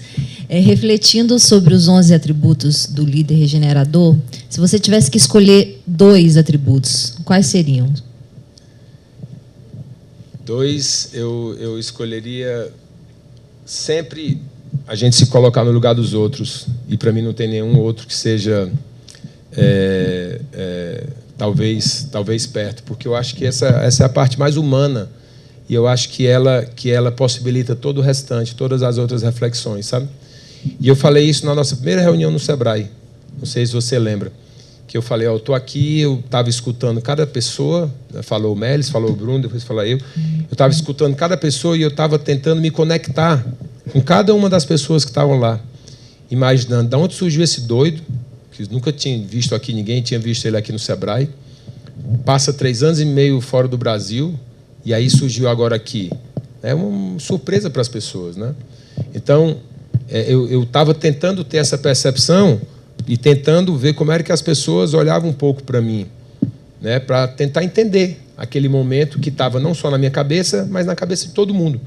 Refletindo sobre os 11 atributos do líder regenerador, se você tivesse que escolher 2 atributos, quais seriam? 2, eu escolheria sempre a gente se colocar no lugar dos outros. E para mim não tem nenhum outro que seja talvez perto, porque eu acho que essa é a parte mais humana e eu acho que ela possibilita todo o restante, todas as outras reflexões, sabe? E eu falei isso na nossa primeira reunião no Sebrae, não sei se você lembra, que eu falei, eu estou aqui, eu estava escutando cada pessoa, falou o Melis, falou o Bruno, depois falou eu estava escutando cada pessoa e eu estava tentando me conectar com cada uma das pessoas que estavam lá, imaginando de onde surgiu esse doido, que nunca tinha visto aqui, ninguém tinha visto ele aqui no Sebrae, passa 3 anos e meio fora do Brasil, e aí surgiu agora aqui. É uma surpresa para as pessoas, né? Então, eu estava tentando ter essa percepção e tentando ver como era que as pessoas olhavam um pouco para mim, né? Para tentar entender aquele momento que estava não só na minha cabeça, mas na cabeça de todo mundo.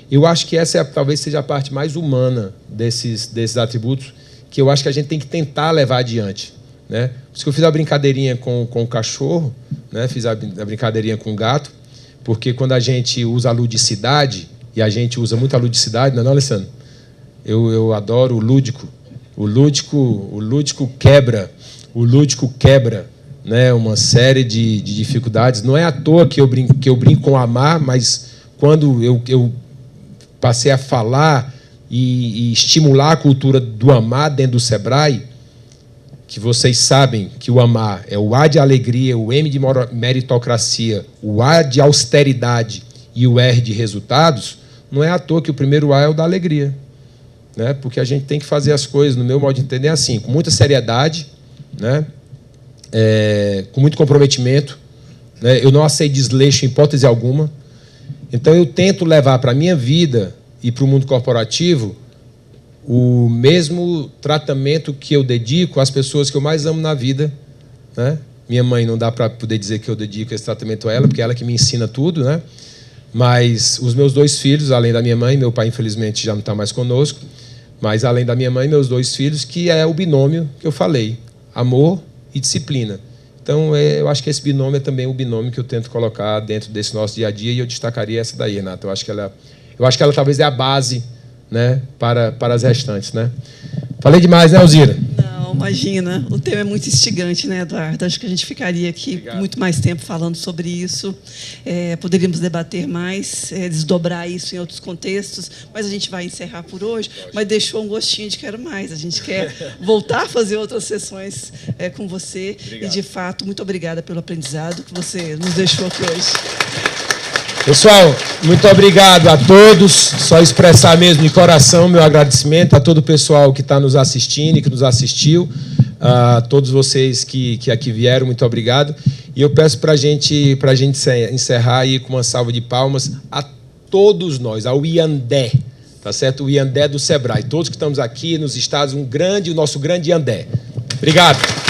Eu acho que essa talvez seja a parte mais humana desses atributos, que eu acho que a gente tem que tentar levar adiante, né? Por isso que eu fiz a brincadeirinha com o cachorro, né? Fiz a brincadeirinha com o gato, porque quando a gente usa a ludicidade, e a gente usa muito a ludicidade, não é, não, Alessandro? Eu adoro o lúdico. O lúdico quebra, né? Uma série de dificuldades. Não é à toa que eu brinco com amar, mas quando eu passei a falar e estimular a cultura do amar dentro do Sebrae, que vocês sabem que o amar é o A de alegria, o M de meritocracia, o A de austeridade e o R de resultados, não é à toa que o primeiro A é o da alegria, né? Porque a gente tem que fazer as coisas, no meu modo de entender, assim, com muita seriedade, né? Com muito comprometimento, né? Eu não aceito desleixo em hipótese alguma. Então, eu tento levar para a minha vida e para o mundo corporativo o mesmo tratamento que eu dedico às pessoas que eu mais amo na vida, né? Minha mãe, não dá para poder dizer que eu dedico esse tratamento a ela, porque é ela que me ensina tudo, né? Mas os meus 2 filhos, além da minha mãe, meu pai, infelizmente, já não está mais conosco, mas além da minha mãe, meus 2 filhos, que é o binômio que eu falei, amor e disciplina. Então, eu acho que esse binômio é também o binômio que eu tento colocar dentro desse nosso dia a dia, e eu destacaria essa daí, Renata. Eu acho que ela talvez é a base, né, para as restantes, né? Falei demais, né, Alzira? Não, imagina. O tema é muito instigante, né, Eduardo? Acho que a gente ficaria aqui muito mais tempo falando sobre isso. Poderíamos debater mais, desdobrar isso em outros contextos, mas a gente vai encerrar por hoje. Mas deixou um gostinho de quero mais. A gente quer voltar a fazer outras sessões com você. Obrigado. E, de fato, muito obrigada pelo aprendizado que você nos deixou aqui hoje. Pessoal, muito obrigado a todos. Só expressar mesmo de coração meu agradecimento a todo o pessoal que está nos assistindo e que nos assistiu, a todos vocês que aqui vieram, muito obrigado. E eu peço para a gente encerrar aí com uma salva de palmas a todos nós, ao Iandé, tá certo? O Iandé do Sebrae, todos que estamos aqui nos estados, o nosso grande Iandé. Obrigado.